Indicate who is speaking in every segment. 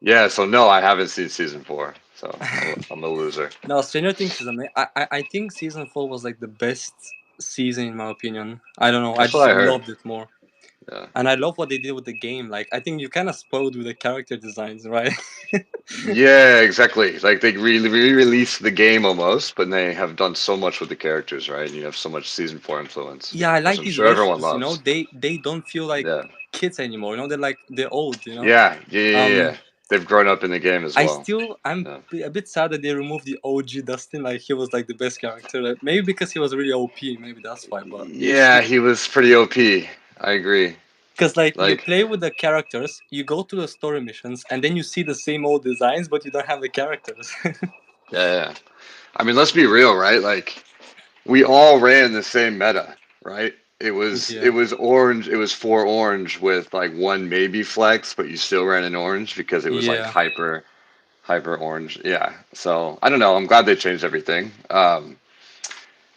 Speaker 1: Yeah, so no, I haven't seen season 4, so I'm a loser.
Speaker 2: No, Stranger Things is amazing. I think season 4 was like the best season in my opinion. I don't know. I
Speaker 1: That's what
Speaker 2: just
Speaker 1: I heard.
Speaker 2: loved it more.
Speaker 1: Yeah.
Speaker 2: And I love what they did with the game. Like I think you kind of spoiled with the character designs, right?
Speaker 1: Yeah, exactly. Like they re-released the game almost, but they have done so much with the characters, right? And you have so much season 4 influence,
Speaker 2: Yeah, I
Speaker 1: which
Speaker 2: like
Speaker 1: I'm
Speaker 2: these
Speaker 1: sure everyone
Speaker 2: versions. You know,
Speaker 1: loves.
Speaker 2: they don't feel like
Speaker 1: Yeah.
Speaker 2: kids anymore. You know, they're old. You know,
Speaker 1: Yeah.
Speaker 2: um,
Speaker 1: They've grown up in the game as well.
Speaker 2: I'm
Speaker 1: Yeah.
Speaker 2: a bit sad that they removed the OG Dustin. Like he was like the best character. Like, maybe because he was really OP. Maybe that's why. But
Speaker 1: Yeah, he was pretty OP. I agree.
Speaker 2: because like you
Speaker 1: Like,
Speaker 2: play with the characters, you go to the story missions, and then you see the same old designs, but you don't have the characters.
Speaker 1: yeah. I mean, let's be real, right? Like, we all ran the same meta, right? It
Speaker 2: Yeah.
Speaker 1: was orange. It was 4 orange with like one maybe flex, but you still ran an orange because it was like
Speaker 2: Yeah.
Speaker 1: hyper orange. Yeah. So I don't know. I'm glad they changed everything.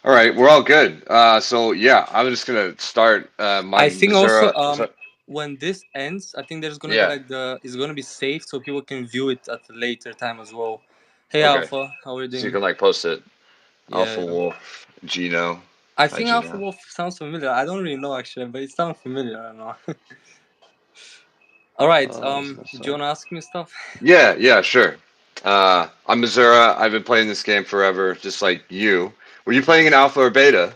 Speaker 1: All right, we're all good. So yeah, I'm just gonna start. My
Speaker 2: I think also
Speaker 1: Missouri. So,
Speaker 2: when this ends, I think there's gonna be
Speaker 1: yeah.
Speaker 2: like it's gonna be saved so people can view it at a later time as well. Hey
Speaker 1: Okay.
Speaker 2: Alpha, how are you
Speaker 1: So you
Speaker 2: doing?
Speaker 1: can like post it. Alpha
Speaker 2: Yeah.
Speaker 1: Wolf, Gino.
Speaker 2: I
Speaker 1: Hi
Speaker 2: think Alpha
Speaker 1: Gino.
Speaker 2: Wolf sounds familiar. I don't really know actually, but it sounds familiar. I don't know. All right. Do you wanna ask me stuff?
Speaker 1: Yeah, sure. I'm Missouri. I've been playing this game forever, just like you. Were you playing in alpha or beta,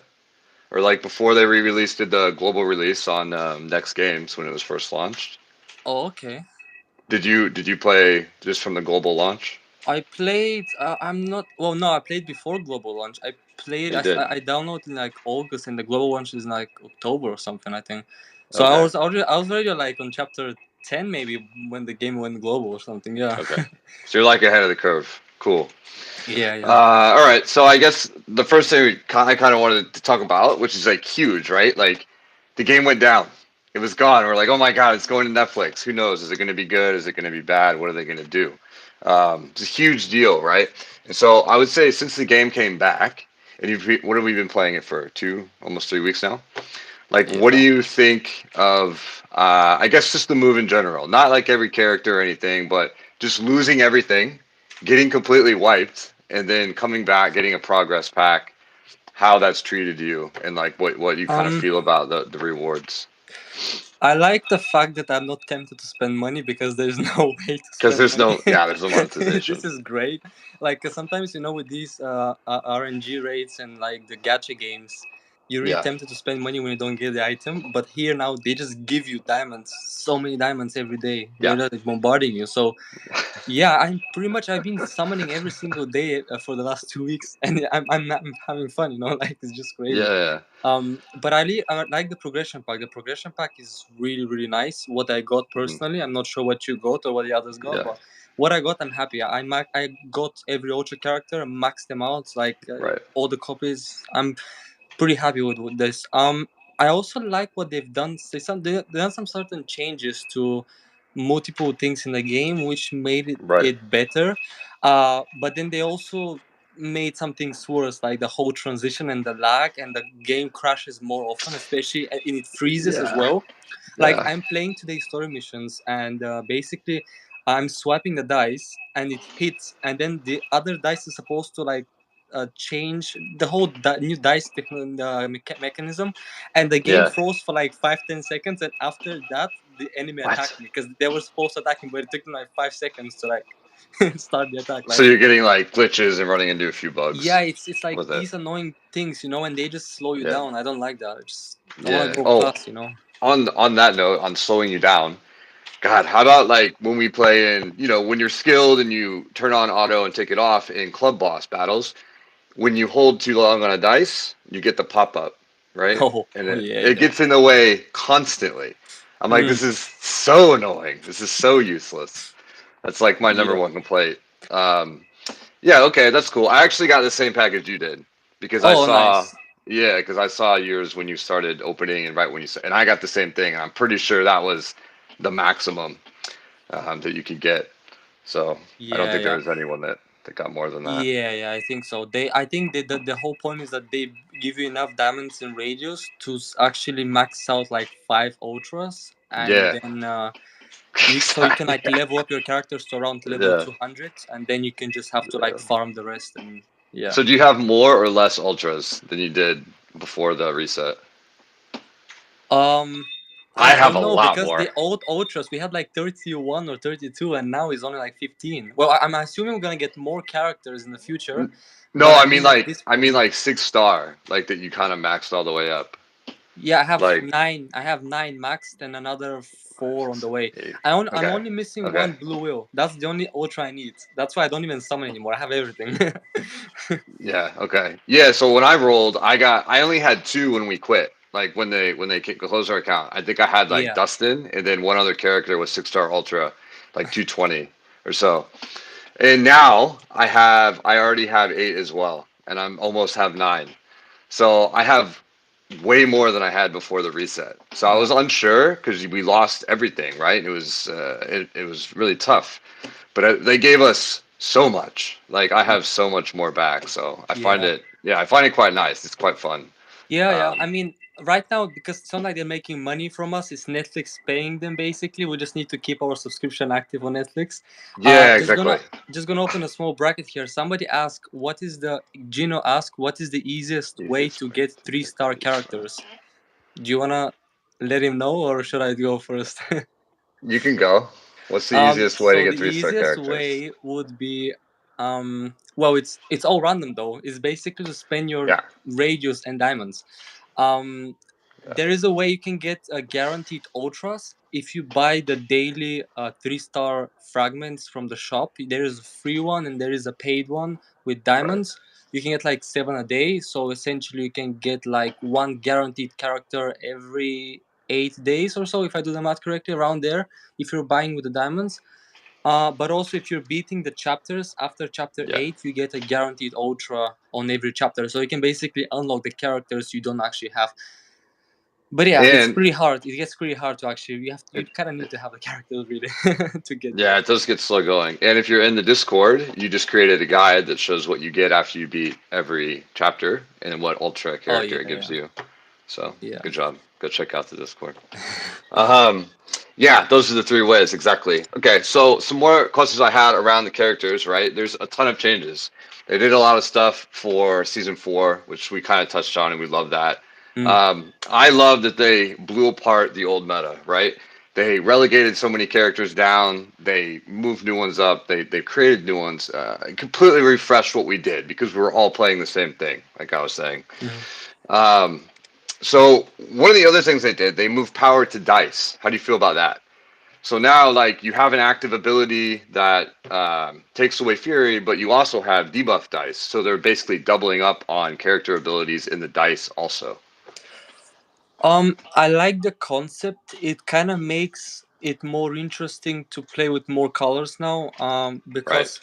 Speaker 1: or like before they re-released did the global release on Next Games when it was first launched?
Speaker 2: Oh, okay.
Speaker 1: Did you play just from the global launch?
Speaker 2: I played. I'm not. Well, no, I played before global launch. I played.
Speaker 1: You did.
Speaker 2: I downloaded in like August, and the global launch is in like October or something. I think. So
Speaker 1: Okay.
Speaker 2: I was already like on chapter 10 maybe when the game went global or something. Yeah.
Speaker 1: Okay. So you're like ahead of the curve. Cool.
Speaker 2: Yeah.
Speaker 1: Uh,
Speaker 2: Yeah.
Speaker 1: all right. So I guess the first thing I kind of wanted to talk about, which is like huge, right? Like the game went down. It was gone. We're like, oh my god, it's going to Netflix. Who knows? Is it going to be good? Is it going to be bad? What are they going to do? It's a huge deal, right? And so I would say since the game came back, and what have we been playing it for? Almost 3 weeks now. Like, what do
Speaker 2: Yeah.
Speaker 1: you think of? I guess just the move in general. Not like every character or anything, but just losing everything, getting completely wiped, and then coming back, getting a progress pack. How that's treated you, and like what you kind of
Speaker 2: Um.
Speaker 1: feel about the rewards.
Speaker 2: I like the fact that I'm not tempted to spend money because there's no way to
Speaker 1: Because
Speaker 2: spend money.
Speaker 1: there's no monetization.
Speaker 2: This is great. Like 'cause sometimes you know with these RNG rates and like the gacha games, you're really
Speaker 1: Yeah,
Speaker 2: tempted to spend money when you don't get the item. But here now they just give you diamonds, so many diamonds every day.
Speaker 1: yeah.
Speaker 2: They're like bombarding you. So yeah, I've been summoning every single day for the last 2 weeks, and I'm having fun. You know, like it's just crazy.
Speaker 1: Yeah,
Speaker 2: But I like the progression pack. The progression pack is really really nice. What I got
Speaker 1: mhm,
Speaker 2: personally, I'm not sure what you got or what the others got,
Speaker 1: yeah.
Speaker 2: but what I got, I'm happy. I got every ultra character, maxed them out, like
Speaker 1: Right.
Speaker 2: all the copies. I'm pretty happy with this. I also like what they've done. They've done some certain changes to multiple things in the game, which made
Speaker 1: Right.
Speaker 2: it better. But then they also made some things worse, like the whole transition and the lag, and the game crashes more often, especially and it freezes as
Speaker 1: Yeah.
Speaker 2: well. Like
Speaker 1: Yeah.
Speaker 2: I'm playing today's story missions, and basically I'm swiping the dice, and it hits, and then the other dice is supposed to like change the whole new dice mechanism, and the game
Speaker 1: Yeah.
Speaker 2: froze for like 5-10 seconds, and after that the enemy
Speaker 1: What?
Speaker 2: attacked me because they were supposed to attack me, but it took them like 5 seconds to like start the attack.
Speaker 1: So
Speaker 2: Like
Speaker 1: you're getting like glitches and running into a few
Speaker 2: yeah,
Speaker 1: bugs
Speaker 2: it's like
Speaker 1: with it.
Speaker 2: these annoying things, and they just slow you
Speaker 1: Yeah.
Speaker 2: down. I don't like that. I want to
Speaker 1: Yeah.
Speaker 2: go
Speaker 1: Oh,
Speaker 2: fast.
Speaker 1: on that note, on slowing you down. God, how about like when we play in, when you're skilled and you turn on auto and take it off in club boss battles, when you hold too long on a dice, you get the pop up, right? And
Speaker 2: Oh yeah,
Speaker 1: it
Speaker 2: yeah.
Speaker 1: gets in the way constantly. I'm like,
Speaker 2: Mm,
Speaker 1: this is so annoying. This is so useless. That's like my number
Speaker 2: yeah.
Speaker 1: one complaint. Um, yeah, okay, that's cool. I actually got the same package you did because
Speaker 2: Oh, nice.
Speaker 1: I saw yours when you started opening and right when and I got the same thing. And I'm pretty sure that was the maximum that you could get. So I don't
Speaker 2: Yeah,
Speaker 1: think there
Speaker 2: yeah.
Speaker 1: was anyone that got more than that.
Speaker 2: Yeah, yeah, I think so. I think the whole point is that they give you enough diamonds in radius to actually max out like 5 ultras, and
Speaker 1: Yeah,
Speaker 2: then So you can like level up your characters to around level
Speaker 1: Yeah.
Speaker 2: 200, and then you can just have to like farm the rest. And yeah.
Speaker 1: So do you have more or less ultras than you did before the reset?
Speaker 2: Um,
Speaker 1: I
Speaker 2: I
Speaker 1: have
Speaker 2: don't
Speaker 1: a
Speaker 2: know
Speaker 1: lot
Speaker 2: because
Speaker 1: more.
Speaker 2: the old ultras we had like 31 or 32, and now it's only like 15. Well, I'm assuming we're gonna get more characters in the future,
Speaker 1: No,
Speaker 2: but I mean at this
Speaker 1: I mean
Speaker 2: point,
Speaker 1: like 6 star, like that you kind of maxed all the way up.
Speaker 2: yeah, I have
Speaker 1: Like
Speaker 2: nine. I have nine maxed and another four on the way.
Speaker 1: eight.
Speaker 2: I'm
Speaker 1: Okay.
Speaker 2: only missing
Speaker 1: Okay.
Speaker 2: one blue wheel. That's the only ultra I need. That's why I don't even summon anymore. I have everything.
Speaker 1: Yeah. Okay. Yeah. So when I rolled, I only had two when we quit. Like when they closed our account, I think I had like
Speaker 2: Yeah.
Speaker 1: Dustin and then one other character with 6 star ultra, like 220 or so. And now I already have eight as well, and I'm almost have nine. So I have way more than I had before the reset. So I
Speaker 2: Yeah.
Speaker 1: was unsure because we lost everything, right? It was really tough, but they gave us so much. Like I have so much more back, so I find
Speaker 2: Yeah.
Speaker 1: it I find it quite nice. It's quite fun.
Speaker 2: Yeah, yeah.
Speaker 1: Um,
Speaker 2: I mean, right now because it's not like they're making money from us, it's Netflix paying them basically. We just need to keep our subscription active on Netflix.
Speaker 1: yeah,
Speaker 2: Just
Speaker 1: exactly.
Speaker 2: gonna open a small bracket here. Somebody asked, "What is the Gino asked, what is the easiest way
Speaker 1: Easiest
Speaker 2: to
Speaker 1: way
Speaker 2: get
Speaker 1: to get
Speaker 2: 3-star characters?" Do you wanna let him know, or should I go first?
Speaker 1: You can go. What's the easiest way to
Speaker 2: So
Speaker 1: get
Speaker 2: the
Speaker 1: 3 star
Speaker 2: easiest
Speaker 1: characters?
Speaker 2: way would be, well, it's all random though. It's basically to spend your
Speaker 1: Yeah,
Speaker 2: radius and diamonds. Um,
Speaker 1: yeah,
Speaker 2: there is a way you can get a guaranteed ultras if you buy the daily 3-star fragments from the shop. There is a free one and there is a paid one with
Speaker 1: right.
Speaker 2: diamonds. You can get like 7 a day. So essentially, you can get like one guaranteed character every 8 days or so, if I do the math correctly, around there. If you're buying with the diamonds, but also if you're beating the chapters after chapter
Speaker 1: Yeah,
Speaker 2: 8, you get a guaranteed ultra on every chapter. So you can basically unlock the characters you don't actually have. But yeah, it's
Speaker 1: and
Speaker 2: pretty hard. It gets pretty hard to actually. You
Speaker 1: it,
Speaker 2: kind of need
Speaker 1: it
Speaker 2: to have the characters really to get
Speaker 1: yeah,
Speaker 2: there.
Speaker 1: it does get slow going. And if you're in the Discord, you just created a guide that shows what you get after you beat every chapter and what ultra
Speaker 2: Oh
Speaker 1: character
Speaker 2: yeah,
Speaker 1: it gives
Speaker 2: yeah,
Speaker 1: you. So
Speaker 2: yeah.
Speaker 1: good job. Go check out the Discord. Um, yeah, those are the three ways exactly. Okay, so some more questions I had around the characters. Right, there's a ton of changes. They did a lot of stuff for season 4, which we kind of touched on, and we love that.
Speaker 2: Mm.
Speaker 1: I love that they blew apart the old meta. Right, they relegated so many characters down. They moved new ones up. They created new ones. Completely refreshed what we did because we were all playing the same thing. Like I was saying.
Speaker 2: Mhm.
Speaker 1: Um, so one of the other things they did, they moved power to dice. How do you feel about that? So now, like, you have an active ability that takes away fury, but you also have debuff dice. So they're basically doubling up on character abilities in the dice also.
Speaker 2: I like the concept. It kind of makes it more interesting to play with more colors now.
Speaker 1: Right.
Speaker 2: Because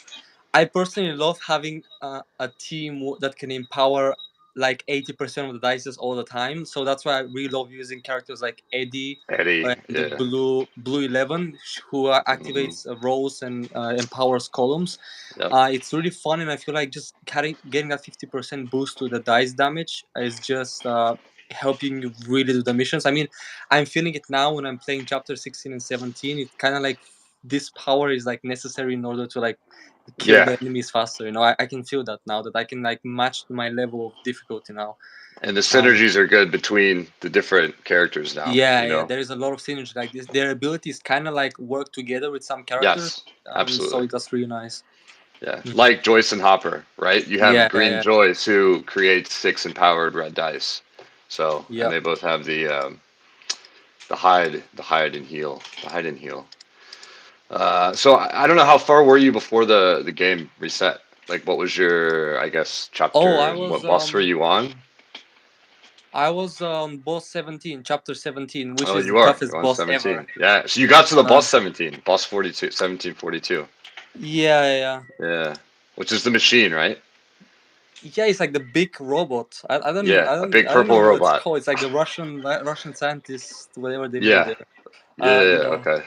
Speaker 2: I personally love having a team that can empower like 80% of the dices all the time. So that's why I really love using characters like Eddie
Speaker 1: Eddie.
Speaker 2: and the
Speaker 1: Yeah.
Speaker 2: Blue 11, who
Speaker 1: Hmm.
Speaker 2: activates rolls and empowers columns.
Speaker 1: Yep.
Speaker 2: It's really fun, and I feel like just getting that 50% boost to the dice damage is just helping you really do the missions. I mean, I'm feeling it now when I'm playing chapter 16 and 17. It kind of like this power is like necessary in order to like kill
Speaker 1: Yeah.
Speaker 2: the enemies faster. I can feel that now that I can like match my level of difficulty now.
Speaker 1: And the
Speaker 2: Um,
Speaker 1: synergies are good between the different characters now,
Speaker 2: yeah,
Speaker 1: you
Speaker 2: yeah,
Speaker 1: know?
Speaker 2: there is a lot of synergy like this. Their abilities kind of like work together with some characters,
Speaker 1: Yes,
Speaker 2: so
Speaker 1: absolutely.
Speaker 2: that's really nice.
Speaker 1: Yeah,
Speaker 2: Mhm.
Speaker 1: like Joyce and Hopper, right? You have
Speaker 2: Yeah, yeah,
Speaker 1: Green
Speaker 2: yeah,
Speaker 1: Joyce who creates 6 empowered red dice. So, and
Speaker 2: yeah.
Speaker 1: they both have the hide and heal. So I don't know how far were you before the game reset. Like, what was your, I guess,
Speaker 2: Oh,
Speaker 1: chapter?
Speaker 2: I was
Speaker 1: What boss were you on?
Speaker 2: on boss 17, chapter 17, which
Speaker 1: Oh,
Speaker 2: is the
Speaker 1: you are.
Speaker 2: toughest
Speaker 1: You're on
Speaker 2: boss ever.
Speaker 1: 17. Yeah. So you got to the
Speaker 2: Uh,
Speaker 1: boss 17, boss 42, 1742.
Speaker 2: yeah, yeah, yeah.
Speaker 1: Yeah, which is the machine, right?
Speaker 2: Yeah, it's like the big robot.
Speaker 1: Yeah, a big
Speaker 2: I don't
Speaker 1: purple
Speaker 2: know what it's
Speaker 1: robot.
Speaker 2: called. It's like the Russian scientist, whatever they made
Speaker 1: Yeah.
Speaker 2: there.
Speaker 1: Yeah,
Speaker 2: I don't
Speaker 1: yeah,
Speaker 2: know.
Speaker 1: okay.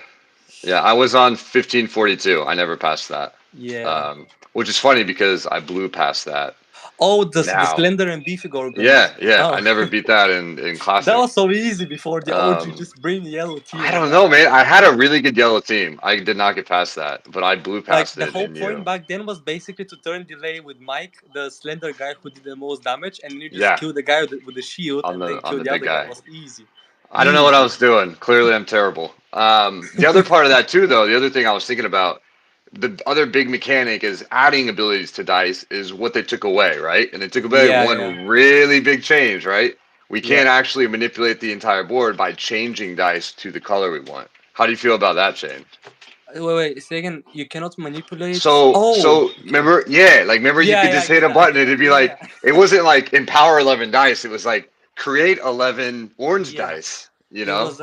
Speaker 1: Yeah, I was on 1542. I never passed that.
Speaker 2: Yeah.
Speaker 1: Which is funny because I blew past that.
Speaker 2: Oh, the
Speaker 1: now.
Speaker 2: slender and beefy gorgons.
Speaker 1: Yeah, yeah. I
Speaker 2: Oh,
Speaker 1: never beat that in
Speaker 2: that
Speaker 1: classic.
Speaker 2: was so easy before the OG.
Speaker 1: Um,
Speaker 2: Just bring the yellow
Speaker 1: I
Speaker 2: team
Speaker 1: don't
Speaker 2: and
Speaker 1: know, man. I had a really good yellow team. I did not get past that, but I blew
Speaker 2: like
Speaker 1: past
Speaker 2: the
Speaker 1: it
Speaker 2: whole
Speaker 1: in
Speaker 2: point
Speaker 1: you.
Speaker 2: back then was basically to turn delay with Mike, the slender guy who did the most damage, and you just
Speaker 1: Yeah,
Speaker 2: kill the guy with the shield and then
Speaker 1: on
Speaker 2: kill
Speaker 1: the
Speaker 2: the
Speaker 1: big
Speaker 2: other guy. It
Speaker 1: guy.
Speaker 2: was easy,
Speaker 1: I don't know what I
Speaker 2: easy.
Speaker 1: was doing. Clearly, I'm terrible. The other part of that too, though, the other thing I was thinking about, the other big mechanic is adding abilities to dice is what they took away, right? And they took away
Speaker 2: Yeah, yeah,
Speaker 1: one really big change, right? We
Speaker 2: yeah.
Speaker 1: can't actually manipulate the entire board by changing dice to the color we want. How do you feel about that change?
Speaker 2: Wait. Say again. You cannot manipulate. Oh,
Speaker 1: So
Speaker 2: okay.
Speaker 1: remember, yeah, like remember you
Speaker 2: Yeah,
Speaker 1: could
Speaker 2: yeah.
Speaker 1: just hit a
Speaker 2: I
Speaker 1: button
Speaker 2: get
Speaker 1: and
Speaker 2: that.
Speaker 1: it'd be
Speaker 2: Yeah,
Speaker 1: like
Speaker 2: yeah,
Speaker 1: it wasn't like empower 11 dice. It was like create 11 orange
Speaker 2: yeah.
Speaker 1: dice. You know,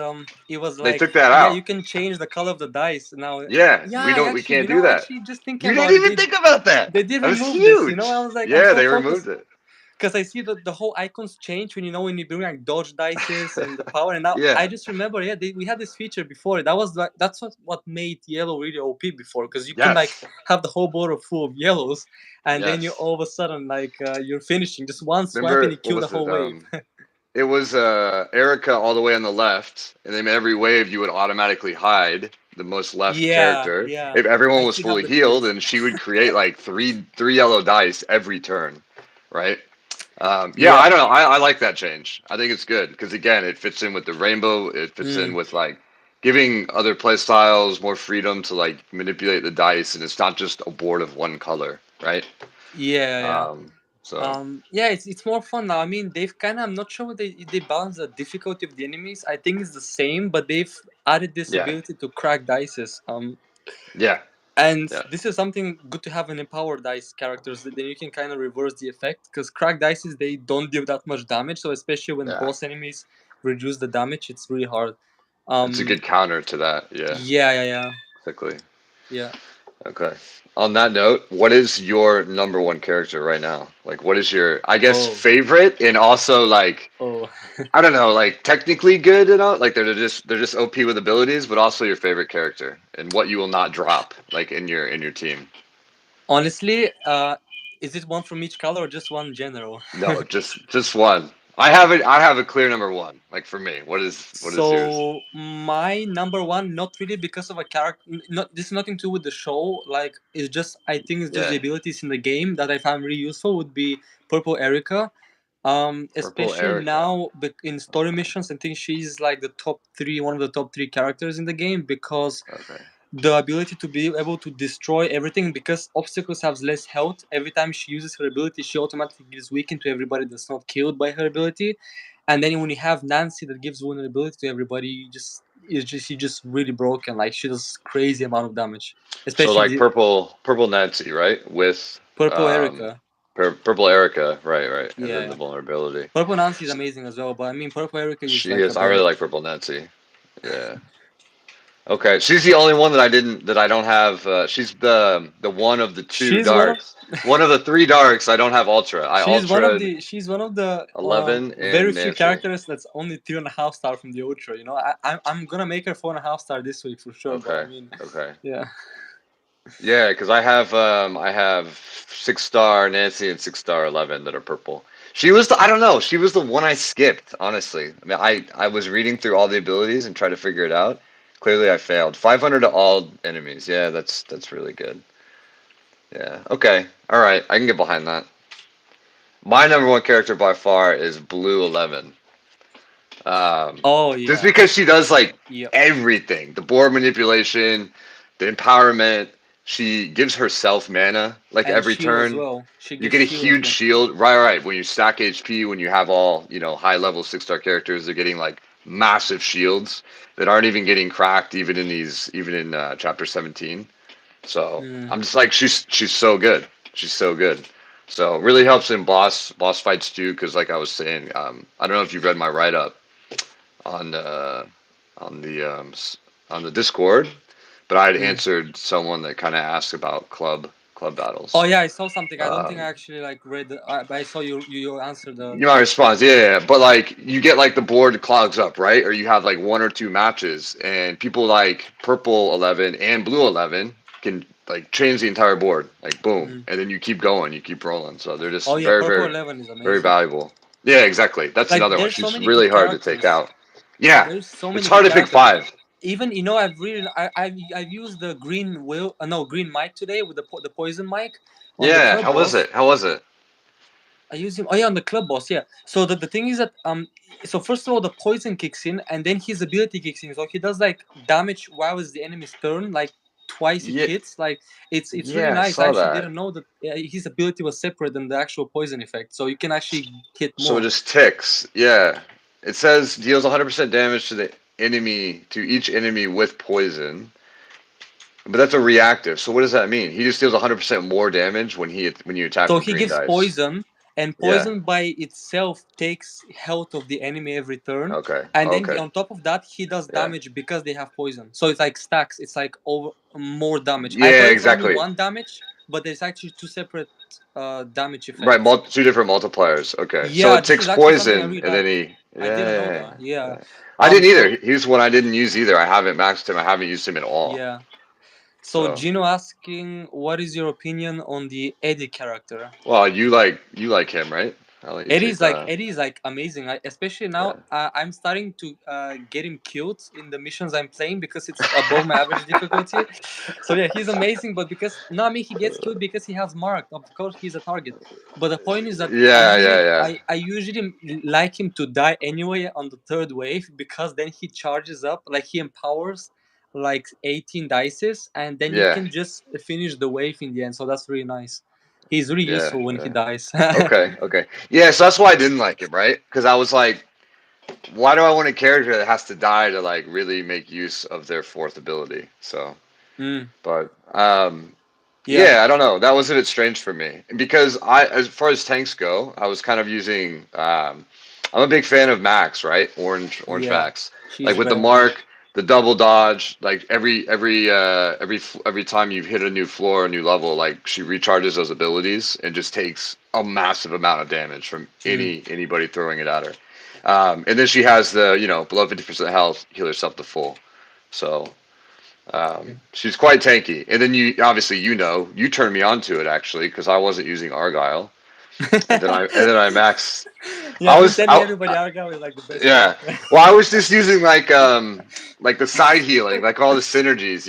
Speaker 2: It was
Speaker 1: they
Speaker 2: like,
Speaker 1: took that
Speaker 2: yeah, you
Speaker 1: out.
Speaker 2: can change the color of the dice now.
Speaker 1: Yeah,
Speaker 2: Yeah, I
Speaker 1: we
Speaker 2: actually,
Speaker 1: can't do that.
Speaker 2: actually just thinking
Speaker 1: You
Speaker 2: about
Speaker 1: didn't
Speaker 2: it,
Speaker 1: even think about that.
Speaker 2: they did
Speaker 1: That was
Speaker 2: remove this. I
Speaker 1: huge.
Speaker 2: was like, I'm
Speaker 1: Yeah,
Speaker 2: so
Speaker 1: they
Speaker 2: focused
Speaker 1: removed it.
Speaker 2: because I see that the whole icons change when when you bring like dodge dices and the power. And now I
Speaker 1: Yeah.
Speaker 2: just remember, yeah, we had this feature before. That was like that's what made yellow really OP before, because you can like
Speaker 1: Yes.
Speaker 2: have the whole board full of yellows, and then you
Speaker 1: Yes.
Speaker 2: all of a sudden like you're finishing just one swipe and
Speaker 1: Remember
Speaker 2: you
Speaker 1: what
Speaker 2: kill the
Speaker 1: was it?
Speaker 2: whole wave.
Speaker 1: It was Erica all the way on the left, and then every wave you would automatically hide the most left
Speaker 2: Yeah,
Speaker 1: character.
Speaker 2: yeah.
Speaker 1: If
Speaker 2: I
Speaker 1: everyone was
Speaker 2: still have
Speaker 1: fully
Speaker 2: the
Speaker 1: healed,
Speaker 2: feeds.
Speaker 1: and she would create like three yellow dice every turn, right? Yeah,
Speaker 2: Yeah.
Speaker 1: I don't know. I like that change. I think it's good because again, it fits in with the rainbow. It fits in
Speaker 2: Mm.
Speaker 1: with like giving other play styles more freedom to like manipulate the dice, and it's not just a board of one color, right?
Speaker 2: Yeah, yeah.
Speaker 1: Um, so
Speaker 2: Yeah, it's more fun now. I mean, they've kind of, I'm not sure they balance the difficulty of the enemies. I think it's the same, but they've added this
Speaker 1: yeah,
Speaker 2: ability to crack dices.
Speaker 1: yeah,
Speaker 2: And
Speaker 1: yeah,
Speaker 2: this is something good to have in empowered dice characters. Then you can kind of reverse the effect, because crack dices, they don't deal that much damage. So especially when
Speaker 1: yeah.
Speaker 2: boss enemies reduce the damage, it's really hard.
Speaker 1: It's a
Speaker 2: Um,
Speaker 1: good counter to that. Yeah,
Speaker 2: yeah, yeah, yeah,
Speaker 1: exactly.
Speaker 2: yeah.
Speaker 1: Okay. On that note, what is your number one character right now? Like, what is your, I guess,
Speaker 2: Oh,
Speaker 1: favorite, and also like,
Speaker 2: oh.
Speaker 1: I don't know, like technically good and all, like they're just OP with abilities, but also your favorite character and what you will not drop like in your team.
Speaker 2: Honestly, is it one from each color or just one general?
Speaker 1: No, just one. I have a clear number one. Like for me, what is yours?
Speaker 2: So my number one, not really because of a character. Not this is nothing to do with the show. Like it's just I think it's just the
Speaker 1: Yeah,
Speaker 2: abilities in the game that I found really useful. Would be Purple Erica,
Speaker 1: Purple
Speaker 2: especially
Speaker 1: Erica.
Speaker 2: now in story missions. I think she's like the top three, one of the top three characters in the game, because
Speaker 1: Okay.
Speaker 2: the ability to be able to destroy everything, because obstacles have less health. Every time she uses her ability, she automatically gives weakened to everybody that's not killed by her ability. And then when you have Nancy that gives vulnerability to everybody, she's just really broken. Like she does crazy amount of damage,
Speaker 1: So
Speaker 2: especially
Speaker 1: like
Speaker 2: the
Speaker 1: purple Nancy, right? With
Speaker 2: Purple
Speaker 1: um,
Speaker 2: Erica.
Speaker 1: purple Erica, right, right, and
Speaker 2: Yeah,
Speaker 1: then the
Speaker 2: yeah.
Speaker 1: vulnerability.
Speaker 2: Purple Nancy is amazing as well, but I mean Purple Erica is
Speaker 1: She
Speaker 2: like a
Speaker 1: is. I really
Speaker 2: better.
Speaker 1: like purple Nancy. Yeah. Okay. She's the only one that I don't have. She's the one of the two
Speaker 2: She's one of
Speaker 1: darks. One of the three darks. I don't have ultra. I ultra'd
Speaker 2: she's one of the
Speaker 1: 11
Speaker 2: very
Speaker 1: and
Speaker 2: few
Speaker 1: Nancy.
Speaker 2: characters that's only 3.5 star from the Ultra. I'm gonna make her 4.5 star this week for sure. But I
Speaker 1: Okay.
Speaker 2: mean,
Speaker 1: Okay.
Speaker 2: yeah,
Speaker 1: Yeah, because I have 6 star Nancy and 6 star 11 that are purple. She was the I don't know. She was the one I skipped. Honestly, I mean, I was reading through all the abilities and trying to figure it out. Clearly, I failed. 500 to all enemies. Yeah, that's really good. Yeah. Okay. All right. I can get behind that. My number one character by far is Blue 11.
Speaker 2: oh
Speaker 1: Just
Speaker 2: yeah,
Speaker 1: because she does like
Speaker 2: yep.
Speaker 1: everything, the board manipulation, the empowerment. She gives herself mana like
Speaker 2: And
Speaker 1: every
Speaker 2: shield as
Speaker 1: turn.
Speaker 2: well. She
Speaker 1: You
Speaker 2: gives
Speaker 1: get a
Speaker 2: shield as
Speaker 1: huge
Speaker 2: well.
Speaker 1: shield, right? Right. When you stack HP, when you have all high level 6 star characters, they're getting like massive shields that aren't even getting cracked, even in chapter 17. So
Speaker 2: Mm.
Speaker 1: I'm just like she's so good. She's so good. So it really helps in boss fights too, because like I was saying, I don't know if you've read my write up on on the um, on the Discord, but I had
Speaker 2: Mm.
Speaker 1: answered someone that kind of asked about club
Speaker 2: Oh
Speaker 1: battles.
Speaker 2: yeah, I saw something. I don't think I
Speaker 1: Um,
Speaker 2: actually like read. But I saw you answer
Speaker 1: you my response, yeah, yeah, but like you get like the board clogs up, right? Or you have like one or two matches, and people like purple 11 and blue 11 can like change the entire board, like boom,
Speaker 2: Mm.
Speaker 1: and then you keep going, you keep rolling. So they're just
Speaker 2: Oh yeah,
Speaker 1: very,
Speaker 2: purple
Speaker 1: very,
Speaker 2: 11 is
Speaker 1: very
Speaker 2: amazing.
Speaker 1: valuable. Yeah, exactly. That's
Speaker 2: Like
Speaker 1: another one.
Speaker 2: there's so
Speaker 1: She's
Speaker 2: many
Speaker 1: really
Speaker 2: good
Speaker 1: hard to take
Speaker 2: characters.
Speaker 1: out. Yeah,
Speaker 2: There's so
Speaker 1: it's
Speaker 2: many
Speaker 1: hard
Speaker 2: good
Speaker 1: to pick
Speaker 2: characters.
Speaker 1: five.
Speaker 2: Even I've really I've used the green will no green mic today with the poison mic on the
Speaker 1: Yeah,
Speaker 2: club
Speaker 1: how was
Speaker 2: boss.
Speaker 1: it? How was it?
Speaker 2: I use him. Oh yeah, on the club boss. Yeah. So the thing is that so first of all the poison kicks in and then his ability kicks in. So he does like damage while it's the enemy's turn, like twice it
Speaker 1: Yeah,
Speaker 2: hits. Like it's really
Speaker 1: yeah, I
Speaker 2: nice. I
Speaker 1: saw
Speaker 2: actually
Speaker 1: that.
Speaker 2: didn't know that his ability was separate than the actual poison effect. So you can actually hit
Speaker 1: So it
Speaker 2: more.
Speaker 1: just ticks. Yeah, it says deals 100% damage to the enemy to each enemy with poison. But that's a reactive. So what does that mean? He just deals 100% more damage when you attack
Speaker 2: So
Speaker 1: with
Speaker 2: he
Speaker 1: green
Speaker 2: gives
Speaker 1: dice.
Speaker 2: poison, and
Speaker 1: Yeah.
Speaker 2: poison by itself takes health of the enemy every turn.
Speaker 1: Okay.
Speaker 2: And then
Speaker 1: Okay.
Speaker 2: on top of that, he does
Speaker 1: Yeah.
Speaker 2: damage because they have poison. So it's like stacks. It's like over more damage. I
Speaker 1: Yeah.
Speaker 2: thought it's only
Speaker 1: Exactly.
Speaker 2: one damage, but there's actually two separate damage
Speaker 1: Right.
Speaker 2: effects.
Speaker 1: Two different multipliers. Okay. So
Speaker 2: Yeah,
Speaker 1: it
Speaker 2: this
Speaker 1: ticks
Speaker 2: is actually something I
Speaker 1: poison,
Speaker 2: really
Speaker 1: and then
Speaker 2: like.
Speaker 1: he.
Speaker 2: I didn't know
Speaker 1: Yeah.
Speaker 2: that. Yeah.
Speaker 1: Yeah. I didn't either.
Speaker 2: So
Speaker 1: He's one I didn't use either. I haven't maxed him. I haven't used him at all.
Speaker 2: yeah. So
Speaker 1: So.
Speaker 2: Gino asking, what is your opinion on the Eddie character?
Speaker 1: Well, you like him, right? I'll let you take that.
Speaker 2: Eddie is like amazing. Especially
Speaker 1: Yeah.
Speaker 2: now, I'm starting to get him killed in the missions I'm playing because it's above my average difficulty. So yeah, he's amazing. But because no, I mean he gets killed because he has marked. Of course, he's a target. But the point is that
Speaker 1: Yeah. Yeah. Yeah.
Speaker 2: I usually like him to die anyway on the third wave because then he charges up, like he empowers like 18 dices, and then you
Speaker 1: Yeah.
Speaker 2: can just finish the wave in the end. So that's really nice. He's really
Speaker 1: Yeah.
Speaker 2: useful when he
Speaker 1: Yeah.
Speaker 2: dies.
Speaker 1: Okay. Okay. Yeah. So that's why I didn't like him, right? Because I was like, why do I want a character that has to die to like really make use of their fourth ability? So,
Speaker 2: Mm,
Speaker 1: but
Speaker 2: yeah,
Speaker 1: yeah, I don't know. That was a bit strange for me because as far as tanks go, I was kind of using. I'm a big fan of Max, right? Orange
Speaker 2: yeah.
Speaker 1: Max, like
Speaker 2: She's
Speaker 1: with the
Speaker 2: very good.
Speaker 1: mark, the double dodge, like every time you hit a new floor, a new level, like she recharges those abilities and just takes a massive amount of damage from
Speaker 2: Mm.
Speaker 1: anybody throwing it at her. And then she has the below 50% health, heal herself to full. So she's quite tanky. And then you turned me on to it actually because I wasn't using Argyle, and then I maxed.
Speaker 2: Yeah,
Speaker 1: I
Speaker 2: I've been
Speaker 1: was
Speaker 2: telling
Speaker 1: I,
Speaker 2: everybody Argyle is like the best
Speaker 1: yeah.
Speaker 2: character.
Speaker 1: Well, I was just using like the side healing, like all the synergies,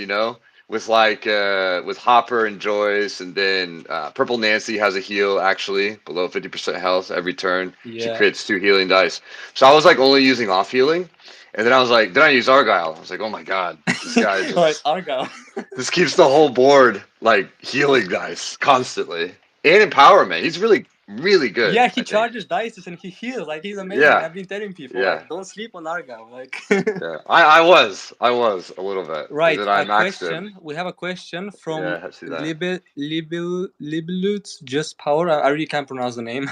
Speaker 1: with Hopper and Joyce, and then Purple Nancy has a heal actually below 50% health every turn. She
Speaker 2: Yeah.
Speaker 1: creates 2 healing dice. So I was like only using off healing, and then I was like, then I use Argyle. I was like, oh my god, this guy
Speaker 2: All right,
Speaker 1: just
Speaker 2: Argyle.
Speaker 1: this keeps the whole board like healing dice constantly and empowerment. He's really really good,
Speaker 2: Yeah, he
Speaker 1: I think.
Speaker 2: charges dice and he heals. Like he's amazing.
Speaker 1: Yeah,
Speaker 2: I've been telling people
Speaker 1: yeah.
Speaker 2: like don't sleep on Argyle. Like
Speaker 1: Yeah, I was a little bit, and
Speaker 2: right.
Speaker 1: then I
Speaker 2: A
Speaker 1: maxed him.
Speaker 2: question. We have a question from
Speaker 1: Yeah, I see that.
Speaker 2: Libelut's Just Power. I really can't pronounce the name.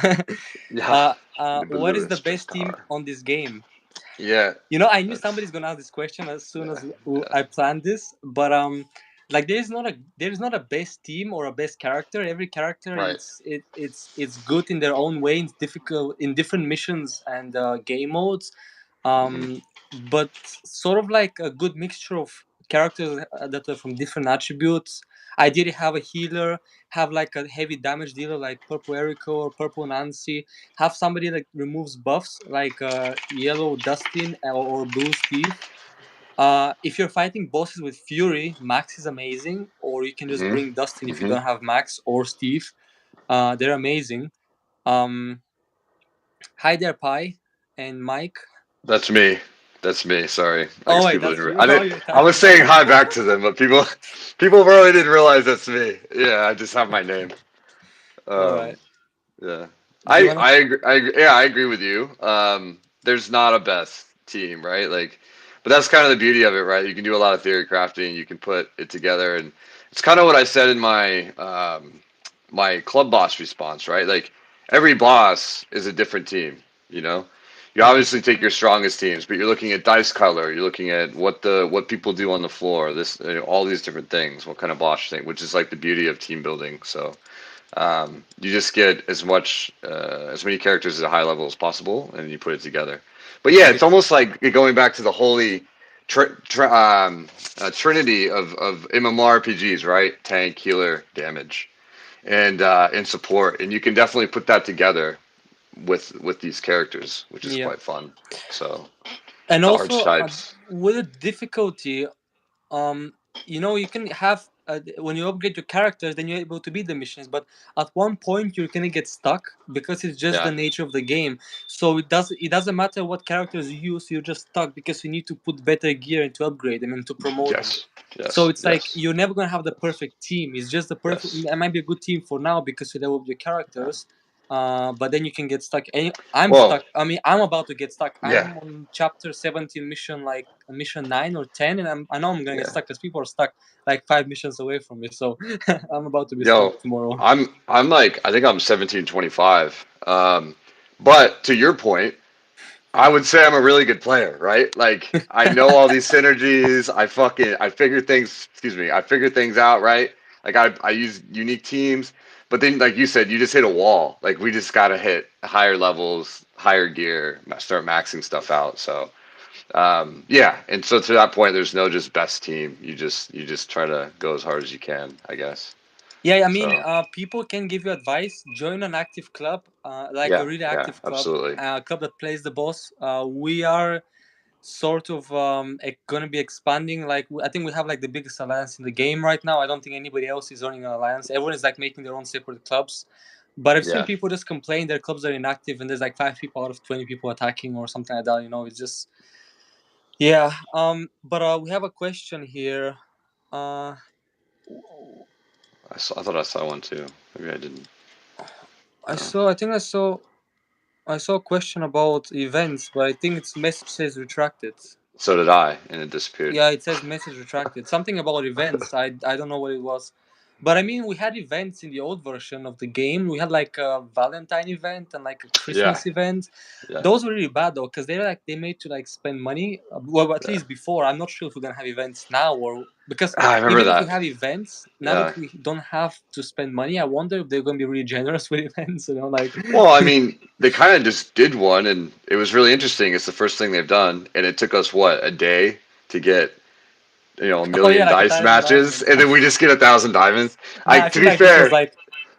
Speaker 1: Yeah, the
Speaker 2: What is
Speaker 1: balloon
Speaker 2: the
Speaker 1: is just
Speaker 2: best team
Speaker 1: power.
Speaker 2: on this game?
Speaker 1: Yeah,
Speaker 2: I knew
Speaker 1: that's
Speaker 2: somebody's gonna ask this question as soon
Speaker 1: yeah,
Speaker 2: as
Speaker 1: yeah,
Speaker 2: I planned this, but like there's not a best team or a best character. Every character
Speaker 1: right.
Speaker 2: it's good in their own way. It's difficult in different missions and game modes,
Speaker 1: Hmm.
Speaker 2: but sort of like a good mixture of characters that are from different attributes. Ideally, have a healer, have like a heavy damage dealer like Purple Erico or Purple Nancy, have somebody like removes buffs like yellow Dustin or blue Steve. If you're fighting bosses with Fury, Max is amazing, or you can just
Speaker 1: Hmm.
Speaker 2: bring Dustin if you
Speaker 1: Hmm.
Speaker 2: don't have Max or Steve. They're amazing. Um, Hi there, Pi and Mike.
Speaker 1: That's me. That's me. Sorry, I
Speaker 2: Oh
Speaker 1: guess
Speaker 2: wait,
Speaker 1: people
Speaker 2: that's
Speaker 1: didn't.
Speaker 2: you.
Speaker 1: I
Speaker 2: Oh,
Speaker 1: didn't.
Speaker 2: you're
Speaker 1: I was
Speaker 2: typing.
Speaker 1: saying hi back to them, but people probably didn't realize that's me. Yeah, I just have my name.
Speaker 2: All
Speaker 1: Um,
Speaker 2: right.
Speaker 1: yeah,
Speaker 2: Do you wanna?
Speaker 1: yeah, I agree with you. There's not a best team, right? Like, but that's kind of the beauty of it, right? You can do a lot of theory crafting. You can put it together, and it's kind of what I said in my club boss response, right? Like, every boss is a different team. You know, you
Speaker 2: Mm,
Speaker 1: obviously take your strongest teams, but you're looking at dice color. You're looking at what people do on the floor. All these different things. What kind of boss you think, which is like the beauty of team building. So. You just get as many characters at a high level as possible, and you put it together. But yeah,
Speaker 2: yeah.
Speaker 1: it's almost like going back to the holy. a trinity of MMORPGs, right? Tank, healer, damage, and support, and you can definitely put that together with these characters, which is
Speaker 2: Yeah,
Speaker 1: quite fun. So
Speaker 2: and
Speaker 1: the
Speaker 2: also
Speaker 1: archetypes,
Speaker 2: with the difficulty, um you can have when you upgrade your characters, then you're able to beat the missions, but at one point you're gonna get stuck because it's just the
Speaker 1: yeah,
Speaker 2: nature of the game. So it doesn't matter what characters you use, you're just stuck because you need to put better gear and to upgrade them and to promote them.
Speaker 1: yes,
Speaker 2: So
Speaker 1: yes,
Speaker 2: it's like
Speaker 1: yes,
Speaker 2: you're never gonna have the perfect team. It's just the perfect.
Speaker 1: yes.
Speaker 2: It might be a good team for now because you level up your characters, but then you can get stuck. And I'm
Speaker 1: Well,
Speaker 2: stuck. I mean, I'm about to get stuck.
Speaker 1: yeah,
Speaker 2: I'm on chapter 17, mission like mission 9 or 10, and I know I'm gonna get
Speaker 1: yeah.
Speaker 2: stuck because people are stuck like 5 missions away from me. So I'm about to be
Speaker 1: Yo,
Speaker 2: stuck tomorrow.
Speaker 1: I'm like I think I'm 1725. But to your point, I would say I'm a really good player, right? Like I know all these synergies. I figure things. Excuse me. I figure things out, right? Like I use unique teams, but then like you said, you just hit a wall. Like we just gotta hit higher levels, higher gear, start maxing stuff out. So yeah, and so to that point, there's no just best team. You just try to go as hard as you can, I guess.
Speaker 2: Yeah, I mean,
Speaker 1: So
Speaker 2: people can give you advice. Join an active club, like a
Speaker 1: yeah,
Speaker 2: really
Speaker 1: yeah,
Speaker 2: active club,
Speaker 1: absolutely.
Speaker 2: a club that plays the boss. We are sort of gonna be expanding. Like I think we have like the biggest alliance in the game right now. I don't think anybody else is running an alliance. Everyone is like making their own separate clubs. But I've seen
Speaker 1: Yeah.
Speaker 2: people just complain their clubs are inactive and there's like 5 people out of 20 people attacking or something like that. It's just yeah. But we have a question here. Uh,
Speaker 1: I thought I saw one too. Maybe I didn't.
Speaker 2: I
Speaker 1: No.
Speaker 2: saw. I think I saw a question about events, but I think its message says retracted.
Speaker 1: So did I, and it disappeared.
Speaker 2: Yeah, it says message retracted. Something about events. I don't know what it was. But I mean, we had events in the old version of the game. We had like a Valentine event and like a
Speaker 1: Yeah,
Speaker 2: Christmas event.
Speaker 1: yeah,
Speaker 2: Those were really bad though, because they made to like spend money. Well, at
Speaker 1: yeah.
Speaker 2: least before. I'm not sure if we're gonna have events now or because
Speaker 1: I remember
Speaker 2: even if we
Speaker 1: that.
Speaker 2: have events now
Speaker 1: Yeah.
Speaker 2: that we don't have to spend money, I wonder if they're gonna be really generous with events. Like
Speaker 1: Well, I mean, they kind of just did one, and it was really interesting. It's the first thing they've done, and it took us what a day to get a
Speaker 2: oh yeah,
Speaker 1: million
Speaker 2: like a
Speaker 1: dice
Speaker 2: thousand
Speaker 1: matches,
Speaker 2: diamonds.
Speaker 1: and then we just get 1,000 diamonds.
Speaker 2: Nah,
Speaker 1: I
Speaker 2: I
Speaker 1: to
Speaker 2: feel
Speaker 1: be
Speaker 2: like it was
Speaker 1: fair,
Speaker 2: like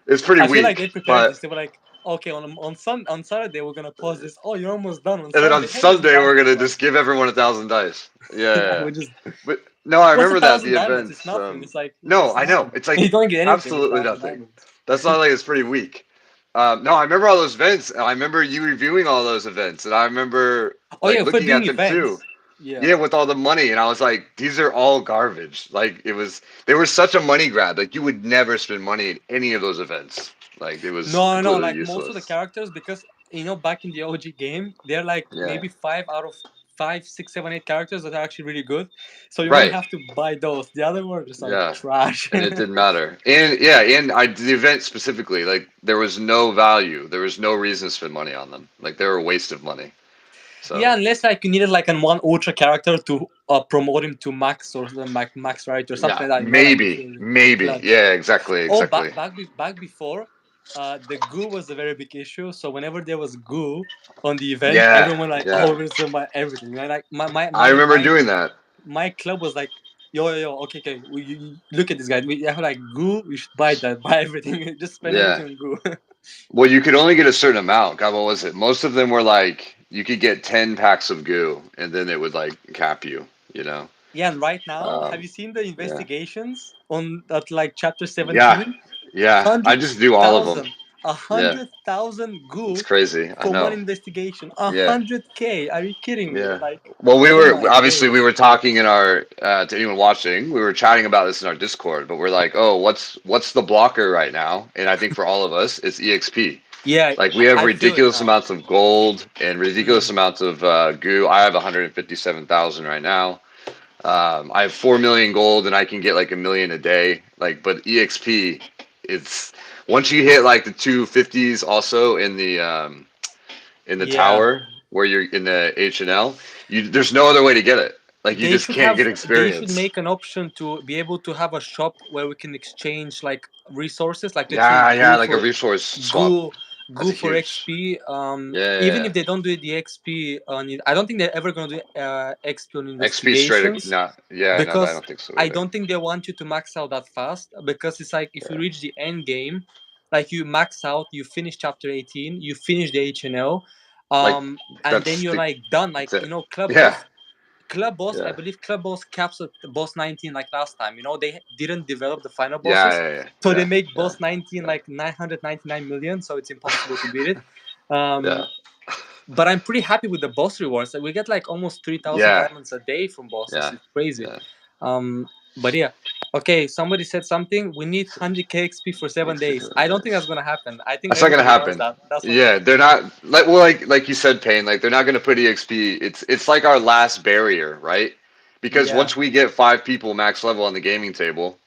Speaker 1: it's pretty
Speaker 2: I feel like they
Speaker 1: weak,
Speaker 2: prepared this.
Speaker 1: but
Speaker 2: They were like, okay, on Saturday we're gonna pause this. Oh, you're almost done on
Speaker 1: and then on
Speaker 2: Sunday. Hey, let's
Speaker 1: Sunday
Speaker 2: buy
Speaker 1: we're
Speaker 2: this
Speaker 1: gonna
Speaker 2: one.
Speaker 1: just give everyone 1,000 dice. Yeah, yeah,
Speaker 2: Yeah,
Speaker 1: yeah.
Speaker 2: we just
Speaker 1: But no, I
Speaker 2: what's a
Speaker 1: remember that
Speaker 2: thousand
Speaker 1: the
Speaker 2: diamonds? It's
Speaker 1: events.
Speaker 2: nothing. It's like
Speaker 1: No,
Speaker 2: it's
Speaker 1: I know
Speaker 2: nothing.
Speaker 1: it's
Speaker 2: You
Speaker 1: like
Speaker 2: don't get anything with
Speaker 1: absolutely
Speaker 2: 1,000
Speaker 1: nothing.
Speaker 2: diamonds.
Speaker 1: That's not like it's pretty weak. No, I remember all those events. I remember you reviewing all those events, and I remember
Speaker 2: Oh yeah,
Speaker 1: like
Speaker 2: if we're
Speaker 1: looking
Speaker 2: doing
Speaker 1: at them too.
Speaker 2: events, yeah.
Speaker 1: Yeah, with all the money, and I was like, these are all garbage. Like they were such a money grab. Like you would never spend money in any of those events. Like it was
Speaker 2: No, no, no.
Speaker 1: completely
Speaker 2: Like most of the
Speaker 1: useless.
Speaker 2: characters, because back in the OG game, they're like
Speaker 1: Yeah,
Speaker 2: maybe 5 out of 5, 6, 7, 8 characters that are actually really good. So you only
Speaker 1: right.
Speaker 2: have to buy those. The other ones just like
Speaker 1: Yeah,
Speaker 2: trash.
Speaker 1: and it didn't matter. And yeah, and the event specifically, like there was no value. There was no reason to spend money on them. Like they were a waste of money.
Speaker 2: Yeah,
Speaker 1: So
Speaker 2: unless like you needed like an one ultra character to promote him to max or something like max right or something
Speaker 1: yeah,
Speaker 2: like that. Like if
Speaker 1: maybe,
Speaker 2: you're
Speaker 1: maybe.
Speaker 2: clutch.
Speaker 1: Yeah, exactly,
Speaker 2: Oh,
Speaker 1: exactly.
Speaker 2: back before, the goo was a very big issue. So whenever there was goo on the event,
Speaker 1: Yeah,
Speaker 2: everyone like, oh,
Speaker 1: yeah.
Speaker 2: we're gonna buy everything. Like my
Speaker 1: I
Speaker 2: my
Speaker 1: remember
Speaker 2: my
Speaker 1: doing that.
Speaker 2: my club was like, yo, okay, okay, you look at this guy. We have like goo. You should buy that. Buy everything. Just spend
Speaker 1: Yeah.
Speaker 2: everything on goo.
Speaker 1: Well, you could only get a certain amount. God, what was it? Most of them were like you could get 10 packs of goo, and then it would like cap you. You know.
Speaker 2: Yeah, and right now, have
Speaker 1: Um,
Speaker 2: you seen the
Speaker 1: yeah.
Speaker 2: investigations on that like chapter
Speaker 1: Yeah.
Speaker 2: 17?
Speaker 1: Yeah. I
Speaker 2: Hundred
Speaker 1: just do all of them.
Speaker 2: thousand, a
Speaker 1: Yeah.
Speaker 2: 100,000
Speaker 1: It's
Speaker 2: goo
Speaker 1: crazy. I
Speaker 2: for one
Speaker 1: know.
Speaker 2: investigation. A
Speaker 1: Yeah.
Speaker 2: 100K? Are you kidding me?
Speaker 1: Yeah.
Speaker 2: Like,
Speaker 1: Well, we
Speaker 2: oh
Speaker 1: were
Speaker 2: my
Speaker 1: obviously we
Speaker 2: days.
Speaker 1: were talking in our to anyone watching, we were chatting about this in our Discord, but we're like, oh, what's the blocker right now? And I think for all of us, it's EXP.
Speaker 2: Yeah,
Speaker 1: Like we have
Speaker 2: I feel it
Speaker 1: ridiculous
Speaker 2: now.
Speaker 1: amounts of gold and ridiculous
Speaker 2: Mm.
Speaker 1: amounts of goo. I have 157,000 right now. I have 4 million gold, and I can get like a million a day. Like, but EXP, it's once you hit like the 250s, also in the
Speaker 2: Yeah,
Speaker 1: tower where you're in the H&L, you there's no other way to get it. Like you just can't get
Speaker 2: they should
Speaker 1: experience.
Speaker 2: make an option to be able to have a shop where we can exchange like resources, like let's say
Speaker 1: Yeah, yeah,
Speaker 2: goo
Speaker 1: like a
Speaker 2: for
Speaker 1: resource swap.
Speaker 2: goo.
Speaker 1: That's
Speaker 2: go
Speaker 1: a
Speaker 2: for
Speaker 1: huge.
Speaker 2: XP.
Speaker 1: Yeah, yeah,
Speaker 2: Even
Speaker 1: yeah.
Speaker 2: if they don't do the XP on it, I don't think they're ever gonna do XP on
Speaker 1: XP straight.
Speaker 2: investigations,
Speaker 1: No, yeah, no, I
Speaker 2: because
Speaker 1: don't think so
Speaker 2: I
Speaker 1: either.
Speaker 2: don't think they want you to max out that fast. Because it's like if you reach the end game, like you max out, you finish chapter 18, you finish the HNO,
Speaker 1: Like
Speaker 2: and then
Speaker 1: that's
Speaker 2: you're
Speaker 1: the
Speaker 2: like done. Like
Speaker 1: that's it.
Speaker 2: you know, club
Speaker 1: Yeah,
Speaker 2: boss. Club boss, I
Speaker 1: yeah,
Speaker 2: believe Club boss caps at boss 19 like last time. You know, they didn't develop the final
Speaker 1: yeah,
Speaker 2: bosses,
Speaker 1: yeah,
Speaker 2: so they
Speaker 1: yeah,
Speaker 2: make
Speaker 1: yeah,
Speaker 2: boss 19
Speaker 1: yeah,
Speaker 2: like 999 million, so it's impossible to beat it.
Speaker 1: yeah,
Speaker 2: Um, but I'm pretty happy with the boss rewards. Like, we get like almost 3,000
Speaker 1: yeah,
Speaker 2: diamonds a day from bosses.
Speaker 1: yeah,
Speaker 2: It's crazy.
Speaker 1: yeah.
Speaker 2: But yeah. Okay, somebody said something. We need 100k XP for 7 days. I don't think that's gonna happen. I think
Speaker 1: That's not gonna
Speaker 2: everybody wants
Speaker 1: happen.
Speaker 2: that. That's for
Speaker 1: Yeah,
Speaker 2: sure.
Speaker 1: they're not like you said, Payne. Like they're not gonna put EXP. It's like our last barrier, right? Because
Speaker 2: Yeah.
Speaker 1: once we get 5 people max level on the gaming table,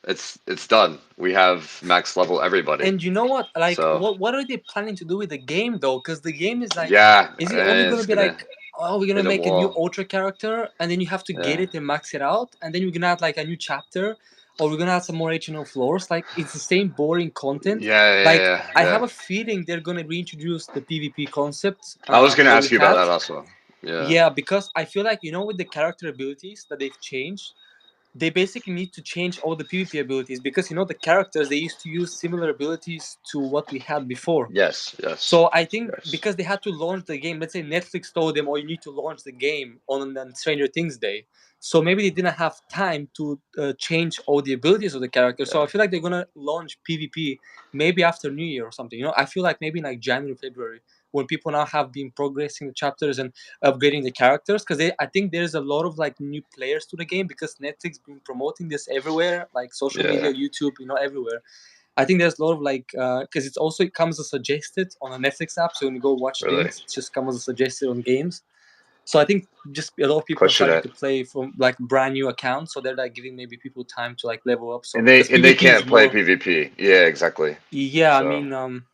Speaker 1: it's done. We have max level everybody.
Speaker 2: And you know what? Like,
Speaker 1: So
Speaker 2: what are they planning to do with the game though? Because the game is like,
Speaker 1: yeah,
Speaker 2: is it only
Speaker 1: and
Speaker 2: gonna
Speaker 1: it's
Speaker 2: be
Speaker 1: gonna
Speaker 2: like, oh, we're gonna
Speaker 1: hit a
Speaker 2: make a new
Speaker 1: wall.
Speaker 2: ultra character, and then you have to get
Speaker 1: Yeah,
Speaker 2: it and max it out, and then we're gonna add like a new chapter, or we're gonna add some more HNO floors? Like, it's the same boring content.
Speaker 1: yeah, yeah,
Speaker 2: Like,
Speaker 1: yeah,
Speaker 2: I have
Speaker 1: yeah.
Speaker 2: a feeling they're gonna reintroduce the PvP concept
Speaker 1: I was gonna
Speaker 2: that we
Speaker 1: ask you about
Speaker 2: had.
Speaker 1: that also. Yeah.
Speaker 2: Yeah, because I feel like, with the character abilities that they've changed, they basically need to change all the PvP abilities, because the characters, they used to use similar abilities to what we had before.
Speaker 1: Yes. Yes.
Speaker 2: So I think
Speaker 1: Yes.
Speaker 2: because they had to launch the game, let's say Netflix told them, "Oh, you need to launch the game on Stranger Things Day." So maybe they didn't have time to change all the abilities of the character. So
Speaker 1: Yeah.
Speaker 2: I feel like they're gonna launch PvP maybe after New Year or something. I feel like maybe in like January, February, when people now have been progressing the chapters and upgrading the characters, because I think there's a lot of like new players to the game, because Netflix been promoting this everywhere, like social
Speaker 1: Yeah.
Speaker 2: media, YouTube, everywhere. I think there's a lot of like, because it comes as suggested on a Netflix app. So when you go watch
Speaker 1: Really
Speaker 2: things, it just comes as suggested on games. So I think just a lot of people are
Speaker 1: pushing
Speaker 2: starting
Speaker 1: it.
Speaker 2: to play from like brand new accounts. So they're like giving maybe people time to like level up. So
Speaker 1: And they
Speaker 2: because
Speaker 1: and they
Speaker 2: PvP is
Speaker 1: can't play
Speaker 2: more,
Speaker 1: PvP. Yeah, exactly.
Speaker 2: yeah. I
Speaker 1: So
Speaker 2: mean,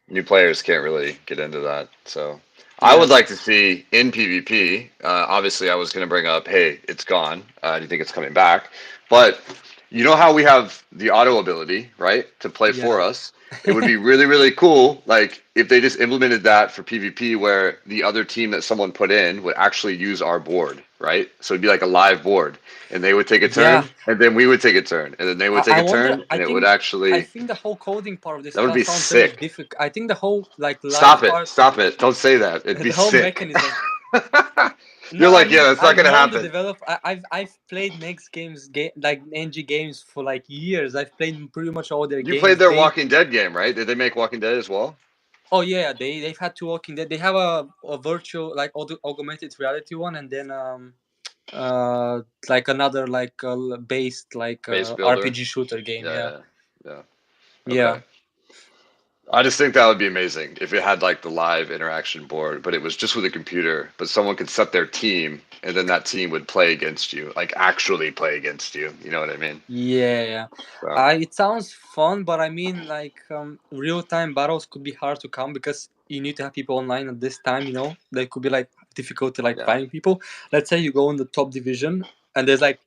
Speaker 1: new players can't really get into that. So I
Speaker 2: yeah,
Speaker 1: would like to see in PvP. Obviously, I was going to bring up, hey, it's gone. Do you think it's coming back? But you know how we have the auto ability, right, to play
Speaker 2: yeah,
Speaker 1: for us. It would be really, really cool, like if they just implemented that for PvP, where the other team that someone put in would actually use our board, right? So it'd be like a live board, and they would take a
Speaker 2: yeah.
Speaker 1: turn, and then we would take a turn, and then they would take
Speaker 2: I
Speaker 1: a
Speaker 2: wonder.
Speaker 1: turn,
Speaker 2: I
Speaker 1: and it would
Speaker 2: think. I
Speaker 1: actually
Speaker 2: think the whole coding part of this
Speaker 1: that would be
Speaker 2: sounds very
Speaker 1: sick.
Speaker 2: difficult. I think the whole like
Speaker 1: Stop
Speaker 2: live
Speaker 1: it.
Speaker 2: part,
Speaker 1: Stop it. Don't say that. It'd be
Speaker 2: the whole
Speaker 1: sick.
Speaker 2: mechanism.
Speaker 1: You're
Speaker 2: No, I
Speaker 1: like, yeah,
Speaker 2: mean
Speaker 1: that's not
Speaker 2: I've
Speaker 1: gonna
Speaker 2: known the
Speaker 1: happen.
Speaker 2: developer. I've played next games like NG games for like years. I've played pretty much all their
Speaker 1: You played
Speaker 2: games.
Speaker 1: their Walking Dead game, right? Did they make Walking Dead as well?
Speaker 2: Oh yeah, they've had two Walking Dead. They have a virtual like augmented reality one, and then uh like another like based like
Speaker 1: Base builder.
Speaker 2: RPG shooter game. Yeah,
Speaker 1: Yeah, yeah, yeah.
Speaker 2: yeah.
Speaker 1: Okay. I just think that would be amazing if it had like the live interaction board, but it was just with a computer. But someone could set their team, and then that team would play against you, like actually play against you. You know what I mean?
Speaker 2: Yeah, yeah.
Speaker 1: So
Speaker 2: It sounds fun, but I mean, like, real time battles could be hard to come, because you need to have people online at this time. They could be like difficult to like
Speaker 1: yeah,
Speaker 2: finding people. Let's say you go in the top division and there's like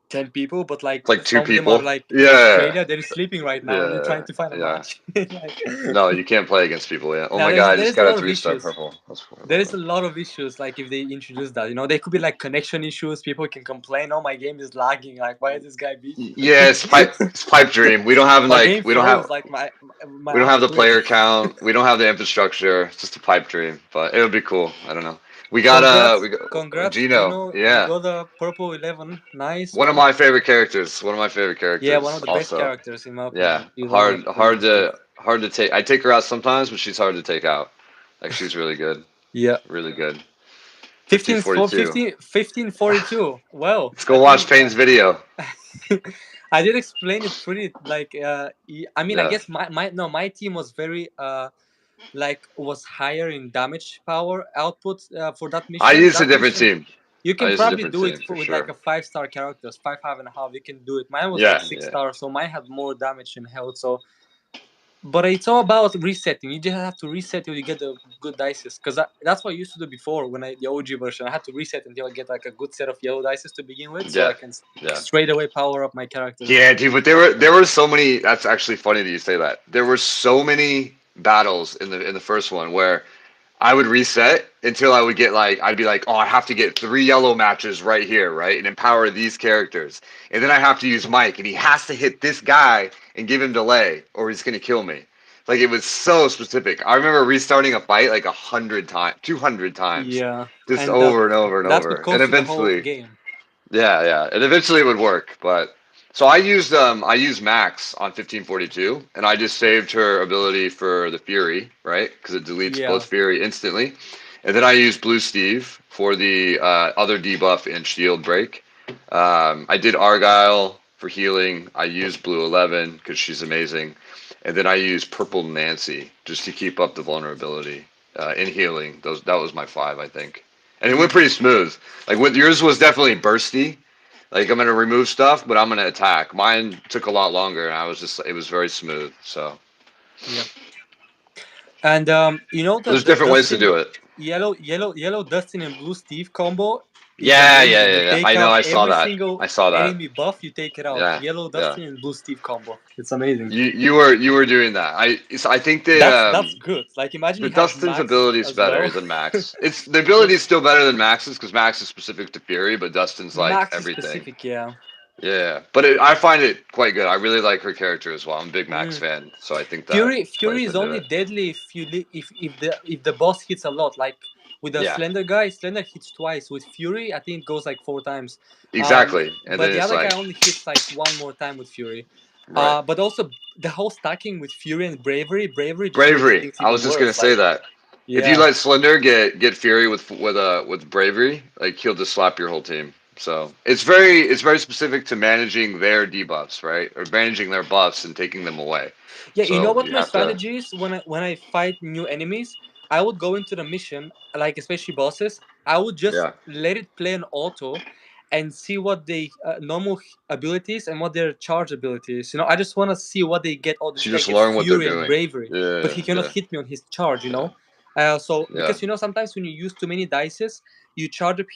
Speaker 2: 10 people, but like
Speaker 1: it's like two
Speaker 2: some of them are
Speaker 1: people.
Speaker 2: like in
Speaker 1: Yeah,
Speaker 2: Australia. They're sleeping right now, and you're trying
Speaker 1: yeah,
Speaker 2: to find a
Speaker 1: yeah.
Speaker 2: match. Like,
Speaker 1: No, you can't play against people yet. Oh
Speaker 2: now
Speaker 1: my god, I
Speaker 2: there
Speaker 1: just
Speaker 2: is a
Speaker 1: got a
Speaker 2: lot of
Speaker 1: 3-star
Speaker 2: issues.
Speaker 1: purple. That's
Speaker 2: There is a
Speaker 1: horrible.
Speaker 2: lot of issues, like if they introduce that, they could be like connection issues. People can complain, "Oh, my game is lagging. Like, why is this guy beating
Speaker 1: Yeah,
Speaker 2: me?"
Speaker 1: it's pipe dream. We don't have
Speaker 2: My
Speaker 1: like
Speaker 2: game froze. Like my
Speaker 1: we don't
Speaker 2: app
Speaker 1: have the
Speaker 2: quit.
Speaker 1: player count. We don't have the infrastructure. It's just a pipe dream, but it would be cool. I don't know.
Speaker 2: Congrats,
Speaker 1: We got
Speaker 2: congrats.
Speaker 1: Gino.
Speaker 2: You
Speaker 1: Yeah,
Speaker 2: got a purple 11. Nice
Speaker 1: one of
Speaker 2: one.
Speaker 1: my favorite characters. One of my favorite
Speaker 2: Yeah, one of
Speaker 1: characters.
Speaker 2: the best
Speaker 1: Also,
Speaker 2: characters in my
Speaker 1: yeah,
Speaker 2: opinion. She's one of the best.
Speaker 1: hard to take. I take her out sometimes, but she's hard to take out. Like she's really good,
Speaker 2: Yeah.
Speaker 1: really good.
Speaker 2: 15,
Speaker 1: 1542.
Speaker 2: 15, 1542. Well,
Speaker 1: Let's
Speaker 2: I
Speaker 1: go watch
Speaker 2: think
Speaker 1: Payne's video.
Speaker 2: I did explain it pretty like I mean, I
Speaker 1: Yeah,
Speaker 2: guess my team was very like was higher in damage power output for that
Speaker 1: I
Speaker 2: mission.
Speaker 1: used a
Speaker 2: That
Speaker 1: different
Speaker 2: mission
Speaker 1: team.
Speaker 2: you
Speaker 1: I
Speaker 2: can
Speaker 1: used a
Speaker 2: probably
Speaker 1: different
Speaker 2: do it
Speaker 1: team for
Speaker 2: with like
Speaker 1: sure.
Speaker 2: a 5-star characters, 5.5. You can do it. Mine was like
Speaker 1: Yeah,
Speaker 2: six
Speaker 1: yeah.
Speaker 2: stars, so mine had more damage and health. So, but it's all about resetting. You just have to reset till you get the good dices, because that's what I used to do before when the OG version. I had to reset until I get like a good set of yellow dices to begin with, so I
Speaker 1: Yeah,
Speaker 2: can
Speaker 1: yeah,
Speaker 2: straight away power up my characters.
Speaker 1: yeah, dude. But there were so many. That's actually funny that you say that. There were so many battles in the first one where I would reset until I would get like I'd be like, oh, I have to get 3 yellow matches right here, right, and empower these characters, and then I have to use Mike, and he has to hit this guy and give him delay, or he's gonna kill me. Like it was so specific. I remember restarting a fight like 100 times, 200 times,
Speaker 2: Yeah,
Speaker 1: just
Speaker 2: and
Speaker 1: over and over and
Speaker 2: that's what
Speaker 1: over, and
Speaker 2: costs you the whole
Speaker 1: eventually,
Speaker 2: game.
Speaker 1: yeah, yeah, and eventually it would work. But so I used Max on 1542, and I just saved her ability for the Fury, right? Because it deletes
Speaker 2: Yeah.
Speaker 1: both Fury instantly, and then I used Blue Steve for the other debuff and shield break. I did Argyle for healing. I used Blue 11 because she's amazing, and then I used Purple Nancy just to keep up the vulnerability in healing. Those that was my 5, I think, and it went
Speaker 2: Mm.
Speaker 1: pretty smooth. Like with yours was definitely bursty. Like I'm gonna remove stuff, but I'm gonna attack. Mine took a lot longer, and I was just it was very smooth. So
Speaker 2: Yeah. And you know
Speaker 1: there's
Speaker 2: the
Speaker 1: different ways to
Speaker 2: Dustin
Speaker 1: do it.
Speaker 2: yellow Dustin and blue Steve combo is
Speaker 1: Yeah, yeah,
Speaker 2: amazing.
Speaker 1: yeah,
Speaker 2: You
Speaker 1: yeah.
Speaker 2: take
Speaker 1: I know.
Speaker 2: out
Speaker 1: I saw
Speaker 2: every
Speaker 1: that.
Speaker 2: single
Speaker 1: I saw that.
Speaker 2: enemy buff, you take it out.
Speaker 1: Yeah,
Speaker 2: Yellow
Speaker 1: yeah.
Speaker 2: Dustin and blue Steve combo. It's amazing.
Speaker 1: You were doing that. I think
Speaker 2: That's good. Like imagine
Speaker 1: the
Speaker 2: you have
Speaker 1: Dustin's
Speaker 2: Max
Speaker 1: ability is
Speaker 2: as
Speaker 1: better
Speaker 2: well.
Speaker 1: than Max. It's the ability is still better than Max's because Max is specific to Fury, but Dustin's like
Speaker 2: Max is
Speaker 1: everything.
Speaker 2: specific, yeah.
Speaker 1: Yeah, but I find it quite good. I really like her character as well. I'm a big Max
Speaker 2: Mm.
Speaker 1: fan, so I think that
Speaker 2: Fury
Speaker 1: plays
Speaker 2: is
Speaker 1: into
Speaker 2: only
Speaker 1: it.
Speaker 2: deadly if if the boss hits a lot. Like with the
Speaker 1: Yeah,
Speaker 2: Slender guy, Slender hits twice. With Fury, I think it goes like 4 times.
Speaker 1: exactly. And
Speaker 2: But
Speaker 1: then
Speaker 2: the
Speaker 1: it's
Speaker 2: other
Speaker 1: like
Speaker 2: guy only hits like one more time with Fury.
Speaker 1: right.
Speaker 2: But also the whole stacking with Fury and Bravery just makes
Speaker 1: Bravery.
Speaker 2: things
Speaker 1: I
Speaker 2: even
Speaker 1: was just gonna
Speaker 2: worse.
Speaker 1: say
Speaker 2: Like
Speaker 1: that. If you
Speaker 2: yeah,
Speaker 1: let Slender get Fury with Bravery, like he'll just slap your whole team. So it's very specific to managing their debuffs, right? Or managing their buffs and taking them away.
Speaker 2: yeah. You know
Speaker 1: So
Speaker 2: what
Speaker 1: you
Speaker 2: my
Speaker 1: have to
Speaker 2: strategy is when I fight new enemies? I would go into the mission, like especially bosses. I would just
Speaker 1: yeah.
Speaker 2: let it play an auto, and see what they normal abilities and what their charge abilities. You know, I just want to see what they get. Oh, this
Speaker 1: So
Speaker 2: guy
Speaker 1: just
Speaker 2: gets
Speaker 1: learn what they're
Speaker 2: Fury and
Speaker 1: doing.
Speaker 2: Bravery, but
Speaker 1: Yeah,
Speaker 2: he cannot
Speaker 1: yeah,
Speaker 2: hit me on his charge. You
Speaker 1: yeah,
Speaker 2: know, so
Speaker 1: yeah.
Speaker 2: because you know sometimes when you use too many dices, you charge up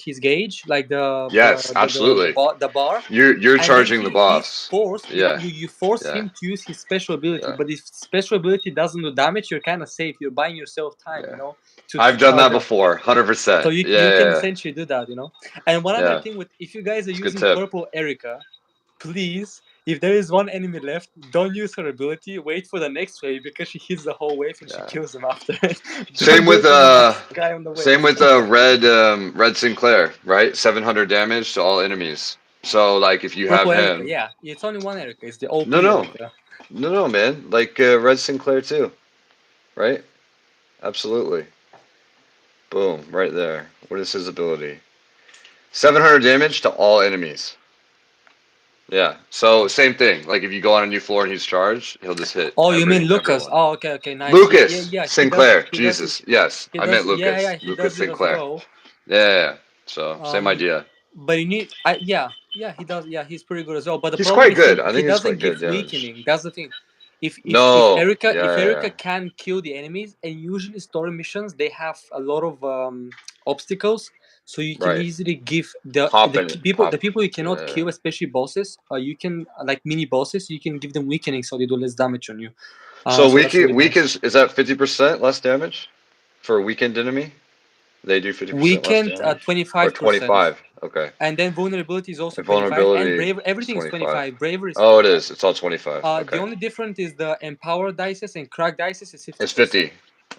Speaker 2: his gauge, like
Speaker 1: Yes, absolutely.
Speaker 2: the bar,
Speaker 1: You're
Speaker 2: and then
Speaker 1: charging the
Speaker 2: he's
Speaker 1: boss.
Speaker 2: forced.
Speaker 1: Yeah,
Speaker 2: You force
Speaker 1: yeah,
Speaker 2: him to use his special ability,
Speaker 1: yeah,
Speaker 2: but if special ability doesn't do damage, you're kind of safe. You're buying yourself time, you
Speaker 1: yeah.
Speaker 2: know, to
Speaker 1: I've done
Speaker 2: charge
Speaker 1: that
Speaker 2: up.
Speaker 1: before,
Speaker 2: So
Speaker 1: 100%.
Speaker 2: you can
Speaker 1: Yeah,
Speaker 2: essentially do that, you know. And one
Speaker 1: yeah,
Speaker 2: other
Speaker 1: yeah.
Speaker 2: thing with if you guys are
Speaker 1: It's a good
Speaker 2: using
Speaker 1: tip.
Speaker 2: purple Erica, please, if there is one enemy left, don't use her ability. Wait for the next wave because she hits the whole wave and she
Speaker 1: Yeah.
Speaker 2: kills them after. Don't
Speaker 1: Same
Speaker 2: do
Speaker 1: with
Speaker 2: it on the last guy on the
Speaker 1: same
Speaker 2: wave.
Speaker 1: with Red Sinclair, right? 700 damage to all enemies. So like if you have
Speaker 2: Purple Erica,
Speaker 1: him,
Speaker 2: yeah, it's only one Erica. It's the
Speaker 1: no,
Speaker 2: OP
Speaker 1: no,
Speaker 2: Erica.
Speaker 1: no, man. Like Red Sinclair too, right? Absolutely. Boom, right there. What is his ability? 700 damage to all enemies. Yeah. So same thing. Like if you go on a new floor and he's charged, he'll just hit
Speaker 2: Oh, you mean Lucas?
Speaker 1: everyone.
Speaker 2: Oh, okay, nice. Yeah, yeah,
Speaker 1: Lucas
Speaker 2: yeah.
Speaker 1: Sinclair.
Speaker 2: He does it.
Speaker 1: Jesus. Yes,
Speaker 2: He
Speaker 1: I meant
Speaker 2: does. Yeah,
Speaker 1: Lucas.
Speaker 2: yeah. He
Speaker 1: Lucas
Speaker 2: does it as
Speaker 1: Sinclair.
Speaker 2: well.
Speaker 1: Yeah, yeah, yeah. So same
Speaker 2: Um,
Speaker 1: idea.
Speaker 2: but you need. I yeah, yeah. He does. Yeah, he's pretty good as well. But the
Speaker 1: He's
Speaker 2: problem
Speaker 1: quite
Speaker 2: is
Speaker 1: good. I
Speaker 2: he
Speaker 1: think he's
Speaker 2: doesn't
Speaker 1: quite good
Speaker 2: give
Speaker 1: damage.
Speaker 2: weakening. That's the thing.
Speaker 1: No. Yeah,
Speaker 2: If
Speaker 1: yeah, yeah.
Speaker 2: Erica can kill the enemies, and usually story missions they have a lot of obstacles, so you can
Speaker 1: Right.
Speaker 2: easily give
Speaker 1: Pop in it.
Speaker 2: the
Speaker 1: Pop.
Speaker 2: people you cannot
Speaker 1: Yeah.
Speaker 2: kill, especially bosses. You can like mini bosses. You can give them weakening so they do less damage on you.
Speaker 1: So
Speaker 2: So that's really
Speaker 1: weak
Speaker 2: nice.
Speaker 1: is that 50% less damage for a weakened enemy? They do 50% less
Speaker 2: Weakened
Speaker 1: damage, or
Speaker 2: 25%,
Speaker 1: 25? Okay.
Speaker 2: and then vulnerability is also
Speaker 1: And
Speaker 2: 25, and
Speaker 1: vulnerability
Speaker 2: bravery
Speaker 1: is
Speaker 2: everything is
Speaker 1: 25.
Speaker 2: 25. Bravery is
Speaker 1: Oh, it
Speaker 2: 25.
Speaker 1: is. It's all 25.
Speaker 2: The
Speaker 1: Okay.
Speaker 2: only difference is the empower dices and crack dices is
Speaker 1: It's
Speaker 2: 50%.
Speaker 1: 50.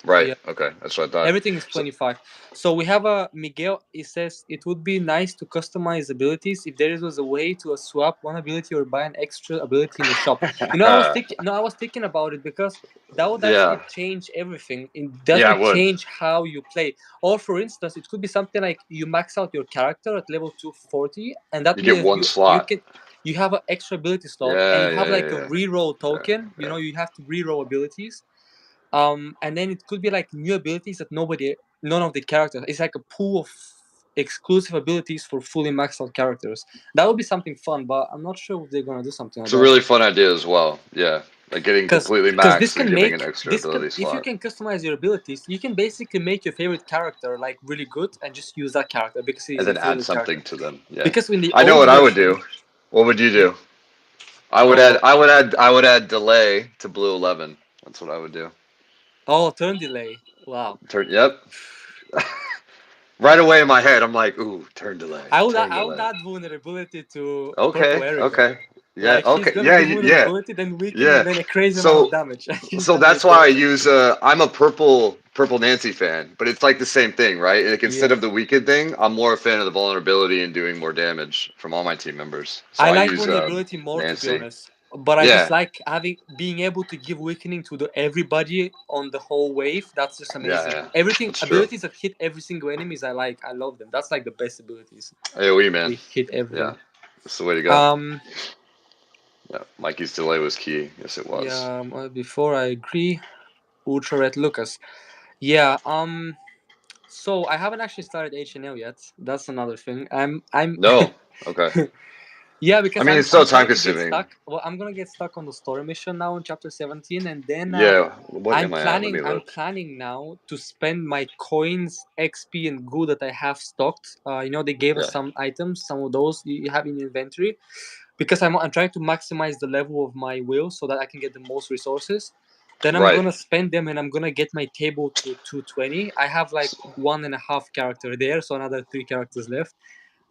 Speaker 1: Right.
Speaker 2: Yeah,
Speaker 1: Okay. That's what I thought.
Speaker 2: everything is
Speaker 1: So
Speaker 2: 25. So we have a Miguel. He says it would be nice to customize abilities if there was a way to swap one ability or buy an extra ability in the shop. You know, I was thinking about it because that would
Speaker 1: yeah.
Speaker 2: actually change everything. That
Speaker 1: Yeah,
Speaker 2: would
Speaker 1: it would.
Speaker 2: change how you play. Or for instance, it could be something like you max out your character at level 240, and that
Speaker 1: You get
Speaker 2: means
Speaker 1: one
Speaker 2: you
Speaker 1: slot.
Speaker 2: can you have an extra ability slot and
Speaker 1: Yeah,
Speaker 2: you have
Speaker 1: yeah,
Speaker 2: like a
Speaker 1: yeah,
Speaker 2: reroll
Speaker 1: yeah.
Speaker 2: token. You
Speaker 1: Yeah.
Speaker 2: know, you have to reroll abilities, and then it could be like new abilities that none of the characters. It's like a pool of exclusive abilities for fully maxed out characters. That would be something fun, but I'm not sure if they're gonna do something like
Speaker 1: It's a
Speaker 2: that.
Speaker 1: really fun idea as well. Yeah. Like getting completely
Speaker 2: Because
Speaker 1: maxed and giving an extra
Speaker 2: this can
Speaker 1: ability
Speaker 2: if you
Speaker 1: slot.
Speaker 2: can customize your abilities, you can basically make your favorite character like really good and just use that character because
Speaker 1: And
Speaker 2: he's your
Speaker 1: then add
Speaker 2: favorite character.
Speaker 1: something to them. Yeah.
Speaker 2: Because in the
Speaker 1: I know
Speaker 2: old
Speaker 1: what I would
Speaker 2: version,
Speaker 1: do. What would you
Speaker 2: yeah,
Speaker 1: do? I would
Speaker 2: go
Speaker 1: add
Speaker 2: go.
Speaker 1: I would add delay to blue 11. That's what I would do.
Speaker 2: Oh, turn delay. Wow.
Speaker 1: Yep. Right away in my head, I'm like, ooh, turn delay, turn
Speaker 2: I would
Speaker 1: delay.
Speaker 2: add vulnerability to Purple
Speaker 1: Okay,
Speaker 2: Erica.
Speaker 1: okay. Yeah,
Speaker 2: Like she's
Speaker 1: okay.
Speaker 2: gonna
Speaker 1: Yeah,
Speaker 2: give
Speaker 1: yeah,
Speaker 2: vulnerability, then weaken, and
Speaker 1: yeah.
Speaker 2: then a crazy amount of
Speaker 1: So
Speaker 2: damage. She's
Speaker 1: so
Speaker 2: gonna be
Speaker 1: that's why I
Speaker 2: perfect.
Speaker 1: use I'm a purple Nancy fan, but it's like the same thing, right? Like instead
Speaker 2: Yeah.
Speaker 1: of the weakened thing, I'm more a fan of the vulnerability and doing more damage from all my team members. So
Speaker 2: I
Speaker 1: I
Speaker 2: like
Speaker 1: use
Speaker 2: vulnerability more, to be
Speaker 1: Nancy.
Speaker 2: honest. But I just
Speaker 1: Yeah,
Speaker 2: like having being able to give weakening to the everybody on the whole wave. That's just
Speaker 1: yeah,
Speaker 2: amazing.
Speaker 1: yeah.
Speaker 2: Everything
Speaker 1: That's true.
Speaker 2: abilities that hit every single enemies, I like. I love them. That's like the best abilities.
Speaker 1: AOE man.
Speaker 2: They hit
Speaker 1: Yeah,
Speaker 2: everything.
Speaker 1: that's the way to go.
Speaker 2: Um.
Speaker 1: Yeah, Mikey's delay was key. Yes, it was.
Speaker 2: Yeah. Before I agree, Ultra Red Lucas. Yeah. So I haven't actually started HNL yet. That's another thing. I'm
Speaker 1: No. Okay.
Speaker 2: Yeah,
Speaker 1: I
Speaker 2: because
Speaker 1: mean, it's
Speaker 2: I'm
Speaker 1: still time
Speaker 2: trying to get
Speaker 1: consuming.
Speaker 2: stuck. Well, I'm gonna get stuck on the story mission now in chapter 17, and then
Speaker 1: Yeah. What am I at? Let me
Speaker 2: I'm
Speaker 1: look.
Speaker 2: planning now to spend my coins, XP, and good that I have stocked. They gave us
Speaker 1: Yeah.
Speaker 2: some items, some of those you have in inventory, because I'm trying to maximize the level of my will so that I can get the most resources. Then I'm
Speaker 1: Right.
Speaker 2: gonna spend them, and I'm gonna get my table to 220. I have like one and a half character there, so another three characters left.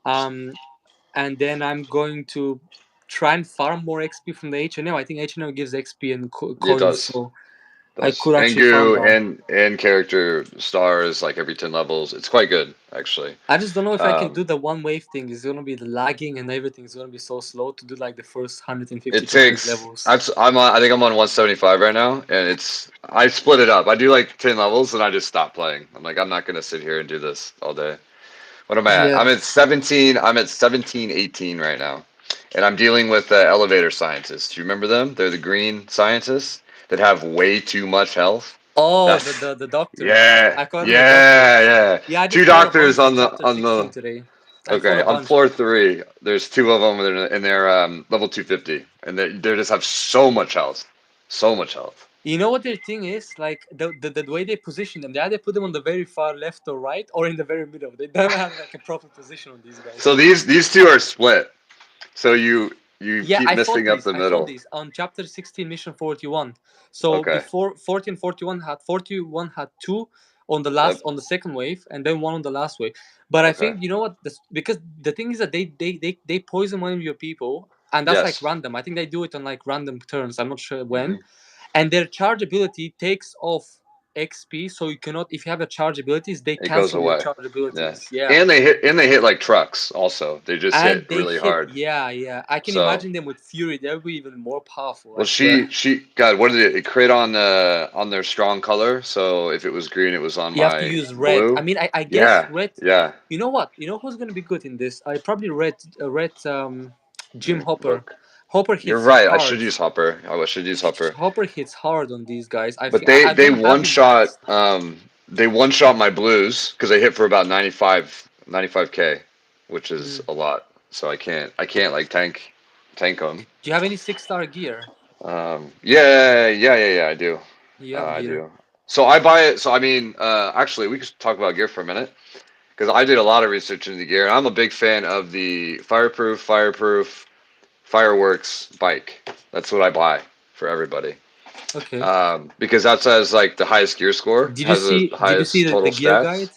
Speaker 2: Um, and then I'm going to try and farm more XP from the HNL. I think HNL gives XP and
Speaker 1: It
Speaker 2: coins,
Speaker 1: does.
Speaker 2: so I
Speaker 1: Does
Speaker 2: could
Speaker 1: and
Speaker 2: actually farm
Speaker 1: goo
Speaker 2: that.
Speaker 1: and character stars like every 10 levels. It's quite good actually.
Speaker 2: I just don't know if I can
Speaker 1: Um,
Speaker 2: do the one wave thing. It's gonna be the lagging and everything's gonna be so slow to do like the first 150
Speaker 1: it
Speaker 2: 200
Speaker 1: takes.
Speaker 2: levels.
Speaker 1: I think I'm on 175 right now, and it's. I split it up. I do like 10 levels, and I just stop playing. I'm like, I'm not gonna sit here and do this all day. What am I at?
Speaker 2: Yeah.
Speaker 1: I'm at 17. I'm at 17, 18 right now, and I'm dealing with elevator scientists. Do you remember them? They're the green scientists that have way too much health.
Speaker 2: Oh,
Speaker 1: That's
Speaker 2: the doctor.
Speaker 1: yeah,
Speaker 2: I call them the doctor.
Speaker 1: yeah, yeah.
Speaker 2: Yeah, I
Speaker 1: Two
Speaker 2: just fought a
Speaker 1: doctors
Speaker 2: bunch in
Speaker 1: on
Speaker 2: chapter
Speaker 1: the
Speaker 2: 16 today. I fought
Speaker 1: okay
Speaker 2: a
Speaker 1: on
Speaker 2: bunch.
Speaker 1: floor three. There's two of them, and they're level 250, and they just have so much health, so much health.
Speaker 2: You know what their thing is? Like the way they position them. They either put them on the very far left or right, or in the very middle. They don't have like a proper position on these guys.
Speaker 1: So these two are split. So you
Speaker 2: Yeah,
Speaker 1: keep missing up the
Speaker 2: I fought
Speaker 1: middle.
Speaker 2: these on chapter 16, mission 41. So
Speaker 1: Okay.
Speaker 2: before 14, 41 had two on the
Speaker 1: Yep.
Speaker 2: last on the second wave, and then one on the last wave. But I
Speaker 1: Okay.
Speaker 2: think you know what? Because the thing is that they poison one of your people, and that's like
Speaker 1: Yes.
Speaker 2: random. I think they do it on like random turns. I'm not sure when.
Speaker 1: Hmm.
Speaker 2: And their charge ability takes off XP, so you cannot. If you have a charge abilities, they
Speaker 1: It goes
Speaker 2: cancel your
Speaker 1: away.
Speaker 2: charge
Speaker 1: Yeah.
Speaker 2: abilities. Yeah,
Speaker 1: And they hit like trucks also. They just
Speaker 2: and
Speaker 1: hit
Speaker 2: they
Speaker 1: really
Speaker 2: hit.
Speaker 1: hard.
Speaker 2: Yeah, yeah. I can
Speaker 1: So
Speaker 2: imagine them with fury. They'll be even more powerful. I
Speaker 1: well
Speaker 2: swear.
Speaker 1: she God, what did it crit on their strong color? So if it was green it was on
Speaker 2: You have to
Speaker 1: my
Speaker 2: use red. I
Speaker 1: blue.
Speaker 2: mean, I guess
Speaker 1: Yeah.
Speaker 2: red.
Speaker 1: Yeah.
Speaker 2: You know what? You know who's gonna be good in this? I probably read
Speaker 1: Let
Speaker 2: Jim
Speaker 1: me
Speaker 2: Hopper.
Speaker 1: look.
Speaker 2: Hopper
Speaker 1: You're
Speaker 2: hits
Speaker 1: right. I should
Speaker 2: hard.
Speaker 1: use Hopper. I should use Hopper.
Speaker 2: Hopper hits hard on these guys. I
Speaker 1: But
Speaker 2: think
Speaker 1: they
Speaker 2: I
Speaker 1: they
Speaker 2: don't have
Speaker 1: one
Speaker 2: him
Speaker 1: shot
Speaker 2: maxed.
Speaker 1: they one shot my blues because they hit for about 95k, which is
Speaker 2: Mm.
Speaker 1: a lot. So I can't like tank them.
Speaker 2: Do you have any 6-star gear?
Speaker 1: Yeah, yeah, yeah, yeah. I do.
Speaker 2: You have
Speaker 1: I
Speaker 2: gear.
Speaker 1: do. So I buy it. So I mean, actually, we could talk about gear for a minute because I did a lot of research into gear. I'm a big fan of the fireproof fireworks bike. That's what I buy for everybody.
Speaker 2: Okay.
Speaker 1: Because that says like the highest gear score has the
Speaker 2: Did you see
Speaker 1: highest
Speaker 2: the
Speaker 1: total
Speaker 2: gear guide?
Speaker 1: stats.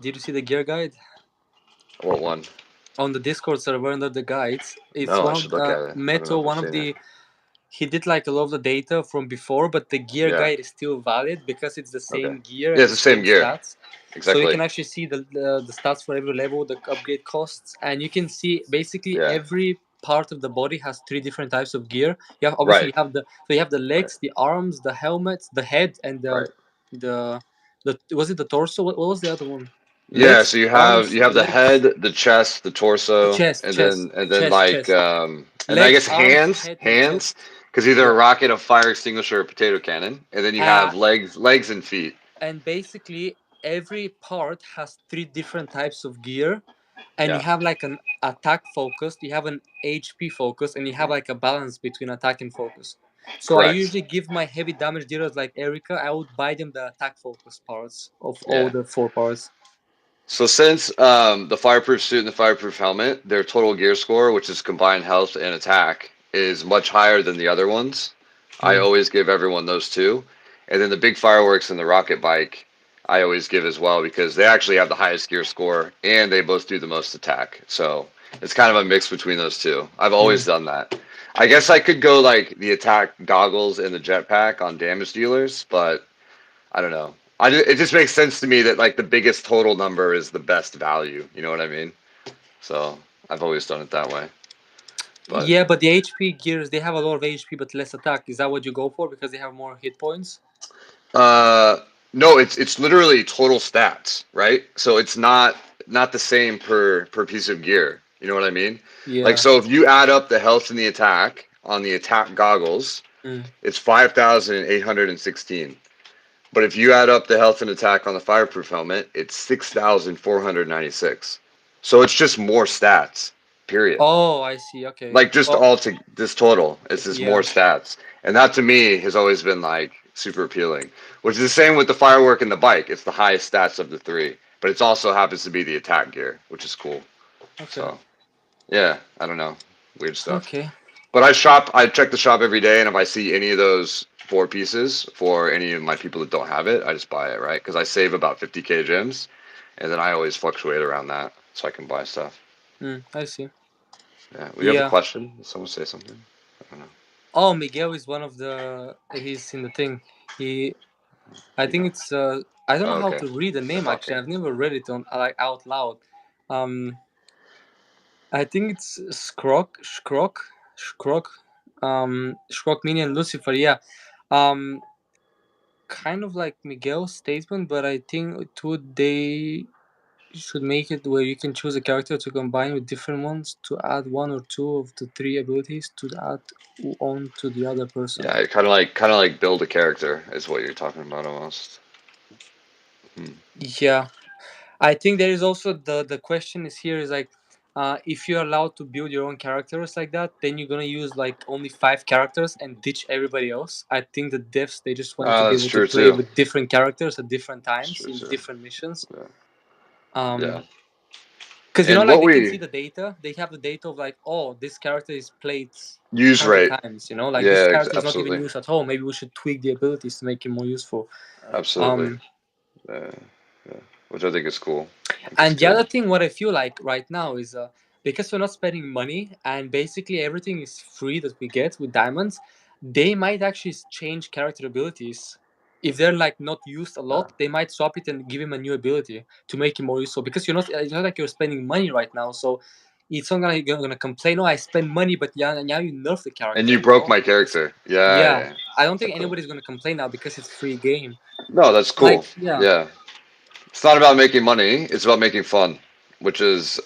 Speaker 2: Did you see the gear guide
Speaker 1: What one?
Speaker 2: on the Discord server under the guides? It's
Speaker 1: No, I
Speaker 2: one
Speaker 1: should
Speaker 2: of
Speaker 1: look at it. I don't know
Speaker 2: Meto,
Speaker 1: if I've
Speaker 2: one of
Speaker 1: seen it.
Speaker 2: the he did like a lot of the data from before, but the gear
Speaker 1: Yeah.
Speaker 2: guide is still valid because it's the
Speaker 1: Okay.
Speaker 2: same gear
Speaker 1: Yeah,
Speaker 2: and
Speaker 1: it's
Speaker 2: the
Speaker 1: the same
Speaker 2: same
Speaker 1: gear.
Speaker 2: stats. So you
Speaker 1: Exactly.
Speaker 2: can actually see the stats for every level, the upgrade costs, and you can see basically
Speaker 1: Yeah.
Speaker 2: every part of the body has three different types of gear. You have obviously
Speaker 1: Right.
Speaker 2: you have the
Speaker 1: Right.
Speaker 2: legs, the arms, the helmet, the head, and
Speaker 1: Right.
Speaker 2: the the was it the torso? What was the other one?
Speaker 1: Yeah.
Speaker 2: Legs,
Speaker 1: So you have
Speaker 2: arms,
Speaker 1: you have the
Speaker 2: legs,
Speaker 1: head, the chest, the torso,
Speaker 2: chest,
Speaker 1: and then like
Speaker 2: chest,
Speaker 1: and I
Speaker 2: legs,
Speaker 1: guess
Speaker 2: arms,
Speaker 1: hands
Speaker 2: head, and
Speaker 1: hands
Speaker 2: chest.
Speaker 1: because either a
Speaker 2: Yeah.
Speaker 1: rocket, a fire extinguisher, or a potato cannon, and then you
Speaker 2: Uh,
Speaker 1: have legs and feet.
Speaker 2: and basically every part has three different types of gear, and you
Speaker 1: Yeah.
Speaker 2: have like an attack focus, you have an HP focus, and you have like a balance between attack and focus. So I
Speaker 1: Correct.
Speaker 2: usually give my heavy damage dealers like Erica, I would buy them the attack focus parts of all
Speaker 1: Yeah.
Speaker 2: the four parts.
Speaker 1: So since the fireproof suit and the fireproof helmet, their total gear score, which is combined health and attack, is much higher than the other ones. I
Speaker 2: Mm.
Speaker 1: always give everyone those two. And then the big fireworks and the rocket bike, I always give as well because they actually have the highest gear score and they both do the most attack. So it's kind of a mix between those two. I've
Speaker 2: Mm.
Speaker 1: always done that. I guess I could go like the attack goggles and the jetpack on damage dealers, but I don't know. It just makes sense to me that like the biggest total number is the best value. You know what I mean? So I've always done it that way. But
Speaker 2: Yeah, but the HP gears, they have a lot of HP but less attack. Is that what you go for because they have more hit points?
Speaker 1: uh, no, it's literally total stats, right? So it's not the same per piece of gear. You know what I mean? Like
Speaker 2: Yeah.
Speaker 1: so, if you add up the health and the attack on the attack goggles,
Speaker 2: Mm.
Speaker 1: it's 5,816. But if you add up the health and attack on the fireproof helmet, it's 6,496. So it's just more stats. Period.
Speaker 2: Oh, I see. Okay.
Speaker 1: Like just
Speaker 2: Oh,
Speaker 1: all to this total, it's just more
Speaker 2: yeah.
Speaker 1: stats, and that to me has always been like super appealing. Which is the same with the firework and the bike. It's the highest stats of the three, but it also happens to be the attack gear, which is cool.
Speaker 2: Okay.
Speaker 1: So yeah, I don't know, weird stuff.
Speaker 2: Okay.
Speaker 1: But I shop. I check the shop every day, and if I see any of those four pieces for any of my people that don't have it, I just buy it, right? Because I save about 50K gems, and then I always fluctuate around that so I can buy stuff.
Speaker 2: I see.
Speaker 1: Yeah, we have a
Speaker 2: Yeah.
Speaker 1: question. Did someone say something? I don't know.
Speaker 2: Oh, Miguel is one of the. He's in the thing. He. I think it's. I don't know
Speaker 1: Oh,
Speaker 2: how
Speaker 1: okay.
Speaker 2: to read the
Speaker 1: They're
Speaker 2: name actually.
Speaker 1: talking.
Speaker 2: I've never read it on like out loud. Um. I think it's Scrock. Scrock Minion Lucifer. Yeah. Um. Kind of like Miguel's statement, but I think they should make it where you can choose a character to combine with different ones to add one or two of the three abilities to add on to the other person.
Speaker 1: Yeah, kind of like build a character is what you're talking about almost. Hmm.
Speaker 2: Yeah, I think there is also the question is here is like, if you're allowed to build your own characters like that, then you're gonna use like only 5 characters and ditch everybody else. I think the devs they just wanted to be
Speaker 1: That's
Speaker 2: able to
Speaker 1: true
Speaker 2: play
Speaker 1: too.
Speaker 2: with different characters at different
Speaker 1: That's
Speaker 2: times
Speaker 1: true
Speaker 2: in
Speaker 1: too.
Speaker 2: different missions.
Speaker 1: Yeah. Yeah.
Speaker 2: Um, because
Speaker 1: And
Speaker 2: like
Speaker 1: what
Speaker 2: they can see
Speaker 1: we
Speaker 2: the data, they have the data of like, oh, this character is played
Speaker 1: use
Speaker 2: 100 times. Like this
Speaker 1: yeah,
Speaker 2: character is not even
Speaker 1: absolutely,
Speaker 2: used at all. Maybe we should tweak the abilities to make him more useful.
Speaker 1: absolutely.
Speaker 2: Um,
Speaker 1: Yeah, yeah. Which I think is cool. I think it's
Speaker 2: and the
Speaker 1: good.
Speaker 2: other thing, what I feel like right now is because we're not spending money and basically everything is free that we get with diamonds, they might actually change character abilities. If they're like not used a
Speaker 1: Yeah.
Speaker 2: lot, they might swap it and give him a new ability to make him more useful. Because it's not like you're spending money right now, so it's not gonna you're gonna complain. Oh, I spend money, but yeah, now you nerf the
Speaker 1: And
Speaker 2: character.
Speaker 1: you broke my character. Yeah,
Speaker 2: Yeah,
Speaker 1: yeah.
Speaker 2: I don't think
Speaker 1: Exactly.
Speaker 2: anybody's gonna complain now because it's free game.
Speaker 1: No, that's
Speaker 2: Like
Speaker 1: cool.
Speaker 2: yeah,
Speaker 1: Yeah. It's not about making money, it's about making fun, which is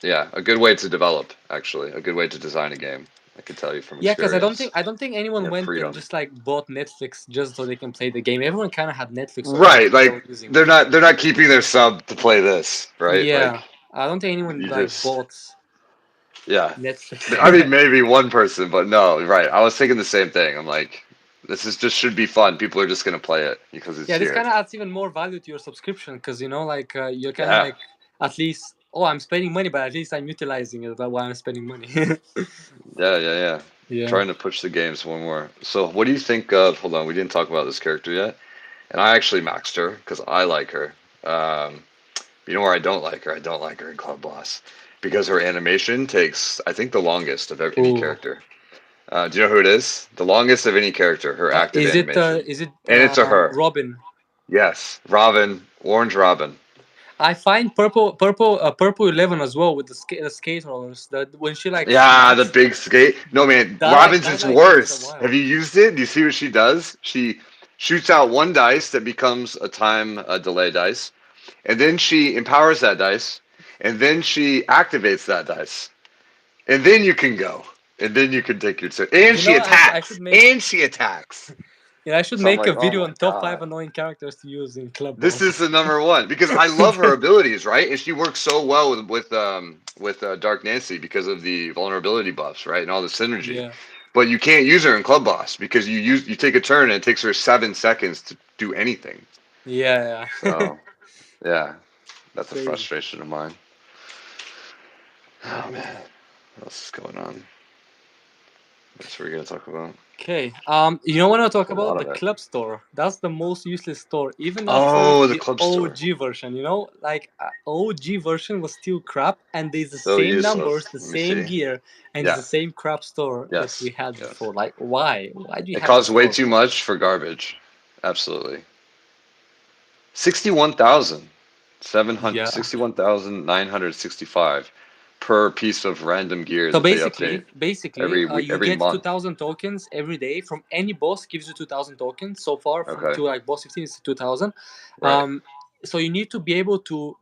Speaker 1: yeah, a good way to develop, actually. A good way to design a game. I can tell you from
Speaker 2: yeah, because
Speaker 1: experience.
Speaker 2: I don't think
Speaker 1: You
Speaker 2: anyone
Speaker 1: have
Speaker 2: went and
Speaker 1: freedom.
Speaker 2: just like bought Netflix just so they can play the game. Everyone kind of had Netflix already
Speaker 1: Right,
Speaker 2: that they
Speaker 1: like
Speaker 2: were using.
Speaker 1: they're not keeping their sub to play this, right?
Speaker 2: Yeah,
Speaker 1: Like
Speaker 2: I don't think anyone
Speaker 1: you
Speaker 2: like
Speaker 1: just
Speaker 2: bought
Speaker 1: yeah.
Speaker 2: Netflix.
Speaker 1: I mean maybe one person, but no, right. I was thinking the same thing. I'm like this is just should be fun. People are just gonna play it because it's
Speaker 2: Yeah, this
Speaker 1: here.
Speaker 2: kind of adds even more value to your subscription because like you're kind of
Speaker 1: Yeah.
Speaker 2: like at least oh I'm spending money, but at least I'm utilizing it while I'm spending money.
Speaker 1: Yeah, yeah, yeah.
Speaker 2: Yeah.
Speaker 1: Trying to push the games one more. So what do you think of hold on, we didn't talk about this character yet. And I actually maxed her because I like her. You know where I don't like her? I don't like her in Club Boss because her animation takes, I think, the longest of any
Speaker 2: Oh,
Speaker 1: character. Do you know who it is? The longest of any character, her active animation,
Speaker 2: is it
Speaker 1: and it's a her.
Speaker 2: Robin?
Speaker 1: Yes, Robin, Orange Robin.
Speaker 2: I find purple 11 as well with the skate rollers. That when she like
Speaker 1: Yeah, the
Speaker 2: smacks
Speaker 1: big skate. No man, Robin's
Speaker 2: that
Speaker 1: is
Speaker 2: like takes a
Speaker 1: worse. Have
Speaker 2: while.
Speaker 1: you used it? Do you see what she does? She shoots out one dice that becomes a time delay dice, and then she empowers that dice, and then she activates that dice. And then you can go. And then you can take your turn. And she
Speaker 2: I
Speaker 1: attacks.
Speaker 2: should make
Speaker 1: And she attacks.
Speaker 2: I should
Speaker 1: So I'm
Speaker 2: make a
Speaker 1: like, oh
Speaker 2: video
Speaker 1: my
Speaker 2: on top five
Speaker 1: god.
Speaker 2: annoying characters to use in Club
Speaker 1: This is
Speaker 2: Boss.
Speaker 1: the number one because I love her abilities, right? And she works so well with Dark Nancy because of the vulnerability buffs, right, and all the synergy.
Speaker 2: Yeah,
Speaker 1: But you can't use her in Club Boss because you take a turn and it takes her 7 seconds to do anything.
Speaker 2: yeah, yeah.
Speaker 1: So yeah, that's a
Speaker 2: Crazy.
Speaker 1: frustration of mine. Oh man, what else is going on? That's what we're gonna talk about.
Speaker 2: Okay. You know what I talk
Speaker 1: A
Speaker 2: about?
Speaker 1: lot
Speaker 2: The
Speaker 1: of it.
Speaker 2: club store. That's the most useless store, even after
Speaker 1: Oh, the
Speaker 2: the
Speaker 1: club store.
Speaker 2: OG version. You know, like OG version was still crap, and there's the
Speaker 1: So
Speaker 2: same
Speaker 1: useless.
Speaker 2: numbers, the
Speaker 1: Let me
Speaker 2: same
Speaker 1: see.
Speaker 2: gear, and it's
Speaker 1: Yeah.
Speaker 2: the same crap store that we
Speaker 1: Yes.
Speaker 2: had
Speaker 1: Yes.
Speaker 2: before. Like, why? Why do you
Speaker 1: It
Speaker 2: have this
Speaker 1: costs way
Speaker 2: store?
Speaker 1: too much for garbage. Absolutely. 61,000.
Speaker 2: Yeah.
Speaker 1: 61,965 per piece of random gear
Speaker 2: So
Speaker 1: that they update
Speaker 2: basically, you
Speaker 1: every
Speaker 2: get
Speaker 1: month.
Speaker 2: 2,000 tokens every day from any boss. Gives you 2,000 tokens so far from
Speaker 1: Okay.
Speaker 2: to like boss 15 is 2,000.
Speaker 1: Right.
Speaker 2: So you need to be able to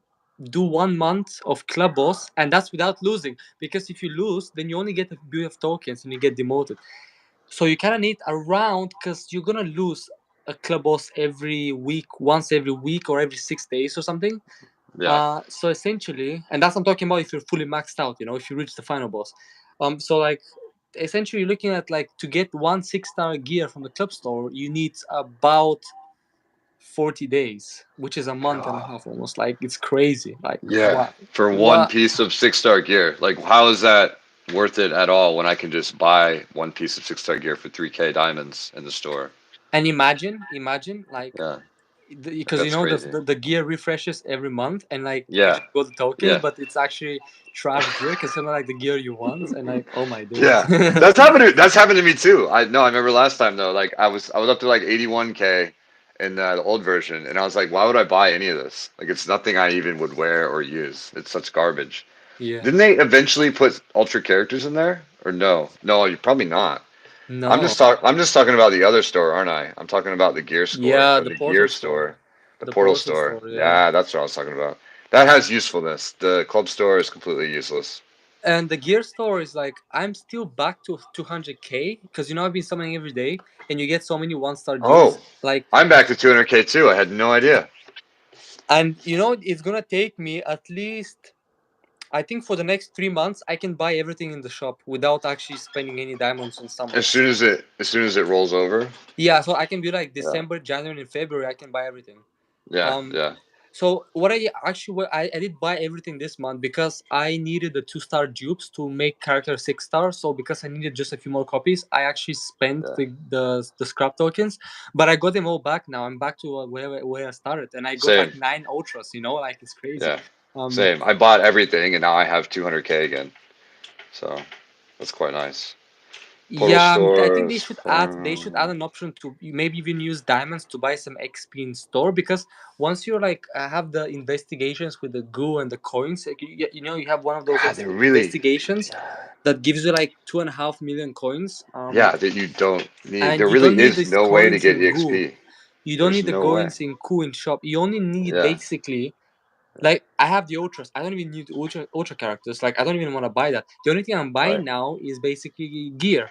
Speaker 2: do 1 month of club boss, and that's without losing. Because if you lose, then you only get a bit of tokens and you get demoted. So you kind of need around because you're gonna lose a club boss every week, once every week or every 6 days or something.
Speaker 1: Yeah.
Speaker 2: So essentially, and that's I'm talking about if you're fully maxed out, you know, if you reach the final boss. So like essentially you're looking at like to get one 6-star gear from the club store, you need about 40 days, which is a month and a
Speaker 1: God.
Speaker 2: half almost. Like it's crazy. Like
Speaker 1: Yeah.
Speaker 2: what
Speaker 1: For one
Speaker 2: what
Speaker 1: piece of 6-star gear. Like, how is that worth it at all when I can just buy one piece of 6-star gear for 3K diamonds in the store?
Speaker 2: and imagine like
Speaker 1: Yeah. Like,
Speaker 2: because you
Speaker 1: that's
Speaker 2: know
Speaker 1: crazy.
Speaker 2: the gear refreshes every month and like you
Speaker 1: Yeah.
Speaker 2: just got the tokens
Speaker 1: Yeah.
Speaker 2: but it's actually trash gear because it's not like the gear you want and like oh my days.
Speaker 1: Yeah. That's happened to me too. I no, I remember last time though, like I was up to like 81K in the old version and I was like, why would I buy any of this? Like it's nothing I even would wear or use. It's such garbage.
Speaker 2: Yeah.
Speaker 1: Didn't they eventually put ultra characters in there? Or no? No, you probably not.
Speaker 2: No.
Speaker 1: I'm just talking about the other store, aren't I? I'm talking about the gear score
Speaker 2: Yeah,
Speaker 1: or
Speaker 2: the
Speaker 1: the gear
Speaker 2: portal store.
Speaker 1: store, the
Speaker 2: The
Speaker 1: portal
Speaker 2: portal
Speaker 1: store.
Speaker 2: store, yeah.
Speaker 1: Yeah, that's what I was talking about. That has usefulness. The club store is completely useless.
Speaker 2: And the gear store is like I'm still back to 200K because you know I've been summoning every day and you get so many 1-star gears
Speaker 1: Oh,
Speaker 2: like
Speaker 1: I'm back to 200K too. I had no idea.
Speaker 2: and you know it's gonna take me at least I think for the next 3 months I can buy everything in the shop without actually spending any diamonds on summons.
Speaker 1: As soon as it rolls over.
Speaker 2: Yeah, so I can be like
Speaker 1: Yeah.
Speaker 2: December, January, and February. I can buy everything.
Speaker 1: Yeah.
Speaker 2: Um,
Speaker 1: Yeah.
Speaker 2: so what I actually I did buy everything this month because I needed the 2-star dupes to make character 6-star. So because I needed just a few more copies, I actually spent
Speaker 1: Yeah.
Speaker 2: the scrap tokens, but I got them all back now. I'm back to where I started, and I got
Speaker 1: Same.
Speaker 2: like 9 ultras. You know, like it's crazy.
Speaker 1: Yeah.
Speaker 2: Um,
Speaker 1: Same. I bought everything and now I have 200K again. So that's quite nice. Portal
Speaker 2: Yeah, I think
Speaker 1: stores.
Speaker 2: they should add an option to maybe even use diamonds to buy some XP in store because once you're like have the investigations with the goo and the coins, like you know you have one of those
Speaker 1: God, they're really.
Speaker 2: investigations that gives you like 2.5 million coins.
Speaker 1: Yeah, that you don't need.
Speaker 2: And
Speaker 1: There
Speaker 2: you don't
Speaker 1: really
Speaker 2: need
Speaker 1: is
Speaker 2: these
Speaker 1: no way to
Speaker 2: coins
Speaker 1: get
Speaker 2: in goo.
Speaker 1: EXP.
Speaker 2: You don't
Speaker 1: There's
Speaker 2: need the
Speaker 1: no way.
Speaker 2: coins in goo in shop. You only need
Speaker 1: Yeah.
Speaker 2: basically like I have the ultras. I don't even need ultra characters. Like I don't even want to buy that. The only thing I'm buying
Speaker 1: Right.
Speaker 2: now is basically gear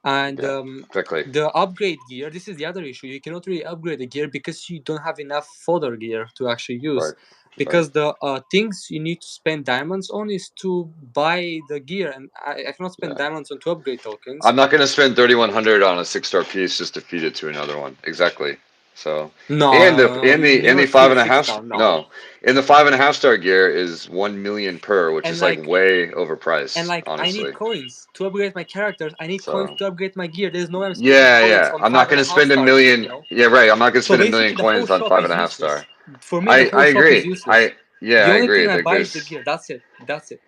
Speaker 2: and
Speaker 1: Yeah. Exactly.
Speaker 2: the upgrade gear. This is the other issue. You cannot really upgrade the gear because you don't have enough fodder gear to actually use.
Speaker 1: Right. Right.
Speaker 2: Because the things you need to spend diamonds on is to buy the gear, and I cannot spend
Speaker 1: Yeah.
Speaker 2: diamonds on to upgrade tokens.
Speaker 1: I'm not going to spend 3,100 on a 6-star piece just to feed it to another one. Exactly. So,
Speaker 2: No,
Speaker 1: and
Speaker 2: no, no, no. You
Speaker 1: in
Speaker 2: never
Speaker 1: the
Speaker 2: feed
Speaker 1: five
Speaker 2: a
Speaker 1: and a
Speaker 2: six
Speaker 1: half
Speaker 2: star. No,
Speaker 1: no, in the 5.5-star gear is 1 million per, which
Speaker 2: and
Speaker 1: is like
Speaker 2: like
Speaker 1: way
Speaker 2: and
Speaker 1: overpriced,
Speaker 2: like I need
Speaker 1: honestly.
Speaker 2: coins to upgrade my characters. I need coins
Speaker 1: So,
Speaker 2: to upgrade my gear. There's no way I'm spending
Speaker 1: yeah,
Speaker 2: coins
Speaker 1: yeah.
Speaker 2: on
Speaker 1: I'm
Speaker 2: five
Speaker 1: not
Speaker 2: and
Speaker 1: going
Speaker 2: a
Speaker 1: to
Speaker 2: half
Speaker 1: spend a
Speaker 2: star gear. You
Speaker 1: million.
Speaker 2: know.
Speaker 1: Yeah, right. I'm not going to
Speaker 2: So
Speaker 1: spend a million
Speaker 2: basically, the whole
Speaker 1: coins on
Speaker 2: shop
Speaker 1: five
Speaker 2: is
Speaker 1: and a half star.
Speaker 2: useless. For me, the whole
Speaker 1: I
Speaker 2: shop is
Speaker 1: agree.
Speaker 2: useless.
Speaker 1: Yeah,
Speaker 2: The
Speaker 1: I
Speaker 2: only thing
Speaker 1: agree.
Speaker 2: I
Speaker 1: Like
Speaker 2: buy is the
Speaker 1: there's
Speaker 2: gear. That's it. That's it.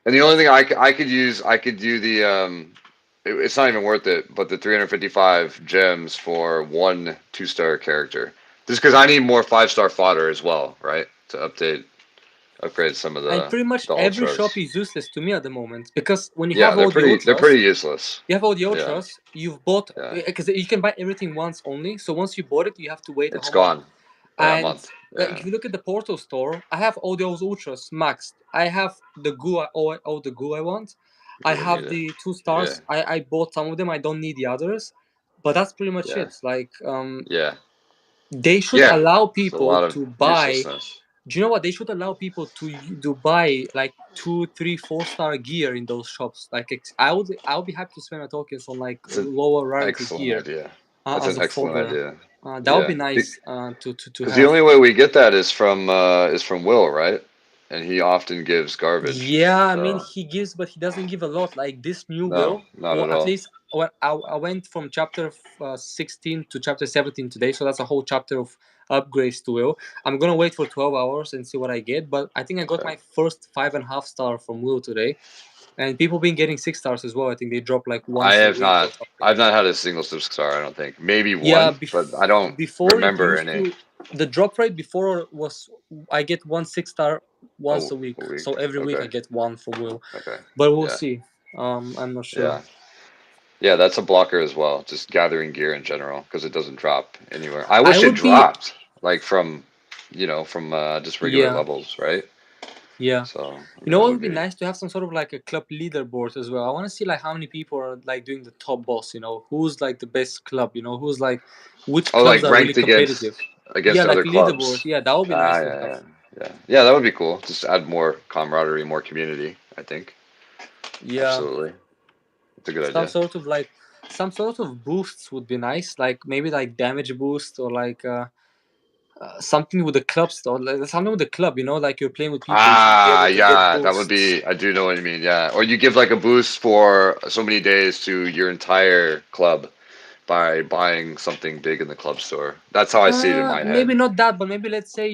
Speaker 1: And the only
Speaker 2: That's
Speaker 1: thing
Speaker 2: it.
Speaker 1: I could use, I could do the it's not even worth it, but the 355 gems for one 2-star character. Just because I need more 5-star fodder as well, right? To upgrade some of
Speaker 2: And pretty much
Speaker 1: the
Speaker 2: every shop
Speaker 1: ultras.
Speaker 2: is useless to me at the moment because when you
Speaker 1: Yeah,
Speaker 2: have all the
Speaker 1: they're
Speaker 2: ultras,
Speaker 1: pretty useless.
Speaker 2: you have all the
Speaker 1: Yeah,
Speaker 2: ultras. You've bought
Speaker 1: yeah.
Speaker 2: because you can buy everything once only. So once you bought it, you have to wait a
Speaker 1: It's
Speaker 2: whole month.
Speaker 1: gone. Yeah, a
Speaker 2: And
Speaker 1: month.
Speaker 2: like
Speaker 1: Yeah,
Speaker 2: if you look at the portal store, I have all those ultras maxed. I have the goo, all the goo I want. I
Speaker 1: you don't need
Speaker 2: have
Speaker 1: it.
Speaker 2: the two
Speaker 1: Yeah,
Speaker 2: stars. I bought some of them. I don't need the others, but that's pretty much
Speaker 1: yeah,
Speaker 2: it. Like
Speaker 1: yeah,
Speaker 2: they should
Speaker 1: yeah.
Speaker 2: allow
Speaker 1: It's a
Speaker 2: people
Speaker 1: lot of
Speaker 2: to buy.
Speaker 1: uselessness.
Speaker 2: Do you know what they should allow people to buy like 2, 3, 4-star gear in those shops? Like I would be happy to spend my tokens on like
Speaker 1: It's an
Speaker 2: lower rarity
Speaker 1: excellent
Speaker 2: gear
Speaker 1: idea. That's
Speaker 2: as
Speaker 1: an
Speaker 2: a
Speaker 1: excellent
Speaker 2: fodder.
Speaker 1: idea.
Speaker 2: That would be
Speaker 1: Yeah.
Speaker 2: nice to
Speaker 1: Because the
Speaker 2: have.
Speaker 1: only way we get that is from Will, right? and he often gives garbage.
Speaker 2: Yeah, I mean
Speaker 1: So
Speaker 2: he gives, but he doesn't give a lot. Like this new
Speaker 1: no,
Speaker 2: will,
Speaker 1: not
Speaker 2: or
Speaker 1: at
Speaker 2: at
Speaker 1: all.
Speaker 2: least when I went from chapter 16 to chapter 17 today, so that's a whole chapter of upgrades to will. I'm gonna wait for 12 hours and see what I get, but I think I got
Speaker 1: Okay.
Speaker 2: my first 5.5 star from will today, and people been getting 6 stars as well. I think they drop like
Speaker 1: I
Speaker 2: once a
Speaker 1: have
Speaker 2: week or
Speaker 1: not.
Speaker 2: something.
Speaker 1: I've not had a single six star. I don't think. Maybe
Speaker 2: Yeah,
Speaker 1: one, but I don't
Speaker 2: before it
Speaker 1: remember
Speaker 2: used
Speaker 1: any.
Speaker 2: to, the drop rate before was I get one 6 star once
Speaker 1: Oh,
Speaker 2: a week,
Speaker 1: a
Speaker 2: so
Speaker 1: week.
Speaker 2: every week I
Speaker 1: Okay.
Speaker 2: get one from will,
Speaker 1: Okay.
Speaker 2: but we'll
Speaker 1: Yeah.
Speaker 2: see. I'm not sure.
Speaker 1: Yeah. Yeah. That's a blocker as well. Just gathering gear in general because it doesn't drop anywhere. I
Speaker 2: I
Speaker 1: wish it
Speaker 2: would be,
Speaker 1: dropped like from, from just regular
Speaker 2: yeah,
Speaker 1: levels, right?
Speaker 2: yeah.
Speaker 1: So
Speaker 2: You know
Speaker 1: that
Speaker 2: what
Speaker 1: would
Speaker 2: would be
Speaker 1: be.
Speaker 2: nice to have some sort of like a club leaderboard as well. I want to see like how many people are like doing the top boss. Who's like the best club. Who's like which
Speaker 1: Oh,
Speaker 2: clubs
Speaker 1: like
Speaker 2: are really
Speaker 1: ranked
Speaker 2: competitive.
Speaker 1: against
Speaker 2: Yeah, like
Speaker 1: other
Speaker 2: leaderboard.
Speaker 1: clubs.
Speaker 2: Yeah, that would be
Speaker 1: Ah,
Speaker 2: nice to
Speaker 1: yeah,
Speaker 2: have.
Speaker 1: yeah, yeah, yeah. That would be cool. Just add more camaraderie, more community. I think
Speaker 2: Yeah,
Speaker 1: absolutely, it's a good
Speaker 2: some
Speaker 1: idea.
Speaker 2: sort of like some sort of boosts would be nice. Like maybe like damage boost or like something with the club store. Like, something with the club. Like you're playing with people, you should be
Speaker 1: Ah,
Speaker 2: able to get
Speaker 1: yeah, that would
Speaker 2: boosts.
Speaker 1: be. I do know what you mean. Yeah, or you give like a boost for so many days to your entire club by buying something big in the club store. That's how I see it in my
Speaker 2: Maybe
Speaker 1: head.
Speaker 2: not that, but maybe let's say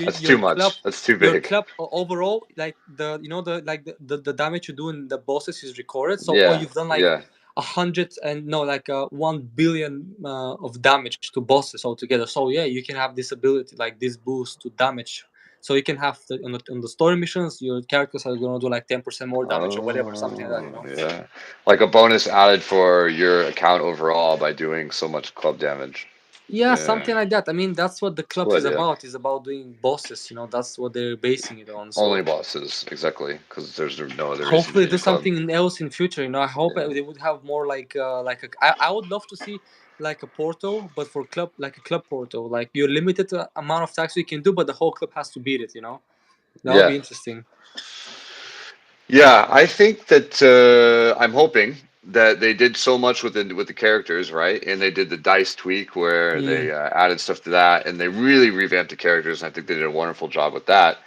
Speaker 1: That's too
Speaker 2: club,
Speaker 1: much. That's too big.
Speaker 2: overall, like the damage you do in the bosses is recorded. So
Speaker 1: Yeah,
Speaker 2: you've done like
Speaker 1: yeah.
Speaker 2: 100 and no, like 1 billion of damage to bosses altogether. So yeah, you can have this ability, like this boost to damage. So you can have on the story missions, your characters are gonna do like 10% more damage or whatever, something like that.
Speaker 1: Oh, yeah. Like a bonus added for your account overall by doing so much club damage.
Speaker 2: Yeah,
Speaker 1: Yeah,
Speaker 2: something like that. I mean, that's what the clubs
Speaker 1: cool
Speaker 2: is
Speaker 1: idea.
Speaker 2: about. Is about doing bosses. That's what they're basing it on.
Speaker 1: Only
Speaker 2: So
Speaker 1: bosses, exactly, because there's no other reason to
Speaker 2: hopefully
Speaker 1: be in
Speaker 2: do
Speaker 1: a club.
Speaker 2: something else in future. I hope
Speaker 1: Yeah,
Speaker 2: they would have more I would love to see like a portal, but for club, like a club portal. Like you're limited to amount of tax you can do, but the whole club has to beat it. That would
Speaker 1: yeah,
Speaker 2: be interesting.
Speaker 1: yeah. I think that I'm hoping that they did so much with the characters, right? And they did the dice tweak where
Speaker 2: Mm.
Speaker 1: they added stuff to that, and they really revamped the characters. And I think they did a wonderful job with that.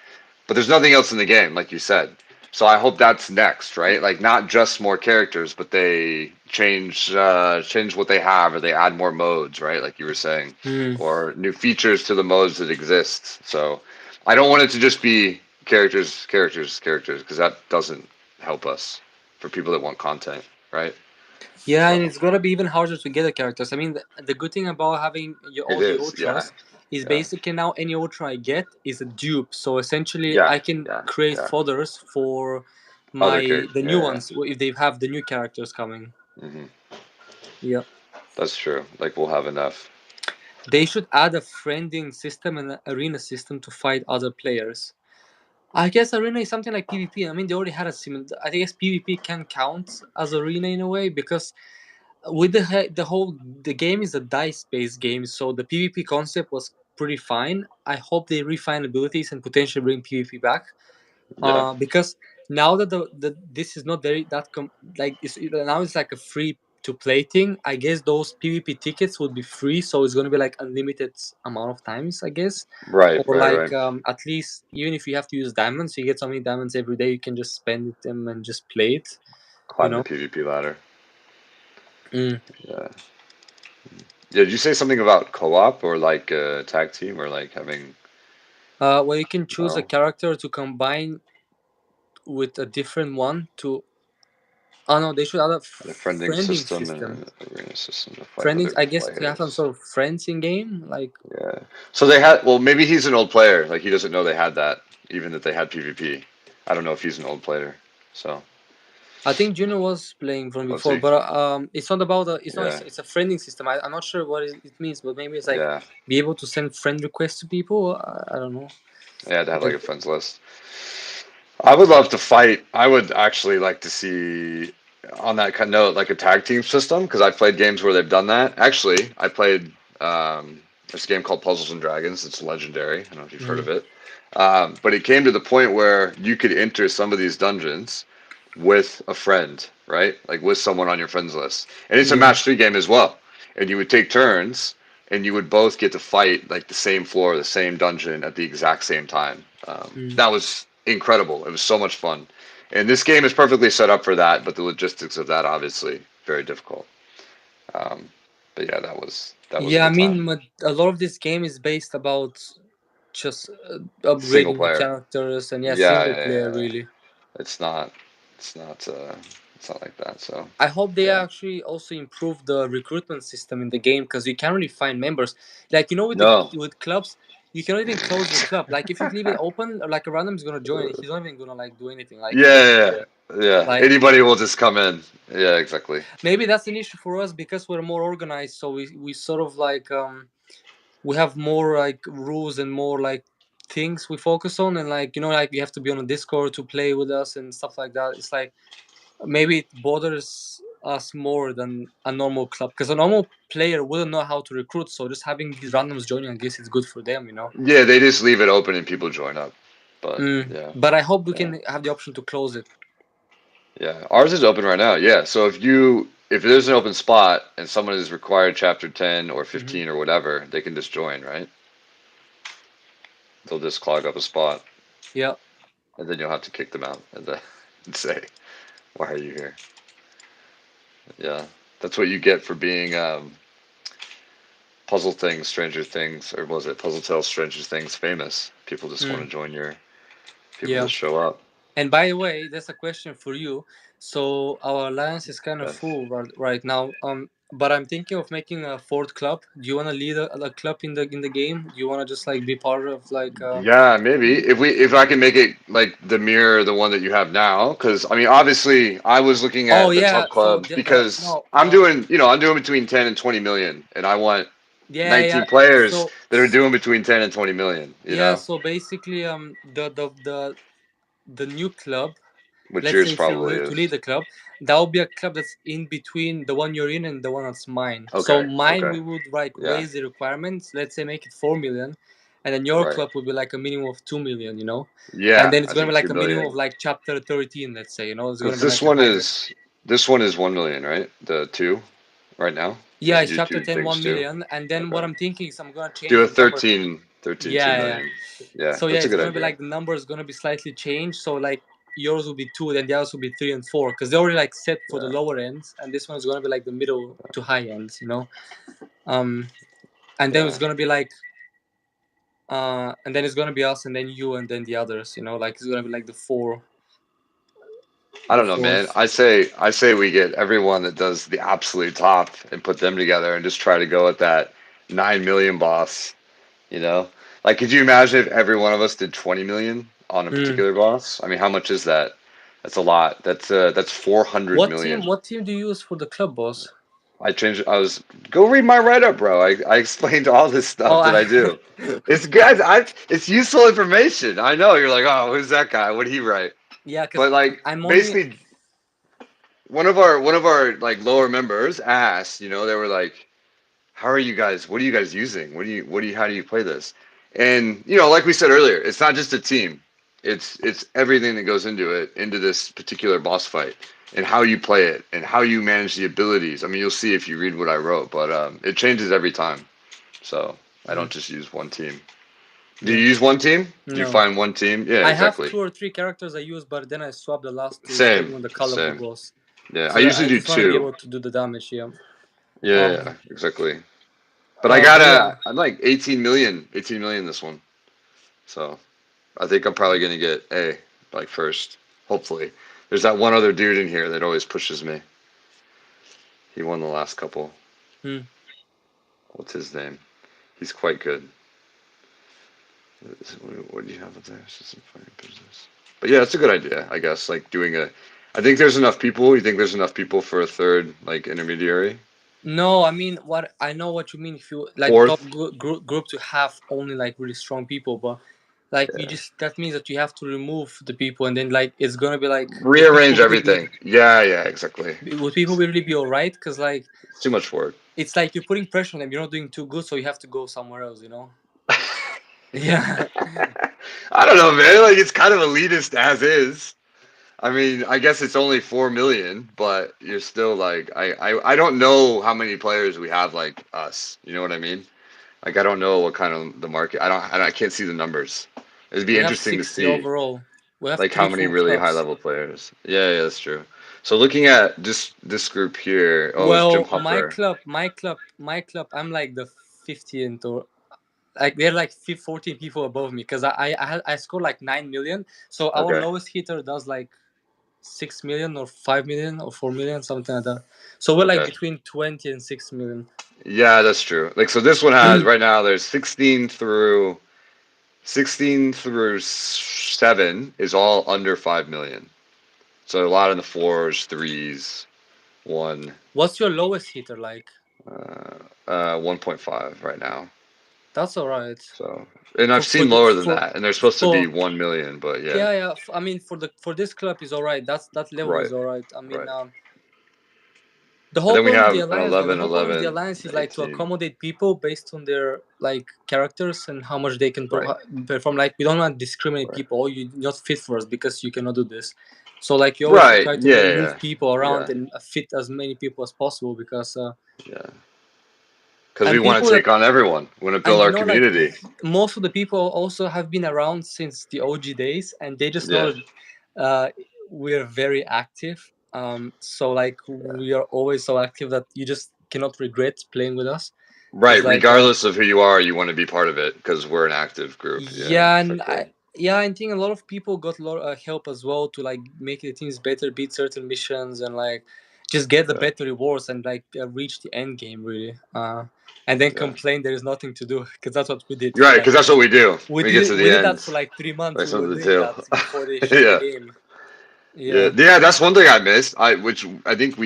Speaker 1: But there's nothing else in the game, like you said. So I hope that's next, right? Like not just more characters, but they change what they have, or they add more modes, right? Like you were saying,
Speaker 2: Mm.
Speaker 1: or new features to the modes that exist. So I don't want it to just be characters, characters, characters, because that doesn't help us for people that want content, right?
Speaker 2: Yeah, and
Speaker 1: So
Speaker 2: it's gonna be even harder to get the characters. I mean, the good thing about having
Speaker 1: it
Speaker 2: all the
Speaker 1: is, yeah,
Speaker 2: ultras is
Speaker 1: yeah,
Speaker 2: basically now any ultra I get is a dupe. So essentially,
Speaker 1: yeah,
Speaker 2: I can
Speaker 1: yeah,
Speaker 2: create
Speaker 1: yeah.
Speaker 2: fodders for
Speaker 1: Other characters,
Speaker 2: the new
Speaker 1: yeah,
Speaker 2: ones if they have the new characters coming.
Speaker 1: yeah.
Speaker 2: Yeah,
Speaker 1: That's true. Like we'll have enough.
Speaker 2: they should add a friending system and an arena system to fight other players. I guess arena is something like PvP. I mean, they already had a similar. I guess PvP can count as arena in a way because with the game is a dice based game, so the PvP concept was pretty fine. I hope they refine abilities and potentially bring PvP back.
Speaker 1: Yeah,
Speaker 2: Because now that the this is not very like now it's like a free to play thing. I guess those PvP tickets would be free, so it's gonna be like unlimited amount of times, I guess,
Speaker 1: right,
Speaker 2: or
Speaker 1: right,
Speaker 2: like
Speaker 1: right.
Speaker 2: at least even if you have to use diamonds, you get so many diamonds every day, you can just spend them and just play it. You
Speaker 1: Climb the
Speaker 2: know.
Speaker 1: PvP ladder.
Speaker 2: Mm.
Speaker 1: Yeah. Yeah, did you say something about co-op or like tag team or like having
Speaker 2: Where you can choose a
Speaker 1: oh
Speaker 2: character to combine with a different one to. Oh no, they should add a
Speaker 1: a friending
Speaker 2: friending
Speaker 1: system and
Speaker 2: system.
Speaker 1: an arena system to fight
Speaker 2: Friending,
Speaker 1: other
Speaker 2: I guess, to have some
Speaker 1: players?
Speaker 2: sort of friends in game. Like
Speaker 1: Yeah. So they had well maybe he's an old player. Like he doesn't know they had that, even that they had PvP. I don't know if he's an old player. So
Speaker 2: I think Junior was playing from
Speaker 1: let's
Speaker 2: before,
Speaker 1: see.
Speaker 2: but it's not about it's not
Speaker 1: Yeah.
Speaker 2: it's a friending system. I'm not sure what it means, but maybe it's like
Speaker 1: Yeah.
Speaker 2: be able to send friend requests to people. I don't know.
Speaker 1: Yeah, to have like
Speaker 2: Like,
Speaker 1: a friends list. I would love to fight. I would actually like to see on that kind of note like a tag team system because I've played games where they've done that. Actually, I played this game called Puzzles and Dragons. It's legendary. I don't know if you've heard
Speaker 2: mm,
Speaker 1: of it, but it came to the point where you could enter some of these dungeons with a friend, right? Like with someone on your friends list, and it's a
Speaker 2: mm,
Speaker 1: match 3 game as well. And you would take turns and you would both get to fight like the same floor, the same dungeon at the exact same time.
Speaker 2: Mm.
Speaker 1: That was incredible. It was so much fun, and this game is perfectly set up for that. But the logistics of that obviously very difficult. Um, but yeah, that was a
Speaker 2: Yeah, I
Speaker 1: good time.
Speaker 2: mean, a lot of this game is based about just
Speaker 1: Single
Speaker 2: upgrading the
Speaker 1: player.
Speaker 2: characters and yeah,
Speaker 1: Yeah,
Speaker 2: single
Speaker 1: yeah,
Speaker 2: player
Speaker 1: yeah.
Speaker 2: really.
Speaker 1: It's not. It's not. It's not like that. So
Speaker 2: I hope they
Speaker 1: yeah.
Speaker 2: actually also improve the recruitment system in the game because you can't really find members. Like with
Speaker 1: No.
Speaker 2: with clubs, you cannot even close your club. Like if you leave it open, like a random is gonna join. He's not even gonna like do anything. Like
Speaker 1: Yeah,
Speaker 2: he's
Speaker 1: yeah,
Speaker 2: there.
Speaker 1: yeah. Yeah.
Speaker 2: Like
Speaker 1: Anybody will just come in. Yeah, exactly.
Speaker 2: maybe that's an issue for us because we're more organized. So we sort of like we have more like rules and more like things we focus on and like like you have to be on a Discord to play with us and stuff like that. It's like maybe it bothers us more than a normal club because a normal player wouldn't know how to recruit, so just having these randoms joining, I guess it's good for them.
Speaker 1: Yeah, they just leave it open and people join up. But yeah,
Speaker 2: But I hope we
Speaker 1: yeah,
Speaker 2: can have the option to close it.
Speaker 1: yeah. Ours is open right now. Yeah. So if there's an open spot and someone is required chapter 10 or
Speaker 2: Hmm.
Speaker 1: 15 or whatever, they can just join, right? They'll just clog up a spot,
Speaker 2: Yeah.
Speaker 1: and then you'll have to kick them out and say, "Why are you here?" Yeah, that's what you get for being Puzzle Things, Stranger Things, or was it Puzzle Tales, Stranger Things famous? People just want
Speaker 2: Mm,
Speaker 1: to join your. People
Speaker 2: yeah.
Speaker 1: just show up.
Speaker 2: And by the way, that's a question for you. So our alliance is kind of
Speaker 1: Okay.
Speaker 2: full right now. But I'm thinking of making a fourth club. Do you want to lead a club in the game? Do you want to just like be part of like?
Speaker 1: Yeah, maybe if I can make it like the mirror, the one that you have now, because I mean, obviously, I was looking
Speaker 2: Oh
Speaker 1: at the
Speaker 2: yeah.
Speaker 1: top
Speaker 2: So
Speaker 1: clubs
Speaker 2: the
Speaker 1: because
Speaker 2: no.
Speaker 1: I'm doing between 10 and 20 million, and I want
Speaker 2: Yeah, yeah.
Speaker 1: 19 players
Speaker 2: So
Speaker 1: that are doing between 10 and 20 million,
Speaker 2: yeah. So basically, the new club,
Speaker 1: which
Speaker 2: let's
Speaker 1: yours
Speaker 2: say if you
Speaker 1: probably
Speaker 2: were to lead
Speaker 1: is.
Speaker 2: the club, that would be a club that's in between the one you're in and the one that's mine. So
Speaker 1: Okay,
Speaker 2: mine,
Speaker 1: okay,
Speaker 2: we would like
Speaker 1: yeah,
Speaker 2: raise the requirements. Let's say make it 4 million, and then your
Speaker 1: right,
Speaker 2: club would be like a minimum of 2 million. And
Speaker 1: yeah,
Speaker 2: then it's
Speaker 1: I
Speaker 2: gonna be
Speaker 1: think
Speaker 2: like
Speaker 1: 2
Speaker 2: a minimum of
Speaker 1: million,
Speaker 2: like chapter 13. Let's say it's gonna
Speaker 1: because
Speaker 2: be like a higher.
Speaker 1: this one is 1 million, right? The two right now,
Speaker 2: Yeah,
Speaker 1: because you
Speaker 2: it's
Speaker 1: do
Speaker 2: chapter
Speaker 1: two
Speaker 2: 10,
Speaker 1: things
Speaker 2: one
Speaker 1: too.
Speaker 2: million, and then what
Speaker 1: Okay,
Speaker 2: I'm thinking is I'm gonna change
Speaker 1: do a
Speaker 2: the number.
Speaker 1: 13,
Speaker 2: Yeah,
Speaker 1: 2
Speaker 2: yeah, yeah.
Speaker 1: million. Yeah,
Speaker 2: So yeah,
Speaker 1: that's a
Speaker 2: it's
Speaker 1: good
Speaker 2: gonna be
Speaker 1: idea.
Speaker 2: like the number is gonna be slightly changed. So like yours will be two, then the others will be three and four, because they're already like set for the
Speaker 1: Yeah,
Speaker 2: lower ends, and this one is gonna be like the middle to high ends. Um, and then it's
Speaker 1: yeah.
Speaker 2: gonna be like, and then it's gonna be us, and then you, and then the others. Like it's gonna be like
Speaker 1: I
Speaker 2: the
Speaker 1: don't know, man.
Speaker 2: fourth.
Speaker 1: I say we get everyone that does the absolute top and put them together and just try to go at that 9 million boss. You know, like could you imagine if every one of us did 20 million on a
Speaker 2: Mm.
Speaker 1: particular boss? I mean, how much is that? That's a lot. That's 400
Speaker 2: What team?
Speaker 1: million.
Speaker 2: What team do you use for the club boss?
Speaker 1: I changed. I was go read my write up, bro. I explained all this
Speaker 2: Oh,
Speaker 1: stuff that I do. It's guys. It's useful information. I know you're like, oh, who's that guy? What did he write?
Speaker 2: yeah, because
Speaker 1: But like,
Speaker 2: I'm only.
Speaker 1: basically, one of our like lower members asked, they were like, how are you guys, what are you guys using, how do you play this? And like we said earlier, it's not just a team, it's everything that goes into it, into this particular boss fight, and how you play it and how you manage the abilities. I mean, you'll see if you read what I wrote, but it changes every time. So I
Speaker 2: Mm,
Speaker 1: don't just use one team. Do you
Speaker 2: yeah,
Speaker 1: use one team? Do you
Speaker 2: no.
Speaker 1: find one team? Yeah,
Speaker 2: I have
Speaker 1: exactly.
Speaker 2: 2 or 3 characters I use, but then I swap the last two
Speaker 1: Same,
Speaker 2: depending on the color of the
Speaker 1: same.
Speaker 2: boss.
Speaker 1: Yeah, I
Speaker 2: So that
Speaker 1: usually
Speaker 2: I
Speaker 1: do
Speaker 2: just want to be
Speaker 1: two.
Speaker 2: able to do the damage. Yeah.
Speaker 1: Yeah, yeah,
Speaker 2: Um.
Speaker 1: exactly. But I got
Speaker 2: But yeah.
Speaker 1: I'm like 18 million this one. So I think I'm probably gonna get A, like first. Hopefully. There's that one other dude in here that always pushes me. He won the last couple.
Speaker 2: Hmm.
Speaker 1: What's his name? He's quite good. What do you have up there? System fighting business. But yeah, it's a good idea, I guess. Like doing a. I think there's enough people. You think there's enough people for a third like intermediary?
Speaker 2: No, I mean what I know what you mean. If you like top
Speaker 1: Fourth?
Speaker 2: group to have only like really strong people, but like you
Speaker 1: Yeah.
Speaker 2: just that means that you have to remove the people, and then like it's gonna be like would people
Speaker 1: Rearrange
Speaker 2: really
Speaker 1: everything. Yeah, yeah, exactly.
Speaker 2: would people really be alright? Because like
Speaker 1: It's too much work.
Speaker 2: it's like you're putting pressure on them. You're not doing too good, so you have to go somewhere else. Yeah.
Speaker 1: I don't know, man. Like it's kind of elitist as is. I mean, I guess it's only 4 million, but you're still like I don't know how many players we have like us. You know what I mean? Like I don't know what kind of the market. I can't see the numbers. It'd be
Speaker 2: We have
Speaker 1: interesting to
Speaker 2: 60
Speaker 1: see
Speaker 2: overall. We have
Speaker 1: like how
Speaker 2: three
Speaker 1: many
Speaker 2: full
Speaker 1: really high
Speaker 2: clubs.
Speaker 1: level players. Yeah, yeah, that's true. So looking at this group here, oh, it's Jim
Speaker 2: Well,
Speaker 1: Huffer.
Speaker 2: my club, I'm like the 15th or like they're like 14 people above me because I scored like 9 million. So our
Speaker 1: Okay,
Speaker 2: lowest hitter does like 6 million or 5 million or 4 million, something like that. So we're like
Speaker 1: okay.
Speaker 2: between 20 and 6 million.
Speaker 1: Yeah, that's true. Like so, this one has right now. There's 16 through 7 is all under 5 million. So a lot in the fours, threes, one,
Speaker 2: What's your lowest hitter like?
Speaker 1: 1.5 right now.
Speaker 2: That's all right.
Speaker 1: So, and I've
Speaker 2: For
Speaker 1: seen
Speaker 2: the
Speaker 1: lower than that, and they're supposed to be
Speaker 2: for
Speaker 1: 1 million, but yeah,
Speaker 2: yeah, yeah. I mean, for this club is all right. That level
Speaker 1: right,
Speaker 2: is all right. I mean,
Speaker 1: right.
Speaker 2: the
Speaker 1: And
Speaker 2: whole
Speaker 1: then we
Speaker 2: point of the
Speaker 1: have an
Speaker 2: alliance, though, the
Speaker 1: 11,
Speaker 2: whole point of the
Speaker 1: 11,
Speaker 2: alliance is like to
Speaker 1: 18.
Speaker 2: accommodate people based on their like characters and how much they can
Speaker 1: Right,
Speaker 2: perform. Like we don't want to discriminate
Speaker 1: right,
Speaker 2: people. Oh, you're not fit for us because you cannot do this. So like you always
Speaker 1: right.
Speaker 2: try to
Speaker 1: Yeah,
Speaker 2: move people around
Speaker 1: yeah,
Speaker 2: and fit as many people as possible because
Speaker 1: yeah. Because we
Speaker 2: and
Speaker 1: want to
Speaker 2: people that
Speaker 1: take on everyone. We want to build
Speaker 2: and
Speaker 1: our
Speaker 2: like
Speaker 1: community.
Speaker 2: most of the people also have been around since the OG days, and they just know
Speaker 1: Yeah,
Speaker 2: that uh, we're very active. So like we are always so active that you just cannot regret playing with us. It's
Speaker 1: right.
Speaker 2: like
Speaker 1: Regardless of who you are, you want to be part of it because we're an active group. Yeah,
Speaker 2: yeah,
Speaker 1: for
Speaker 2: and
Speaker 1: sure.
Speaker 2: I think a lot of people got a lot of help as well to like make the teams better, beat certain missions, and like just get the
Speaker 1: Yeah,
Speaker 2: better rewards and like reach the end game really. And then
Speaker 1: yeah.
Speaker 2: complain there is nothing to do because that's what we did
Speaker 1: You're
Speaker 2: for
Speaker 1: right,
Speaker 2: like
Speaker 1: because that's what we do. We get to
Speaker 2: we
Speaker 1: the
Speaker 2: did that
Speaker 1: end.
Speaker 2: for like 3 months.
Speaker 1: There's
Speaker 2: We were
Speaker 1: something to
Speaker 2: doing
Speaker 1: do.
Speaker 2: that before they shut the
Speaker 1: Yeah.
Speaker 2: game.
Speaker 1: Yeah,
Speaker 2: Yeah.
Speaker 1: yeah, that's one thing I missed. Which I think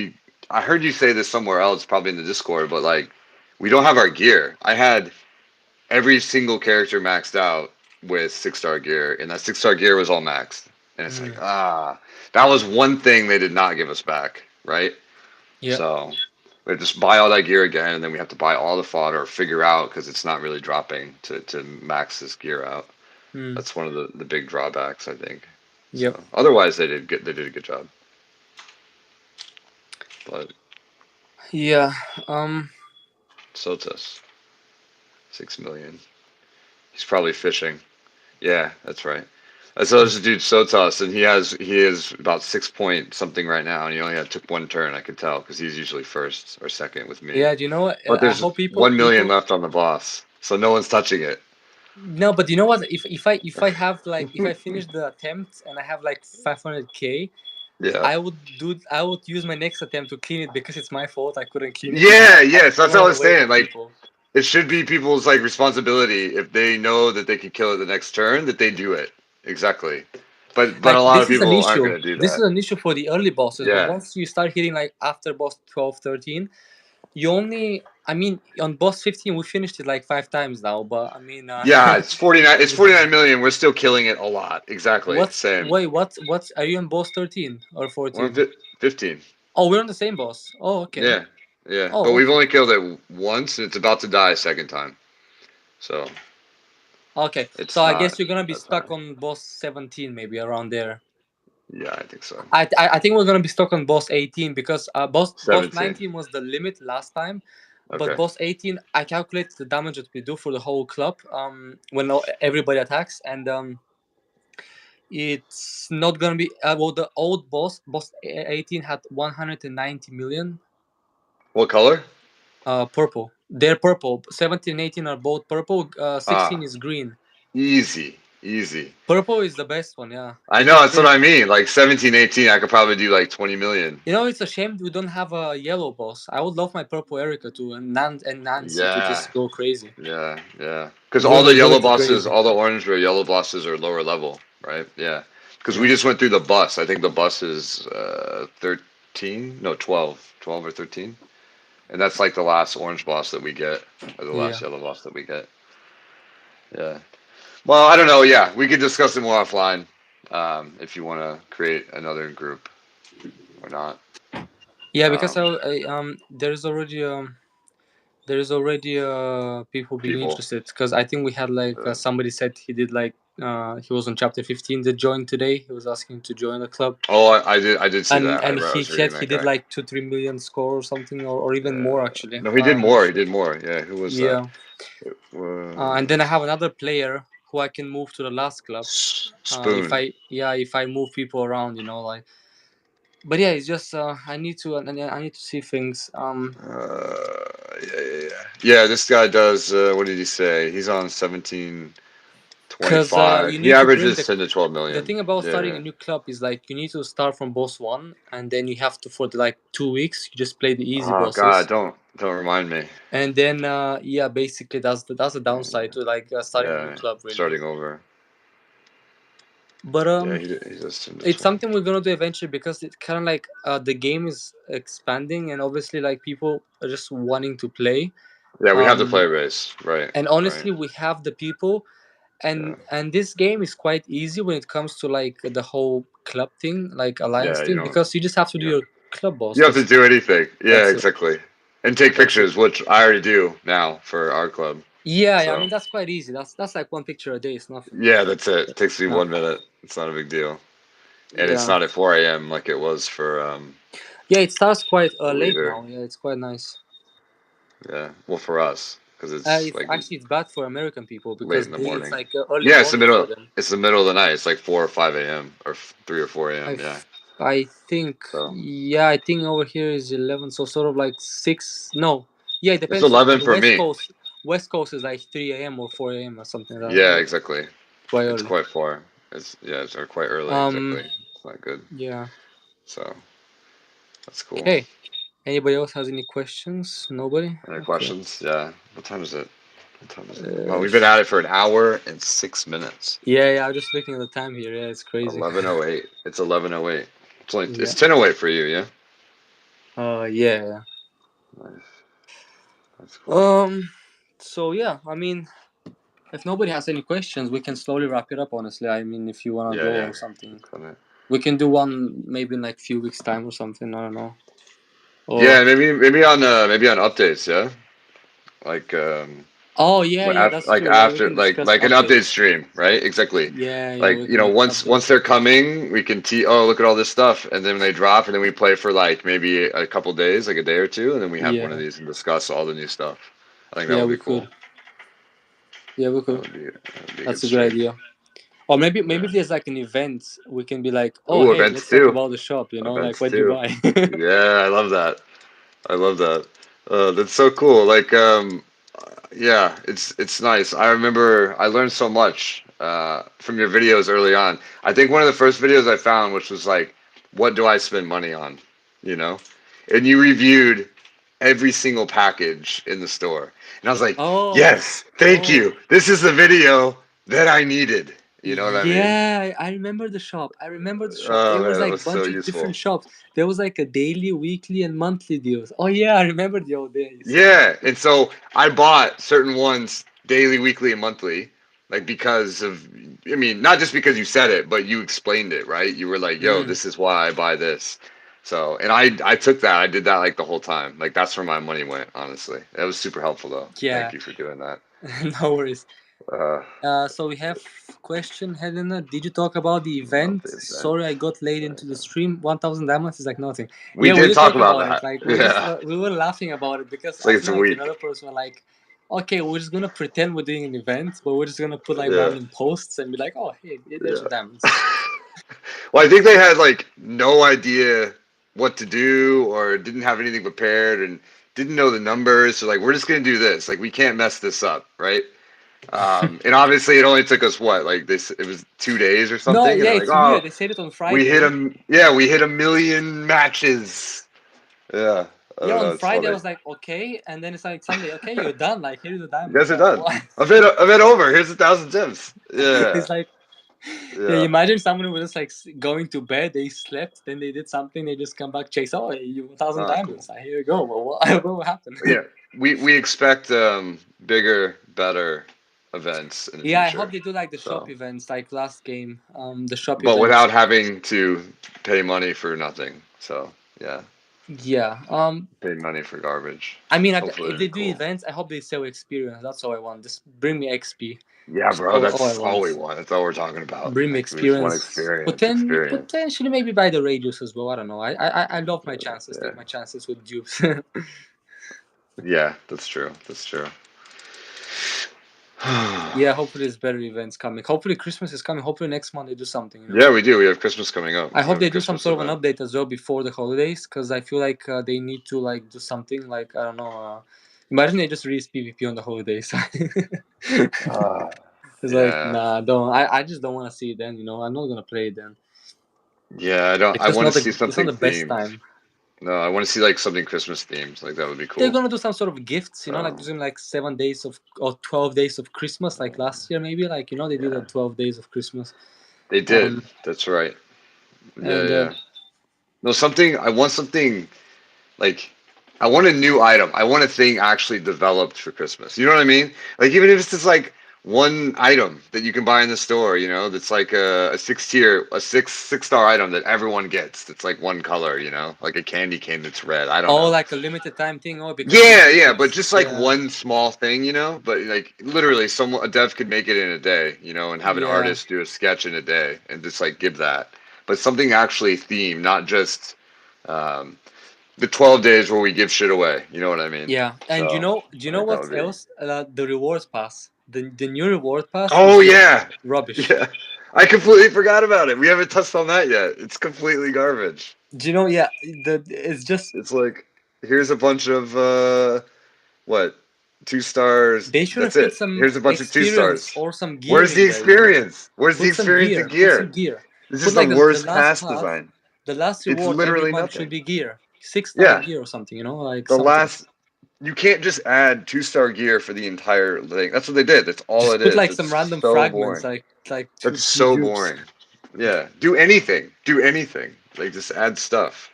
Speaker 1: I heard you say this somewhere else, probably in the Discord, but like, we don't have our gear. I had every single character maxed out with 6-star gear, and that 6-star gear was all maxed. And it's like,
Speaker 2: Mm.
Speaker 1: that was one thing they did not give us back, right?
Speaker 2: Yeah.
Speaker 1: So we have to just buy all that gear again, and then we have to buy all the fodder, figure out because it's not really dropping to max this gear out.
Speaker 2: Mm.
Speaker 1: That's one of the big drawbacks, I think.
Speaker 2: Yep.
Speaker 1: So otherwise, they did a good job. But
Speaker 2: Yeah. Um.
Speaker 1: Sotas, 6 million. He's probably fishing. Yeah, that's right. I saw this dude Sotas, and he is about 6 point something right now, and he only had took one turn. I could tell because he's usually first or second with me.
Speaker 2: Yeah. Do you know what?
Speaker 1: But
Speaker 2: I
Speaker 1: there's
Speaker 2: hope
Speaker 1: 1 million
Speaker 2: people.
Speaker 1: left on the boss, so no one's touching it.
Speaker 2: No, but you know what? If I have like if I finish the attempt and I have like 500K,
Speaker 1: Yeah.
Speaker 2: I would use my next attempt to clean it because it's my fault I couldn't clean it.
Speaker 1: Yeah,
Speaker 2: I
Speaker 1: yes, that's
Speaker 2: don't
Speaker 1: what I
Speaker 2: want to
Speaker 1: was
Speaker 2: wait
Speaker 1: saying.
Speaker 2: on
Speaker 1: Like,
Speaker 2: people.
Speaker 1: it should be people's like responsibility if they know that they could kill it the next turn that they do it. Exactly. But a
Speaker 2: Like
Speaker 1: lot of
Speaker 2: this is an
Speaker 1: people aren't
Speaker 2: issue.
Speaker 1: gonna do
Speaker 2: This is
Speaker 1: that.
Speaker 2: an issue for the early bosses, but
Speaker 1: Yeah.
Speaker 2: once you start hitting like after boss 12, 13, you only I mean on boss 15 we finished it like 5 times now, but I mean
Speaker 1: Yeah, it's 49. It's 49 million. We're still killing it a lot. Exactly.
Speaker 2: what's
Speaker 1: Same.
Speaker 2: wait what's are you on boss 13 or
Speaker 1: We're on
Speaker 2: 14?
Speaker 1: 15.
Speaker 2: Oh, we're on the same boss. Oh, okay.
Speaker 1: Yeah. Yeah. But
Speaker 2: Oh,
Speaker 1: we've
Speaker 2: okay.
Speaker 1: only killed it once, and it's about to die a second time. So
Speaker 2: Okay. So
Speaker 1: it's
Speaker 2: I
Speaker 1: not
Speaker 2: guess you're gonna be
Speaker 1: as high.
Speaker 2: stuck on boss 17 maybe around there.
Speaker 1: Yeah, I think so.
Speaker 2: I think we're gonna be stuck on boss 18 because boss
Speaker 1: 17.
Speaker 2: 19 was the limit last time, but
Speaker 1: Okay.
Speaker 2: boss 18 I calculated the damage that we do for the whole club when everybody attacks, and it's not gonna be well the old boss 18 had 190 million
Speaker 1: What color?
Speaker 2: purple. They're purple. 17 and 18 are both purple. 16
Speaker 1: Ah,
Speaker 2: is green.
Speaker 1: easy, easy.
Speaker 2: Purple is the best one. Yeah,
Speaker 1: I
Speaker 2: it
Speaker 1: know,
Speaker 2: is
Speaker 1: that's what
Speaker 2: pretty.
Speaker 1: I mean. Like 17, 18, I could probably do like 20 million.
Speaker 2: You know, it's a shame we don't have a yellow boss. I would love my purple Erica too, and Nancy to
Speaker 1: Yeah,
Speaker 2: just go crazy.
Speaker 1: yeah, yeah. Because all the
Speaker 2: Really,
Speaker 1: yellow
Speaker 2: really
Speaker 1: bosses,
Speaker 2: crazy.
Speaker 1: all the orange or yellow bosses are lower level, right? Yeah. Because we
Speaker 2: Yeah.
Speaker 1: just went through the bus. I think the bus is 13, no, 12, 12 or 13. And that's like the last orange boss that we get, or the
Speaker 2: Yeah.
Speaker 1: last yellow boss that we get. Yeah. Well, I don't know. Yeah, we could discuss it more offline if you want to create another group or not.
Speaker 2: Yeah, because
Speaker 1: Um,
Speaker 2: there's already people being
Speaker 1: people.
Speaker 2: interested because I think we had like
Speaker 1: Uh,
Speaker 2: somebody said he did like he was on chapter 15 that joined today. He was asking to join the club.
Speaker 1: Oh, I did see
Speaker 2: and
Speaker 1: that. I
Speaker 2: and he
Speaker 1: was reading
Speaker 2: said he
Speaker 1: that
Speaker 2: did
Speaker 1: guy.
Speaker 2: like 2-3 million score or something, or even more actually.
Speaker 1: No, he did
Speaker 2: I'm not
Speaker 1: more. He
Speaker 2: sure.
Speaker 1: did more. Yeah, who was that?
Speaker 2: Yeah.
Speaker 1: It
Speaker 2: And then I
Speaker 1: was
Speaker 2: have another player who I can move to the last club. If
Speaker 1: Spoon.
Speaker 2: I move people around, like. But yeah, it's just I need to see things.
Speaker 1: Yeah. This guy does. What did he say? He's on 1725.
Speaker 2: You
Speaker 1: He
Speaker 2: need to bring
Speaker 1: averages 10 to 12
Speaker 2: the
Speaker 1: million.
Speaker 2: thing about
Speaker 1: Yeah,
Speaker 2: starting
Speaker 1: yeah.
Speaker 2: a new club is like you need to start from boss one, and then you have to, for the, like 2 weeks, you just play the easy
Speaker 1: Oh God,
Speaker 2: bosses,
Speaker 1: don't remind me.
Speaker 2: and then yeah, basically that's the downside to like starting a new
Speaker 1: Yeah,
Speaker 2: club, really.
Speaker 1: starting over.
Speaker 2: But
Speaker 1: Yeah, he does 10 to
Speaker 2: it's
Speaker 1: 12.
Speaker 2: something we're gonna do eventually, because it's kind of like the game is expanding, and obviously like people are just wanting to play.
Speaker 1: Yeah, we have the
Speaker 2: um
Speaker 1: player base. Right,
Speaker 2: and
Speaker 1: right.
Speaker 2: honestly, we have the people,
Speaker 1: Yeah,
Speaker 2: and this game is quite easy when it comes to like the whole club thing, like alliance
Speaker 1: yeah. You
Speaker 2: thing,
Speaker 1: don't.
Speaker 2: because you just have to do
Speaker 1: Yeah.
Speaker 2: your club boss.
Speaker 1: You have to do anything. Yeah,
Speaker 2: That's it.
Speaker 1: exactly. And take
Speaker 2: That's it.
Speaker 1: pictures, which I already do now for our club.
Speaker 2: Yeah, yeah. I
Speaker 1: So
Speaker 2: mean, that's quite easy. That's like one picture a day. It's nothing.
Speaker 1: yeah, that's it. Takes me
Speaker 2: No.
Speaker 1: 1 minute. It's not a big deal. And it's
Speaker 2: Yeah.
Speaker 1: not at 4 a.m. like it was for
Speaker 2: Yeah. It starts quite
Speaker 1: the
Speaker 2: late
Speaker 1: leader.
Speaker 2: now. Yeah, it's quite nice.
Speaker 1: Yeah, well for us because it's
Speaker 2: It's
Speaker 1: like
Speaker 2: actually it's bad for American people
Speaker 1: late
Speaker 2: because
Speaker 1: in the
Speaker 2: it's
Speaker 1: morning.
Speaker 2: like early
Speaker 1: Yeah, it's the
Speaker 2: morning for
Speaker 1: middle.
Speaker 2: them.
Speaker 1: It's the middle of the night. It's like 4 or 5 a.m. or 3 or 4 a.m. Yeah.
Speaker 2: I think,
Speaker 1: So
Speaker 2: yeah, I think over here is 11, so sort of like 6. No, yeah, it
Speaker 1: it's
Speaker 2: depends. On
Speaker 1: 11
Speaker 2: the
Speaker 1: for
Speaker 2: West
Speaker 1: me.
Speaker 2: Coast, West Coast is like 3 a.m. or 4 a.m. or something like that.
Speaker 1: Yeah,
Speaker 2: Yeah,
Speaker 1: exactly.
Speaker 2: quite
Speaker 1: It's
Speaker 2: early.
Speaker 1: quite far. It's or quite early.
Speaker 2: Um,
Speaker 1: Exactly. It's not good.
Speaker 2: yeah.
Speaker 1: So that's cool.
Speaker 2: Okay. Anybody else has any questions? Nobody.
Speaker 1: Any
Speaker 2: Okay.
Speaker 1: questions? Yeah. What time is it? What time is it? Oh,
Speaker 2: Uh,
Speaker 1: we've been
Speaker 2: sh-
Speaker 1: at it for an hour and 6 minutes.
Speaker 2: yeah, yeah. I'm just looking at the time here. Yeah, it's crazy.
Speaker 1: 11:08. It's 11:08. It's
Speaker 2: Yeah.
Speaker 1: 10:08 for you. Yeah.
Speaker 2: Yeah, yeah.
Speaker 1: Nice. That's cool.
Speaker 2: Um. So yeah, I mean, if nobody has any questions, we can slowly wrap it up. Honestly, I mean, if you wanna
Speaker 1: Yeah,
Speaker 2: go
Speaker 1: yeah.
Speaker 2: or something.
Speaker 1: That's kind of.
Speaker 2: We can do one maybe in like few weeks time or something. I don't know. Or
Speaker 1: Yeah, maybe on updates. Yeah, like
Speaker 2: oh yeah, yeah, that's
Speaker 1: like
Speaker 2: true. Yeah, we
Speaker 1: after
Speaker 2: can discuss
Speaker 1: like an update
Speaker 2: updates.
Speaker 1: stream, right? Exactly.
Speaker 2: Yeah, yeah,
Speaker 1: Like
Speaker 2: we can make an
Speaker 1: once
Speaker 2: update.
Speaker 1: they're coming, we can oh look at all this stuff, and then when they drop, and then we play for like maybe a couple days, like a day or two, and then we have one of
Speaker 2: Yeah,
Speaker 1: these and discuss all the new stuff. I think that
Speaker 2: yeah,
Speaker 1: would
Speaker 2: we
Speaker 1: be cool.
Speaker 2: could. Yeah, we could.
Speaker 1: That would be a good
Speaker 2: That's a good
Speaker 1: stream.
Speaker 2: idea. Or maybe
Speaker 1: Yeah.
Speaker 2: if there's like an event, we can be like, oh
Speaker 1: Ooh,
Speaker 2: hey,
Speaker 1: events
Speaker 2: let's talk
Speaker 1: too.
Speaker 2: about the shop. Like
Speaker 1: Events
Speaker 2: what you
Speaker 1: too.
Speaker 2: buy.
Speaker 1: Yeah, I love that. I love that. That's so cool. Like, yeah, it's nice. I remember I learned so much from your videos early on. I think one of the first videos I found, which was like, "What do I spend money on?" You know, and you reviewed every single package in the store, and I was like,
Speaker 2: Oh,
Speaker 1: "Yes, thank
Speaker 2: oh.
Speaker 1: you. This is the video that I needed." You know what I mean?
Speaker 2: Yeah, I remember the shop. I remember the shop. There
Speaker 1: Oh
Speaker 2: was
Speaker 1: man, that
Speaker 2: like
Speaker 1: was so
Speaker 2: bunch of
Speaker 1: useful.
Speaker 2: different shops. There was like a daily, weekly, and monthly deals. Oh yeah, I remember the old days.
Speaker 1: Yeah, and so I bought certain ones daily, weekly, and monthly, like because of, I mean, not just because you said it, but you explained it, right? You were like, "Yo,
Speaker 2: Mm,
Speaker 1: this is why I buy this." So, and I took that, I did that like the whole time. Like that's where my money went, honestly. That was super helpful though.
Speaker 2: yeah,
Speaker 1: Thank you for doing that.
Speaker 2: no worries.
Speaker 1: Uh,
Speaker 2: So we have question, Helena. Did you talk about the event?
Speaker 1: updates then.
Speaker 2: Sorry, I got late into the stream. 1,000 diamonds is like nothing.
Speaker 1: We
Speaker 2: Yeah, we
Speaker 1: did
Speaker 2: did
Speaker 1: talk
Speaker 2: talk
Speaker 1: about
Speaker 2: about it.
Speaker 1: that.
Speaker 2: Like
Speaker 1: Yeah,
Speaker 2: we were laughing about it because
Speaker 1: it's like
Speaker 2: I
Speaker 1: it's
Speaker 2: think
Speaker 1: a
Speaker 2: like
Speaker 1: week.
Speaker 2: developers were like, okay, we're just gonna pretend we're doing an event, but we're just gonna put like
Speaker 1: Yeah,
Speaker 2: random posts and be like, oh hey, there's
Speaker 1: yeah.
Speaker 2: your diamonds.
Speaker 1: Well, I think they had like no idea what to do or didn't have anything prepared and didn't know the numbers. So like, we're just gonna do this. Like, we can't mess this up, right? And obviously, it only took us what, like this? It was 2 days or
Speaker 2: No,
Speaker 1: something, and
Speaker 2: yeah,
Speaker 1: they're like,
Speaker 2: it's
Speaker 1: "Oh,
Speaker 2: weird. They said it on
Speaker 1: we hit
Speaker 2: Friday.
Speaker 1: a yeah, we hit 1 million matches." Yeah, I
Speaker 2: Yeah,
Speaker 1: don't
Speaker 2: on
Speaker 1: know. It's
Speaker 2: Friday I
Speaker 1: funny.
Speaker 2: was like, okay, and then it's like Sunday, okay, you're done. Like here's the
Speaker 1: You
Speaker 2: diamonds.
Speaker 1: guys are
Speaker 2: Like
Speaker 1: done.
Speaker 2: what?
Speaker 1: Event over. Here's 1,000 gems. Yeah,
Speaker 2: It's like, yeah, you
Speaker 1: yeah,
Speaker 2: imagine someone was just like going to bed, they slept, then they did something, they just come back, chase, oh, you 1,000
Speaker 1: not cool.
Speaker 2: diamonds. Here you go. Well, what, what happened?
Speaker 1: Yeah, we expect bigger, better events in the
Speaker 2: Yeah, I
Speaker 1: future.
Speaker 2: hope they do like the shop
Speaker 1: So,
Speaker 2: events, like last game. The shop
Speaker 1: but
Speaker 2: events.
Speaker 1: without having to pay money for nothing. So, yeah.
Speaker 2: Yeah.
Speaker 1: Pay money for garbage.
Speaker 2: I mean, like,
Speaker 1: Hopefully
Speaker 2: if they
Speaker 1: they're
Speaker 2: do
Speaker 1: cool.
Speaker 2: events, I hope they sell experience. That's all I want. Just bring me XP.
Speaker 1: Yeah,
Speaker 2: That's
Speaker 1: bro,
Speaker 2: all I
Speaker 1: that's all we
Speaker 2: want.
Speaker 1: want. That's all we're talking about.
Speaker 2: Bring me
Speaker 1: Like we just want
Speaker 2: experience.
Speaker 1: experience, experience.
Speaker 2: Potentially maybe buy the radius as well. I don't know. I love my chances.
Speaker 1: Yeah,
Speaker 2: Take my chances with dupes.
Speaker 1: yeah, that's true. That's true.
Speaker 2: Yeah, hopefully there's better events coming. Hopefully Christmas is coming. Hopefully next month they do something.
Speaker 1: Yeah, we do. We have Christmas coming up.
Speaker 2: I
Speaker 1: We
Speaker 2: hope
Speaker 1: have a
Speaker 2: they do some
Speaker 1: Christmas
Speaker 2: sort of an
Speaker 1: event.
Speaker 2: update as well before the holidays, because I feel like they need to like do something. Like I don't know. Imagine they just release PvP on the holidays.
Speaker 1: Uh,
Speaker 2: It's like
Speaker 1: yeah,
Speaker 2: nah, don't. I just don't want to see it then. I'm not gonna play it then.
Speaker 1: yeah. I don't.
Speaker 2: It's
Speaker 1: I
Speaker 2: just
Speaker 1: want to
Speaker 2: not
Speaker 1: see
Speaker 2: the. It's not
Speaker 1: something
Speaker 2: the best
Speaker 1: themed.
Speaker 2: time.
Speaker 1: No, I want to see like something Christmas themed. Like that would be
Speaker 2: They're
Speaker 1: cool.
Speaker 2: gonna do some sort of gifts. Like
Speaker 1: Um,
Speaker 2: doing like 7 days of or 12 days of Christmas, like last year maybe. Like they did
Speaker 1: yeah,
Speaker 2: the 12 days of Christmas.
Speaker 1: they did.
Speaker 2: Um
Speaker 1: That's right. Yeah,
Speaker 2: and
Speaker 1: yeah. No, something. I want something like. I want a new item. I want a thing actually developed for Christmas. You know what I mean? Like even if it's just like one item that you can buy in the store. That's like a six-star item that everyone gets. That's like one color. Like a candy cane that's red. I don't know.
Speaker 2: like a limited time thing. Oh, because
Speaker 1: Yeah,
Speaker 2: people
Speaker 1: yeah,
Speaker 2: get
Speaker 1: but just like
Speaker 2: yeah
Speaker 1: one small thing, but like literally a dev could make it in a day, and have an
Speaker 2: yeah.
Speaker 1: artist do a sketch in a day and just like give that. But something actually themed, not just um, the 12 days where we give shit away. You know what I mean?
Speaker 2: Yeah, and
Speaker 1: So
Speaker 2: do you
Speaker 1: I
Speaker 2: know
Speaker 1: think that
Speaker 2: what
Speaker 1: would be.
Speaker 2: else? The rewards pass. The new reward pass
Speaker 1: Oh
Speaker 2: is just
Speaker 1: yeah,
Speaker 2: rubbish.
Speaker 1: yeah. I completely forgot about it. We haven't touched on that yet. It's completely garbage.
Speaker 2: Do you know? Yeah, it's just
Speaker 1: It's like here's a bunch of what 2 stars.
Speaker 2: they should
Speaker 1: That's
Speaker 2: have put
Speaker 1: it.
Speaker 2: some
Speaker 1: Here's a bunch of two
Speaker 2: experience
Speaker 1: stars.
Speaker 2: or some gear
Speaker 1: Where's the
Speaker 2: in there.
Speaker 1: experience? Where's the
Speaker 2: Put some
Speaker 1: experience in
Speaker 2: gear. Put some
Speaker 1: gear?
Speaker 2: gear.
Speaker 1: This is
Speaker 2: Put
Speaker 1: the
Speaker 2: like the
Speaker 1: worst
Speaker 2: last
Speaker 1: pass
Speaker 2: pass.
Speaker 1: design.
Speaker 2: The last
Speaker 1: It's
Speaker 2: reward every
Speaker 1: literally
Speaker 2: month should
Speaker 1: nothing.
Speaker 2: be gear. 6-star
Speaker 1: Yeah,
Speaker 2: gear or something. Like
Speaker 1: the
Speaker 2: something.
Speaker 1: last. You can't just add 2-star gear for the entire thing. That's what they did. That's all
Speaker 2: Just
Speaker 1: it
Speaker 2: put
Speaker 1: is.
Speaker 2: like
Speaker 1: It's
Speaker 2: some random
Speaker 1: so
Speaker 2: fragments,
Speaker 1: boring.
Speaker 2: like
Speaker 1: That's
Speaker 2: two
Speaker 1: so
Speaker 2: dupes.
Speaker 1: boring. Yeah, do anything. Do anything. Like just add stuff.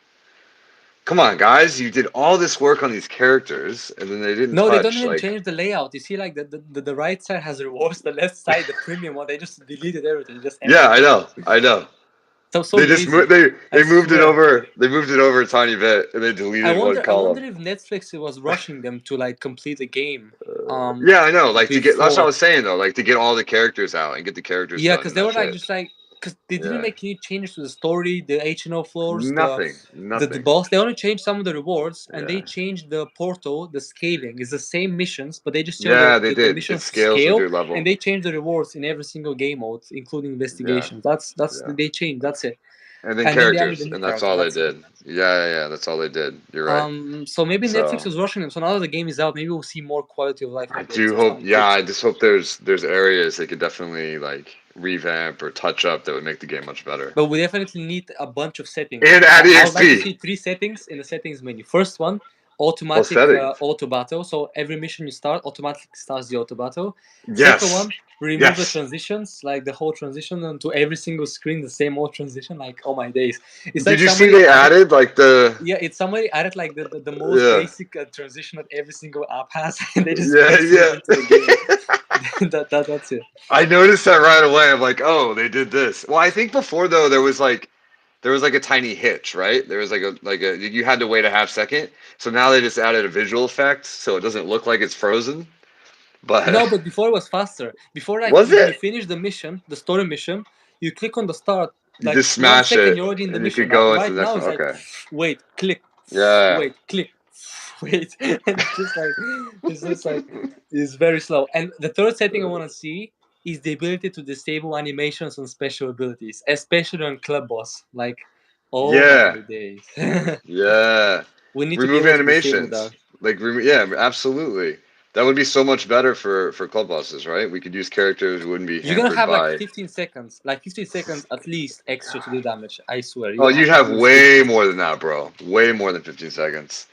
Speaker 1: Come on, guys! You did all this work on these characters, and then they didn't
Speaker 2: No, they don't
Speaker 1: touch.
Speaker 2: even
Speaker 1: Like,
Speaker 2: change the layout. You see, like the right side has rewards, the left side the premium one. They just deleted everything, just
Speaker 1: yeah, I
Speaker 2: everything.
Speaker 1: know, I know.
Speaker 2: So
Speaker 1: They just
Speaker 2: lazy. I
Speaker 1: they moved it
Speaker 2: swear.
Speaker 1: over. They moved it over a tiny bit, and they deleted one
Speaker 2: I wonder
Speaker 1: column.
Speaker 2: if Netflix was rushing them to like complete the game.
Speaker 1: Yeah, I know. Like to get. That's what I
Speaker 2: Before.
Speaker 1: was saying though. Like to get all the characters out and get the characters
Speaker 2: Yeah,
Speaker 1: done,
Speaker 2: because
Speaker 1: and
Speaker 2: they were
Speaker 1: that's
Speaker 2: like
Speaker 1: it.
Speaker 2: just like because they didn't
Speaker 1: Yeah.
Speaker 2: make any changes to the story, the HNO floors,
Speaker 1: Nothing.
Speaker 2: the
Speaker 1: Nothing.
Speaker 2: boss. They only changed some of the rewards, and they
Speaker 1: Yeah.
Speaker 2: changed the portal, the scaling. It's the same missions, but they just changed
Speaker 1: Yeah, they
Speaker 2: the
Speaker 1: did. It
Speaker 2: missions to
Speaker 1: scales with
Speaker 2: scale,
Speaker 1: your
Speaker 2: and
Speaker 1: level.
Speaker 2: they changed the rewards in every single game mode, including
Speaker 1: Yeah.
Speaker 2: investigations. That's
Speaker 1: Yeah.
Speaker 2: they changed. That's it,
Speaker 1: And then
Speaker 2: and then they added the
Speaker 1: characters,
Speaker 2: new
Speaker 1: and that's
Speaker 2: character.
Speaker 1: all they
Speaker 2: That's it.
Speaker 1: did. Yeah, yeah, yeah. That's all they did. You're right.
Speaker 2: So maybe Netflix
Speaker 1: So
Speaker 2: was rushing them. So now that the game is out, maybe we'll see more quality of life
Speaker 1: I
Speaker 2: updates
Speaker 1: do
Speaker 2: or
Speaker 1: hope.
Speaker 2: some
Speaker 1: Yeah,
Speaker 2: fixes.
Speaker 1: I just hope there's areas they could definitely like revamp or touch up that would make the game much better.
Speaker 2: But we definitely need a bunch of settings.
Speaker 1: And add
Speaker 2: I would like to
Speaker 1: EXP.
Speaker 2: see 3 settings in the settings menu. First one,
Speaker 1: Oh,
Speaker 2: automatic
Speaker 1: settings.
Speaker 2: auto battle. So every mission you start, automatically starts the auto battle. Second
Speaker 1: Yes.
Speaker 2: one, remove the
Speaker 1: Yes.
Speaker 2: transitions, like the whole transition onto every single screen, the same old transition. Like, oh my days. It's like
Speaker 1: Did you see
Speaker 2: somebody
Speaker 1: they
Speaker 2: added,
Speaker 1: added like the
Speaker 2: yeah, it's somebody added like the most
Speaker 1: yeah
Speaker 2: basic transition that every single app has, and they just
Speaker 1: yeah
Speaker 2: pasted it into the game.
Speaker 1: yeah.
Speaker 2: That's it.
Speaker 1: I noticed that right away. I'm like, oh, they did this. Well, I think before though there was like a tiny hitch, right? There was like a you had to wait a half second. So now they just added a visual effect, so it doesn't look like it's frozen. But
Speaker 2: No, but before it was faster. Before, like,
Speaker 1: was
Speaker 2: you
Speaker 1: it?
Speaker 2: finish the mission, the story mission, you click on the start,
Speaker 1: You
Speaker 2: like
Speaker 1: just
Speaker 2: one
Speaker 1: smash
Speaker 2: second
Speaker 1: it,
Speaker 2: you're already in the
Speaker 1: and you
Speaker 2: mission.
Speaker 1: could go into
Speaker 2: Right
Speaker 1: the next
Speaker 2: now
Speaker 1: one.
Speaker 2: it's like,
Speaker 1: Okay.
Speaker 2: wait, click,
Speaker 1: Yeah.
Speaker 2: wait, click, wait, and it's just like it's very slow. And the third setting I want to see is the ability to disable animations on special abilities, especially on club boss. Like, oh my
Speaker 1: Yeah.
Speaker 2: days,
Speaker 1: Yeah.
Speaker 2: we need to be
Speaker 1: Remove
Speaker 2: able to disable
Speaker 1: animations.
Speaker 2: that.
Speaker 1: Like, yeah, absolutely. That would be so much better for club bosses, right? We could use characters who wouldn't be
Speaker 2: You're gonna
Speaker 1: hampered
Speaker 2: have like
Speaker 1: by.
Speaker 2: 15 seconds, like 15 seconds at least extra to do damage. I swear,
Speaker 1: Oh,
Speaker 2: you're gonna
Speaker 1: you'd
Speaker 2: have at
Speaker 1: have
Speaker 2: least
Speaker 1: way
Speaker 2: 15.
Speaker 1: more than that, bro. Way more than 15 seconds.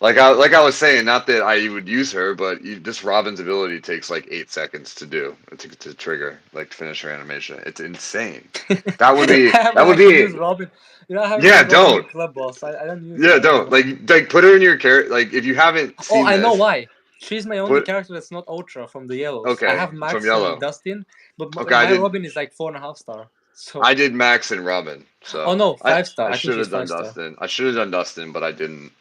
Speaker 1: Like I was saying, not that I would use her, but this Robin's ability takes like 8 seconds to do to trigger, like to finish her animation. It's insane. That would be
Speaker 2: I haven't
Speaker 1: that would
Speaker 2: actually used
Speaker 1: be
Speaker 2: Robin. I haven't
Speaker 1: yeah.
Speaker 2: used Robin in
Speaker 1: Don't
Speaker 2: Club Boss. I don't use
Speaker 1: yeah.
Speaker 2: her. I don't
Speaker 1: Don't
Speaker 2: know.
Speaker 1: like put her in your character. Like if you haven't
Speaker 2: Oh,
Speaker 1: seen
Speaker 2: I know
Speaker 1: this,
Speaker 2: why. She's my only
Speaker 1: put
Speaker 2: character that's not Ultra from the Yellows. I
Speaker 1: okay
Speaker 2: have
Speaker 1: from
Speaker 2: Max and
Speaker 1: Yellow.
Speaker 2: Dustin, but
Speaker 1: Okay, I
Speaker 2: my
Speaker 1: did.
Speaker 2: Robin is like 4.5 star. So,
Speaker 1: I did Max and Robin,
Speaker 2: oh
Speaker 1: so
Speaker 2: no,
Speaker 1: I
Speaker 2: 5 star.
Speaker 1: I
Speaker 2: I think
Speaker 1: should
Speaker 2: she's
Speaker 1: have done
Speaker 2: 5 star.
Speaker 1: Dustin. I should have done Dustin, but I didn't.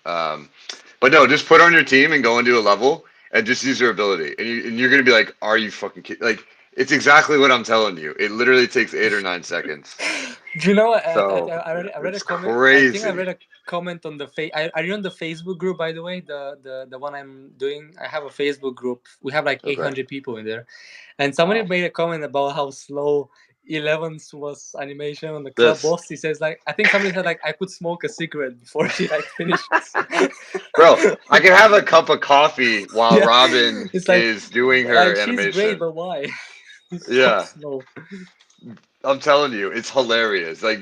Speaker 1: But no, just put her on your team and go into a level and just use her ability, and you're gonna be like, are you fucking kidding? Like it's exactly what I'm telling you. It literally takes 8 or 9 seconds.
Speaker 2: Do you know?
Speaker 1: So
Speaker 2: I read a
Speaker 1: it's
Speaker 2: comment. I think I
Speaker 1: crazy.
Speaker 2: read a comment on the I run the Facebook group, by the way. The one I'm doing. I have a Facebook group. We have like
Speaker 1: Okay.
Speaker 2: 800 people in there, and somebody
Speaker 1: Wow.
Speaker 2: made a comment about how slow 11's was animation on the club
Speaker 1: This,
Speaker 2: boss. He says like, I think somebody said like I could smoke a cigarette before she like finishes.
Speaker 1: bro. I can have a cup of coffee while
Speaker 2: Yeah,
Speaker 1: Robin
Speaker 2: it's
Speaker 1: is doing her
Speaker 2: she's great,
Speaker 1: animation.
Speaker 2: but why? It's so
Speaker 1: Yeah.
Speaker 2: slow.
Speaker 1: I'm telling you, it's hilarious. Like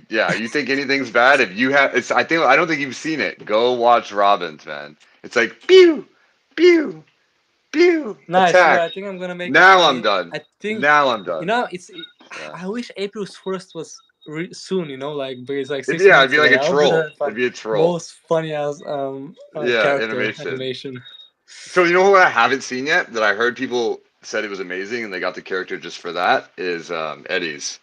Speaker 1: yeah, you think anything's bad if you have. It's. I don't think you've seen it. Go watch Robin's, man. It's like pew, pew, pew,
Speaker 2: Nice. You know,
Speaker 1: attack.
Speaker 2: I think I'm gonna make a
Speaker 1: Now I'm
Speaker 2: funny.
Speaker 1: done.
Speaker 2: I think
Speaker 1: Now I'm
Speaker 2: you
Speaker 1: done.
Speaker 2: know
Speaker 1: Yeah.
Speaker 2: I wish April 1st was soon. You know, like but it's like six
Speaker 1: Yeah, it'd
Speaker 2: months
Speaker 1: be like
Speaker 2: away.
Speaker 1: a
Speaker 2: I hope
Speaker 1: troll.
Speaker 2: that
Speaker 1: It'd be a troll.
Speaker 2: most funny as
Speaker 1: Yeah,
Speaker 2: character
Speaker 1: animation.
Speaker 2: animation.
Speaker 1: So you know what I haven't seen yet that I heard people said it was amazing and they got the character just for that is Eddie's.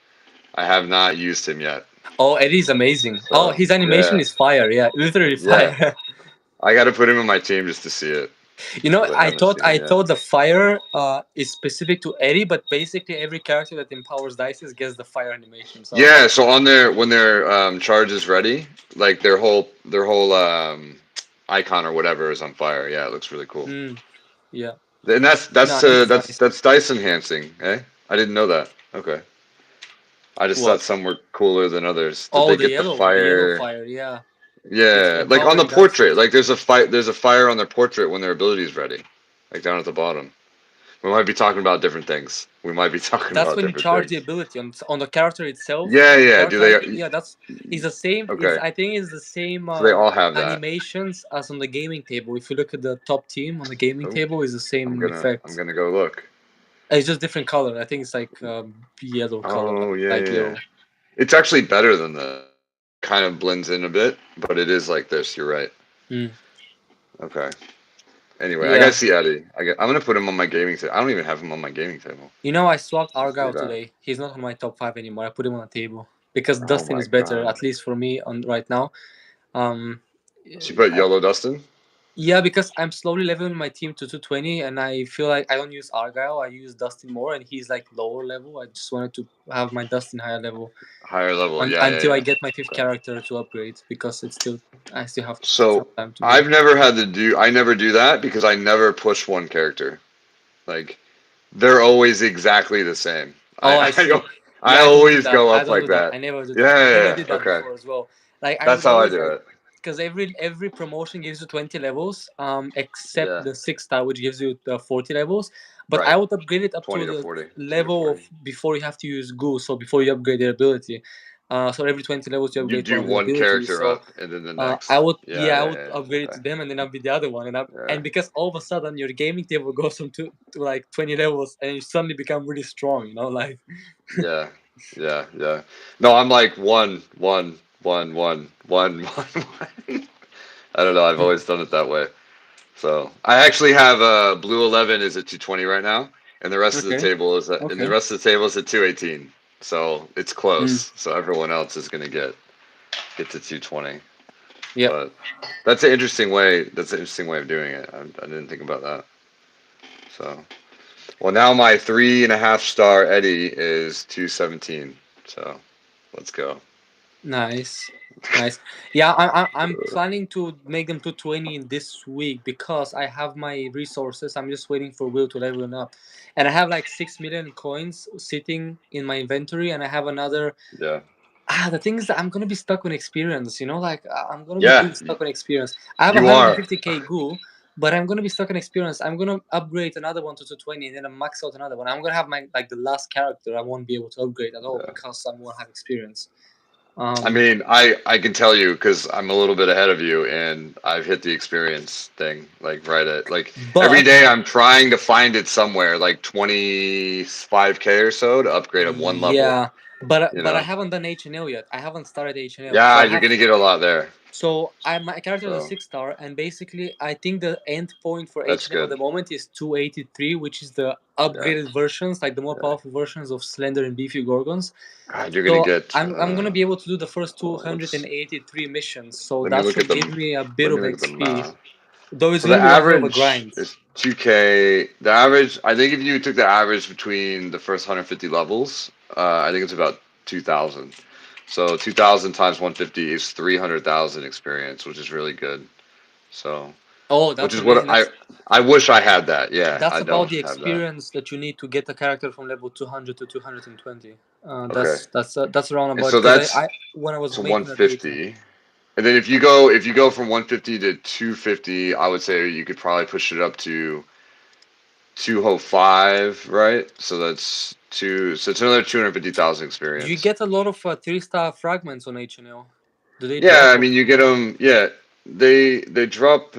Speaker 1: I have not used him yet.
Speaker 2: Oh, Eddie's amazing. Oh,
Speaker 1: So
Speaker 2: his animation
Speaker 1: yeah,
Speaker 2: is fire. Yeah, literally
Speaker 1: yeah.
Speaker 2: fire.
Speaker 1: I got to put him on my team just to see it
Speaker 2: You know,
Speaker 1: because I haven't seen him
Speaker 2: I
Speaker 1: yet.
Speaker 2: thought the fire is specific to Eddie, but basically every character that empowers dices gets the fire animation. So
Speaker 1: Yeah, so on their when their charge is ready, like their whole icon or whatever is on fire. Yeah, it looks really cool.
Speaker 2: yeah,
Speaker 1: And
Speaker 2: no, Eddie's nice.
Speaker 1: that's dice enhancing, eh? I didn't know that. Okay. I just thought
Speaker 2: What?
Speaker 1: some were cooler than others. Did
Speaker 2: Oh,
Speaker 1: they get the
Speaker 2: the yellow
Speaker 1: fire?
Speaker 2: fire. Yeah, it's
Speaker 1: Yeah, like on the
Speaker 2: empowering
Speaker 1: portrait,
Speaker 2: dices.
Speaker 1: like there's a fire on their portrait when their ability is ready, like down at the bottom. We might be talking about different things. We might be talking
Speaker 2: That's
Speaker 1: about
Speaker 2: when you
Speaker 1: different
Speaker 2: charge the
Speaker 1: things.
Speaker 2: ability on the character itself.
Speaker 1: Yeah,
Speaker 2: On the
Speaker 1: yeah. Do
Speaker 2: character, I think
Speaker 1: they?
Speaker 2: yeah, that's is the same. Is
Speaker 1: Okay,
Speaker 2: I think is the same
Speaker 1: so they all have that.
Speaker 2: animations as on the gaming table. If you look at the top team on the gaming
Speaker 1: Oh,
Speaker 2: table, is the same
Speaker 1: I'm
Speaker 2: effect.
Speaker 1: gonna go look.
Speaker 2: It's just different color. I think it's like yellow color, like
Speaker 1: Oh yeah,
Speaker 2: light
Speaker 1: yeah, yeah.
Speaker 2: yellow.
Speaker 1: It's actually better than the kind of blends in a bit, but it is like this. You're right.
Speaker 2: Mm.
Speaker 1: Okay. Anyway, I gotta
Speaker 2: Yeah,
Speaker 1: see Eddie. I'm gonna put him on my gaming table. I don't even have him on my gaming table.
Speaker 2: you know, I swapped
Speaker 1: Let's do
Speaker 2: Argyle
Speaker 1: that.
Speaker 2: today. He's not on my top five anymore. I put him on a table because
Speaker 1: Oh
Speaker 2: Dustin
Speaker 1: my
Speaker 2: is better,
Speaker 1: god.
Speaker 2: at least for me on right now. Um,
Speaker 1: She put Yellow Dustin.
Speaker 2: Yeah, because I'm slowly leveling my team to 220, and I feel like I don't use Argyle. I use Dustin more, and he's like lower level. I just wanted to have my Dustin higher level
Speaker 1: Higher level. Yeah, yeah,
Speaker 2: until I
Speaker 1: yeah.
Speaker 2: get my fifth
Speaker 1: Okay.
Speaker 2: character to upgrade because it's still I still have some
Speaker 1: So
Speaker 2: time to go.
Speaker 1: I've never had to do. I never do that because I never push one character. Like they're always exactly the same.
Speaker 2: Oh, I
Speaker 1: I
Speaker 2: see.
Speaker 1: don't. I
Speaker 2: Yeah, I don't do
Speaker 1: always
Speaker 2: that.
Speaker 1: go
Speaker 2: I
Speaker 1: up
Speaker 2: don't
Speaker 1: like
Speaker 2: do that.
Speaker 1: that.
Speaker 2: I never do that.
Speaker 1: Yeah,
Speaker 2: I
Speaker 1: yeah,
Speaker 2: never
Speaker 1: yeah.
Speaker 2: did that
Speaker 1: Okay.
Speaker 2: before as well. Like I
Speaker 1: That's
Speaker 2: was
Speaker 1: how I
Speaker 2: always
Speaker 1: do
Speaker 2: like,
Speaker 1: it.
Speaker 2: because every promotion gives you 20 levels, except
Speaker 1: Yeah.
Speaker 2: the 6 star, which gives you the 40 levels. But I
Speaker 1: Right.
Speaker 2: would upgrade it up to
Speaker 1: 20 to
Speaker 2: the
Speaker 1: 40. 20 to
Speaker 2: level of
Speaker 1: 40.
Speaker 2: before you have to use goo. So before you upgrade their ability. So every 20 levels you
Speaker 1: You
Speaker 2: upgrade one
Speaker 1: do
Speaker 2: of their
Speaker 1: one
Speaker 2: abilities.
Speaker 1: character
Speaker 2: So
Speaker 1: up and then the
Speaker 2: I
Speaker 1: next.
Speaker 2: would
Speaker 1: Yeah,
Speaker 2: I
Speaker 1: yeah,
Speaker 2: would
Speaker 1: yeah.
Speaker 2: upgrade it
Speaker 1: Okay.
Speaker 2: to them, and then I'll be the other one,
Speaker 1: Yeah.
Speaker 2: and because all of a sudden your gaming table goes from to like 20 levels, and you suddenly become really strong. You know, like
Speaker 1: Yeah. Yeah. Yeah. No, I'm like one. I don't know. I've always done it that way. So I actually have blue 11 is at 220 right now, and the rest of the
Speaker 2: okay,
Speaker 1: table is and the
Speaker 2: okay.
Speaker 1: rest of the table is at 218. So it's
Speaker 2: Mm.
Speaker 1: close. So everyone else is gonna get to 220.
Speaker 2: Yep.
Speaker 1: But that's an interesting way. That's an interesting way of doing it. I didn't think about that. So well, now my 3.5 star Eddie is 217. So let's go.
Speaker 2: Nice, nice. Yeah, I'm planning to make them to 20 in this week because I have my resources. I'm just waiting for Will to level them up, and I have like 6 million coins sitting in my inventory, and I have another.
Speaker 1: Yeah.
Speaker 2: The thing is that I'm gonna be stuck on experience. You know, like I'm gonna be
Speaker 1: Yeah.
Speaker 2: really stuck on experience. I have
Speaker 1: You are.
Speaker 2: 150k goo, but I'm gonna be stuck on experience. I'm gonna upgrade another one to 220, and then I max out another one. I'm gonna have my like the last character. I won't be able to upgrade at all
Speaker 1: Yeah.
Speaker 2: because I won't have experience.
Speaker 1: I
Speaker 2: Um,
Speaker 1: mean, I can tell you because I'm a little bit ahead of you, and I've hit the experience thing like right at like every
Speaker 2: but
Speaker 1: day I'm trying to find it somewhere like 25k or so to upgrade at one level.
Speaker 2: yeah,
Speaker 1: You
Speaker 2: but I
Speaker 1: know,
Speaker 2: haven't done HNL yet. I haven't started HNL, so
Speaker 1: yeah,
Speaker 2: I
Speaker 1: you're
Speaker 2: have
Speaker 1: gonna get a lot there.
Speaker 2: So I my character is a
Speaker 1: So
Speaker 2: 6 star, and basically I think the end point for
Speaker 1: that's
Speaker 2: H&M at
Speaker 1: good.
Speaker 2: the moment is 283, which is the
Speaker 1: Yeah,
Speaker 2: upgraded versions, like the more
Speaker 1: yeah.
Speaker 2: powerful versions of Slender and Beefy Gorgons.
Speaker 1: God, you're gonna
Speaker 2: So
Speaker 1: get.
Speaker 2: I'm gonna be able to do the first
Speaker 1: Let's
Speaker 2: 283 missions. So
Speaker 1: let me
Speaker 2: that
Speaker 1: look at
Speaker 2: should
Speaker 1: the.
Speaker 2: give me a bit
Speaker 1: Let me
Speaker 2: of
Speaker 1: look at the
Speaker 2: XP.
Speaker 1: math.
Speaker 2: Though it's
Speaker 1: So the
Speaker 2: gonna be one hell of a
Speaker 1: average
Speaker 2: grind.
Speaker 1: is 2K. The average, I think, if you took the average between the first 150 levels, I think it's about 2,000. So 2,000 times 150 is 300,000 experience, which is really good. So,
Speaker 2: Oh,
Speaker 1: which
Speaker 2: that's
Speaker 1: is what
Speaker 2: amazing.
Speaker 1: I wish I had that. Yeah,
Speaker 2: That's
Speaker 1: I
Speaker 2: about
Speaker 1: don't
Speaker 2: the
Speaker 1: have that.
Speaker 2: experience that you need to get a character from level 200 to 220.
Speaker 1: Okay,
Speaker 2: That's around
Speaker 1: and
Speaker 2: about
Speaker 1: so
Speaker 2: because
Speaker 1: that's
Speaker 2: I when I was
Speaker 1: so
Speaker 2: making the data.
Speaker 1: 150. And then if you go from 150 to 250, I would say you could probably push it up to 205, right? So that's two. So it's another 250,000
Speaker 2: Do you
Speaker 1: experience.
Speaker 2: get a lot of 3-star fragments on HNL? Do they
Speaker 1: Yeah,
Speaker 2: drop
Speaker 1: I
Speaker 2: or
Speaker 1: mean you get them. Yeah, they drop.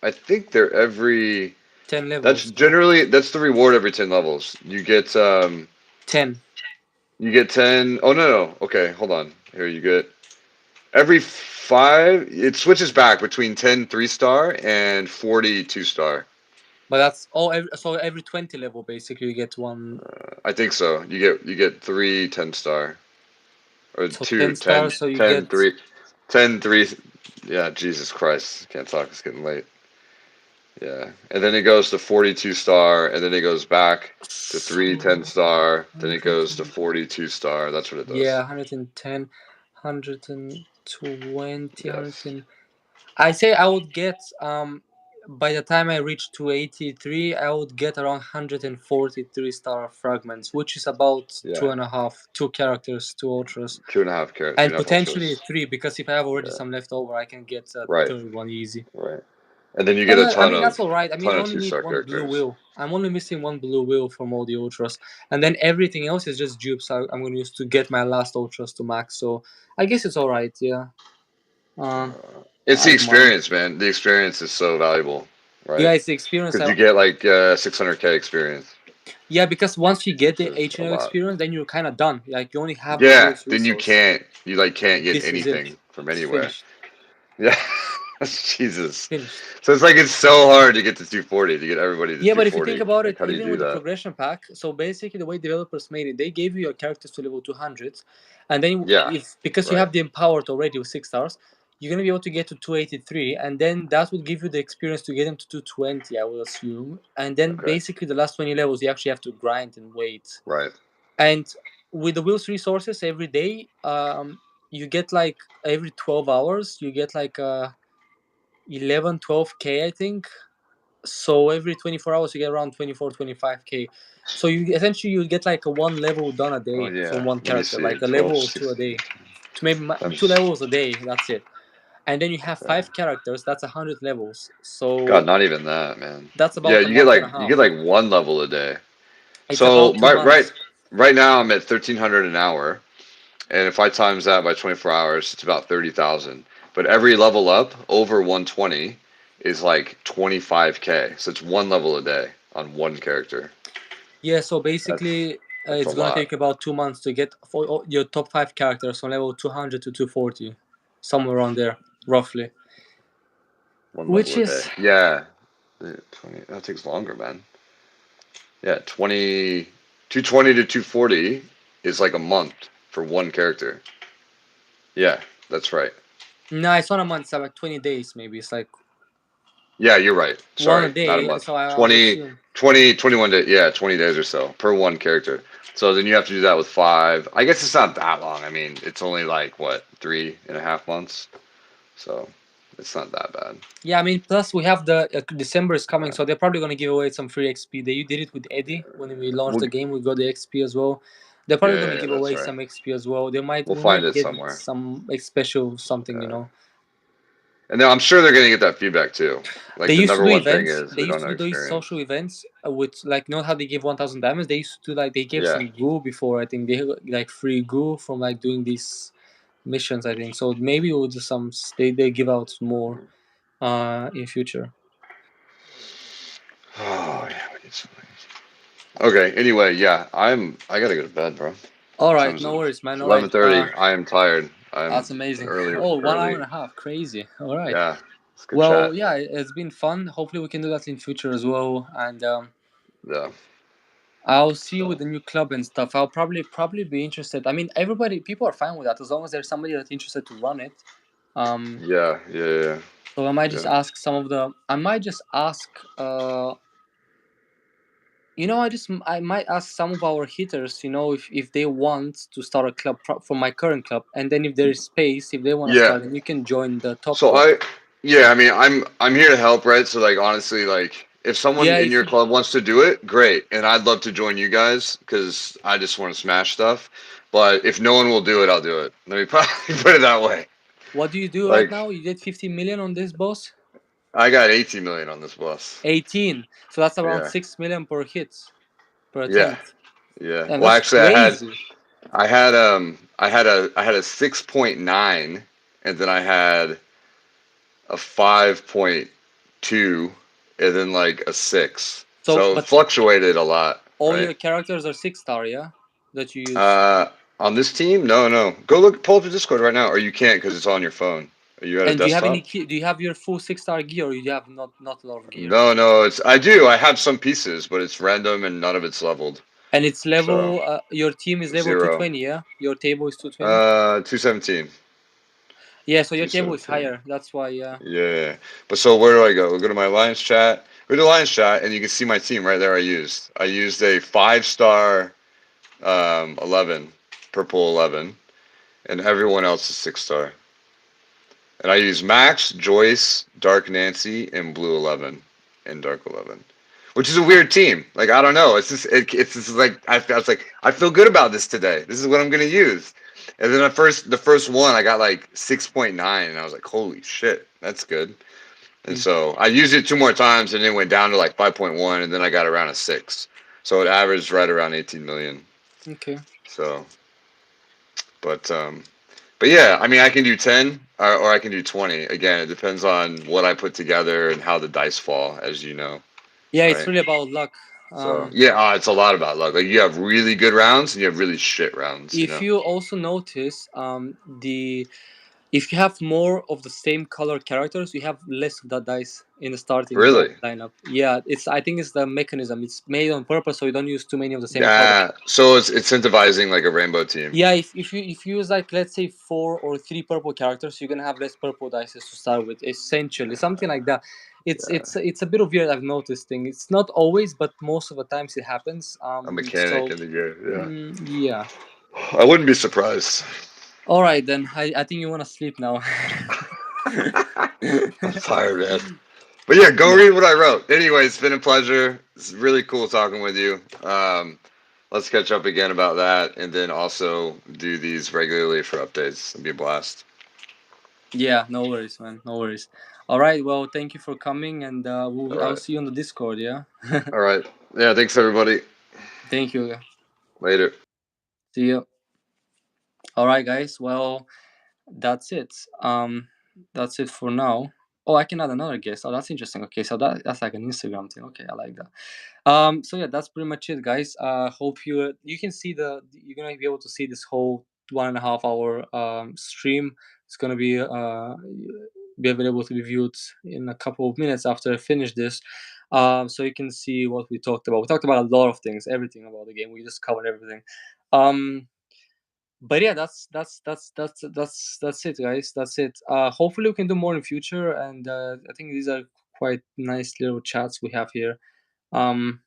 Speaker 1: I think they're every.
Speaker 2: 10
Speaker 1: That's
Speaker 2: levels? No,
Speaker 1: generally that's the reward every 10 levels.
Speaker 2: 10.
Speaker 1: You get 10. Oh no. Okay, hold on. Here you get every five. It switches back between 10 3-star and 40 2-star.
Speaker 2: But that's all. So every 20 level, basically, you get one.
Speaker 1: I think so. You get three 10-star. Or
Speaker 2: So
Speaker 1: two
Speaker 2: 10
Speaker 1: ten
Speaker 2: stars, so you
Speaker 1: ten
Speaker 2: get.
Speaker 1: three 10 3. Yeah, Jesus Christ. Can't talk. It's getting late. Yeah. And then it goes to 42-star, and then it goes back to three
Speaker 2: So
Speaker 1: 10-star. Then it
Speaker 2: 100
Speaker 1: goes to
Speaker 2: and,
Speaker 1: 42-star. That's what it
Speaker 2: yeah,
Speaker 1: does.
Speaker 2: 110, 120,
Speaker 1: Yes.
Speaker 2: I say I would get by the time I reach 283, I would get around 143-star fragments, which is about
Speaker 1: Yeah.
Speaker 2: two and a half, two characters, two ultras,
Speaker 1: Two and a half carats, two
Speaker 2: and
Speaker 1: and a half
Speaker 2: potentially
Speaker 1: ultras.
Speaker 2: three because if I have already
Speaker 1: Yeah.
Speaker 2: some left over, I can get a
Speaker 1: Right.
Speaker 2: third one easy.
Speaker 1: Right. And then you get a
Speaker 2: I
Speaker 1: ton
Speaker 2: mean
Speaker 1: of
Speaker 2: that's all right. I mean I only need
Speaker 1: 2-star
Speaker 2: one blue
Speaker 1: characters.
Speaker 2: wheel. I'm only missing one blue wheel from all the ultras, and then everything else is just dupes. I'm going to use to get my last ultras to max. So I guess it's all right. Yeah, uh,
Speaker 1: It's
Speaker 2: I
Speaker 1: the
Speaker 2: don't mind.
Speaker 1: experience, man. The experience is so valuable,
Speaker 2: Yeah,
Speaker 1: right?
Speaker 2: it's the experience.
Speaker 1: Because you get like 600K experience.
Speaker 2: Yeah, because once you get
Speaker 1: Which
Speaker 2: the
Speaker 1: is a
Speaker 2: H&M
Speaker 1: lot.
Speaker 2: experience, then you're kind of done. Like you only have the
Speaker 1: Yeah,
Speaker 2: Will's
Speaker 1: then
Speaker 2: resource.
Speaker 1: you like can't get
Speaker 2: This is it.
Speaker 1: anything from
Speaker 2: It's
Speaker 1: anywhere.
Speaker 2: finished.
Speaker 1: Yeah, Jesus.
Speaker 2: Finished.
Speaker 1: So it's so hard to get to 240 to get everybody to
Speaker 2: Yeah, but if you think
Speaker 1: 240.
Speaker 2: about
Speaker 1: Like,
Speaker 2: it,
Speaker 1: how do you
Speaker 2: even
Speaker 1: do
Speaker 2: with the
Speaker 1: that?
Speaker 2: progression pack, so basically the way developers made it, they gave you your characters to level 200, and then
Speaker 1: Yeah,
Speaker 2: if because you
Speaker 1: right.
Speaker 2: have the empowered already with 6 stars, you're gonna be able to get to 283, and then that would give you the experience to get them to 220, I will assume, and then
Speaker 1: Okay,
Speaker 2: basically the last 20 levels you actually have to grind and wait.
Speaker 1: right.
Speaker 2: And with the wheels resources every day, you get like every 12 hours you get like 11 12k I think. So every 24 hours you get around 24 25k. So you essentially you get like a one level done a
Speaker 1: Oh
Speaker 2: day from
Speaker 1: yeah.
Speaker 2: one
Speaker 1: Let me
Speaker 2: character,
Speaker 1: see.
Speaker 2: like a
Speaker 1: 12,
Speaker 2: level or two a
Speaker 1: 60
Speaker 2: day, to maybe two
Speaker 1: times.
Speaker 2: levels a day, that's it. And then you have
Speaker 1: Okay.
Speaker 2: 5 characters, that's 100 levels,
Speaker 1: God,
Speaker 2: so
Speaker 1: not even that, man.
Speaker 2: that's
Speaker 1: Yeah,
Speaker 2: about a month and a
Speaker 1: you get
Speaker 2: half.
Speaker 1: like one level a day.
Speaker 2: It's
Speaker 1: So
Speaker 2: about two
Speaker 1: my
Speaker 2: months
Speaker 1: right now I'm at 1,300 an hour. And if I times that by 24 hours, it's about 30,000. But every level up over 120 is like 25K. So it's one level a day on one character.
Speaker 2: Yeah, so
Speaker 1: That's
Speaker 2: basically,
Speaker 1: that's a
Speaker 2: it's gonna
Speaker 1: lot.
Speaker 2: take about 2 months to get for your top 5 characters from level 200 to 240, somewhere around there, roughly.
Speaker 1: One
Speaker 2: Which
Speaker 1: level a
Speaker 2: is
Speaker 1: day. Yeah. 20, that takes longer, man. Yeah, 220 to 240 is like a month for one character. Yeah, that's right.
Speaker 2: no, it's not a month. It's like 20 days, maybe. It's like
Speaker 1: Yeah, you're right.
Speaker 2: one a
Speaker 1: Sorry, not a
Speaker 2: day.
Speaker 1: month.
Speaker 2: So I would
Speaker 1: 20,
Speaker 2: assume.
Speaker 1: 20, 21 days. Yeah, 20 days or so per one character. So then you have to do that with five. I guess it's not that long. I mean, it's only like, what, 3.5 months? So it's not that bad.
Speaker 2: Yeah, I mean, plus we have the December is coming,
Speaker 1: Uh,
Speaker 2: so they're probably gonna give away some free XP. They did it with Eddie when we launched
Speaker 1: we'll,
Speaker 2: the game. We got the XP as well. They're probably
Speaker 1: yeah,
Speaker 2: gonna
Speaker 1: yeah, yeah,
Speaker 2: give
Speaker 1: that's
Speaker 2: away
Speaker 1: right.
Speaker 2: some XP as well. They might
Speaker 1: We'll
Speaker 2: we
Speaker 1: find
Speaker 2: might
Speaker 1: it
Speaker 2: get
Speaker 1: somewhere.
Speaker 2: some special something, you
Speaker 1: Uh,
Speaker 2: know.
Speaker 1: and then I'm sure they're going to get that feedback too.
Speaker 2: They
Speaker 1: Like the
Speaker 2: used to
Speaker 1: number
Speaker 2: do
Speaker 1: one thing
Speaker 2: events.
Speaker 1: is
Speaker 2: They
Speaker 1: we
Speaker 2: used
Speaker 1: don't
Speaker 2: to
Speaker 1: have
Speaker 2: do these
Speaker 1: experience.
Speaker 2: social events with like not how they give 1,000 diamonds. They used to like they gave
Speaker 1: Yeah.
Speaker 2: some goo before. I think they like free goo from like doing these missions. I think so. Maybe we'll do some. They give out more in future.
Speaker 1: Oh, yeah, we need something. Okay, anyway, yeah, I gotta go to bed, bro.
Speaker 2: All
Speaker 1: What
Speaker 2: right,
Speaker 1: time is
Speaker 2: no
Speaker 1: it?
Speaker 2: worries, man.
Speaker 1: It's
Speaker 2: All right.
Speaker 1: 11:30. I am tired. I'm
Speaker 2: That's amazing.
Speaker 1: early,
Speaker 2: Oh, 1 hour
Speaker 1: early.
Speaker 2: and a half. Crazy. All right.
Speaker 1: Yeah, it's a good
Speaker 2: Well,
Speaker 1: chat.
Speaker 2: yeah, it's been fun. Hopefully, we can do that in future as well. And
Speaker 1: Yeah.
Speaker 2: I'll see you with
Speaker 1: So
Speaker 2: the new club and stuff. I'll probably be interested. I mean, everybody, people are fine with that as long as there's somebody that's interested to run it. Um,
Speaker 1: yeah, yeah, yeah,
Speaker 2: so I might just
Speaker 1: yeah.
Speaker 2: ask some of the. I might just ask. I might ask some of our hitters. If they want to start a club for my current club, and then if there is space, if they want to
Speaker 1: Yeah.
Speaker 2: start, then you can join the top
Speaker 1: So
Speaker 2: club.
Speaker 1: yeah, I mean, I'm here to help, right? So like, honestly, like, if someone
Speaker 2: Yeah,
Speaker 1: in
Speaker 2: if
Speaker 1: your
Speaker 2: you
Speaker 1: club wants to do it, great, and I'd love to join you guys because I just want to smash stuff. But if no one will do it, I'll do it. Let me put it that way.
Speaker 2: what do you do right
Speaker 1: Like,
Speaker 2: now? You did 15 million on this boss.
Speaker 1: I got 18 million on this bus.
Speaker 2: 18. So that's around
Speaker 1: Yeah,
Speaker 2: 6 million per hit per
Speaker 1: yeah,
Speaker 2: attempt.
Speaker 1: yeah.
Speaker 2: Damn,
Speaker 1: Well,
Speaker 2: that's
Speaker 1: actually,
Speaker 2: crazy.
Speaker 1: I had a 6.9, and then I had a 5.2, and then like a 6.
Speaker 2: So,
Speaker 1: So it
Speaker 2: but
Speaker 1: fluctuated a lot,
Speaker 2: all
Speaker 1: right?
Speaker 2: your characters are 6-star, yeah, that you use.
Speaker 1: Uh, on this team, no, no. Go pull up the Discord right now, or you can't because it's on your phone. Are you at a
Speaker 2: And do you have any?
Speaker 1: desktop?
Speaker 2: Do you have your full 6-star gear, or you have not a lot of gear?
Speaker 1: No, no. I do. I have some pieces, but it's random and none of it's leveled.
Speaker 2: And it's
Speaker 1: So
Speaker 2: level. Your team is level
Speaker 1: 0.
Speaker 2: 220, yeah. Your table is 220.
Speaker 1: 217.
Speaker 2: Yeah, so your table is
Speaker 1: 217.
Speaker 2: higher. That's why. Yeah.
Speaker 1: Yeah. But so where do I go? Go to my Alliance chat. Go to Alliance chat, and you can see my team right there. I used a 5-star 11, purple 11, and everyone else is 6-star. And I use Max, Joyce, Dark Nancy, and Blue 11, and Dark 11, which is a weird team. Like, I don't know. It's just like I was like, I feel good about this today. This is what I'm gonna use. And then the first one I got like 6.9, and I was like, holy shit, that's good. And
Speaker 2: Hmm.
Speaker 1: so I used it 2 more times, and it went down to like 5.1, and then I got around a 6. So it averaged right around 18 million.
Speaker 2: Okay.
Speaker 1: So, but yeah, I mean, I can do 10, or I can do 20. Again, it depends on what I put together and how the dice fall, as you know,
Speaker 2: Yeah, it's
Speaker 1: right?
Speaker 2: really about luck.
Speaker 1: So yeah, it's a lot about luck. Like, you have really good rounds and you have really shit rounds.
Speaker 2: If you also notice, the if you have more of the same color characters, you have less of that dice in the starting
Speaker 1: Really?
Speaker 2: lineup. Yeah, I think it's the mechanism. It's made on purpose so you don't use too many of the same color.
Speaker 1: Yeah. So it's incentivizing like a rainbow team.
Speaker 2: Yeah, if you use like let's say 4 or 3 purple characters, you're gonna have less purple dice to start with. Essentially, something like that. It's a bit of weird. I've noticed thing. It's not always, but most of the times it happens.
Speaker 1: A mechanic
Speaker 2: So
Speaker 1: in the game.
Speaker 2: yeah.
Speaker 1: Yeah. I wouldn't be surprised.
Speaker 2: All right then. I think you wanna sleep now.
Speaker 1: I'm tired, man. But yeah, go
Speaker 2: Yeah.
Speaker 1: read what I wrote. Anyway, it's been a pleasure. It's really cool talking with you. Let's catch up again about that, and then also do these regularly for updates. It'd be a blast.
Speaker 2: Yeah, no worries, man. No worries. All right. Well, thank you for coming, and
Speaker 1: All
Speaker 2: I'll
Speaker 1: right.
Speaker 2: see you on the Discord. Yeah.
Speaker 1: All right. Yeah. Thanks, everybody.
Speaker 2: Thank you.
Speaker 1: Later.
Speaker 2: See you. All right, guys. Well, that's it. That's it for now. Oh, I can add another guest. Oh, that's interesting. Okay, so that's like an Instagram thing. Okay, I like that. So yeah, that's pretty much it, guys. Hope you can see you're gonna be able to see this whole 1.5 hour stream. It's gonna be available to be viewed in a couple of minutes after I finish this. So you can see what we talked about. We talked about a lot of things, everything about the game. We just covered everything. But yeah, that's it, guys. That's it. Hopefully we can do more in future, and I think these are quite nice little chats we have here. Um,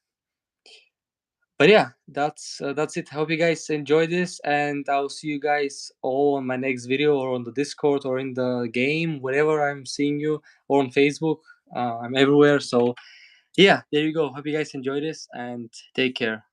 Speaker 2: but yeah, that's it. Hope you guys enjoy this, and I'll see you guys all on my next video, or on the Discord, or in the game, wherever I'm seeing you, or on Facebook. I'm everywhere. So yeah, there you go. Hope you guys enjoy this, and take care.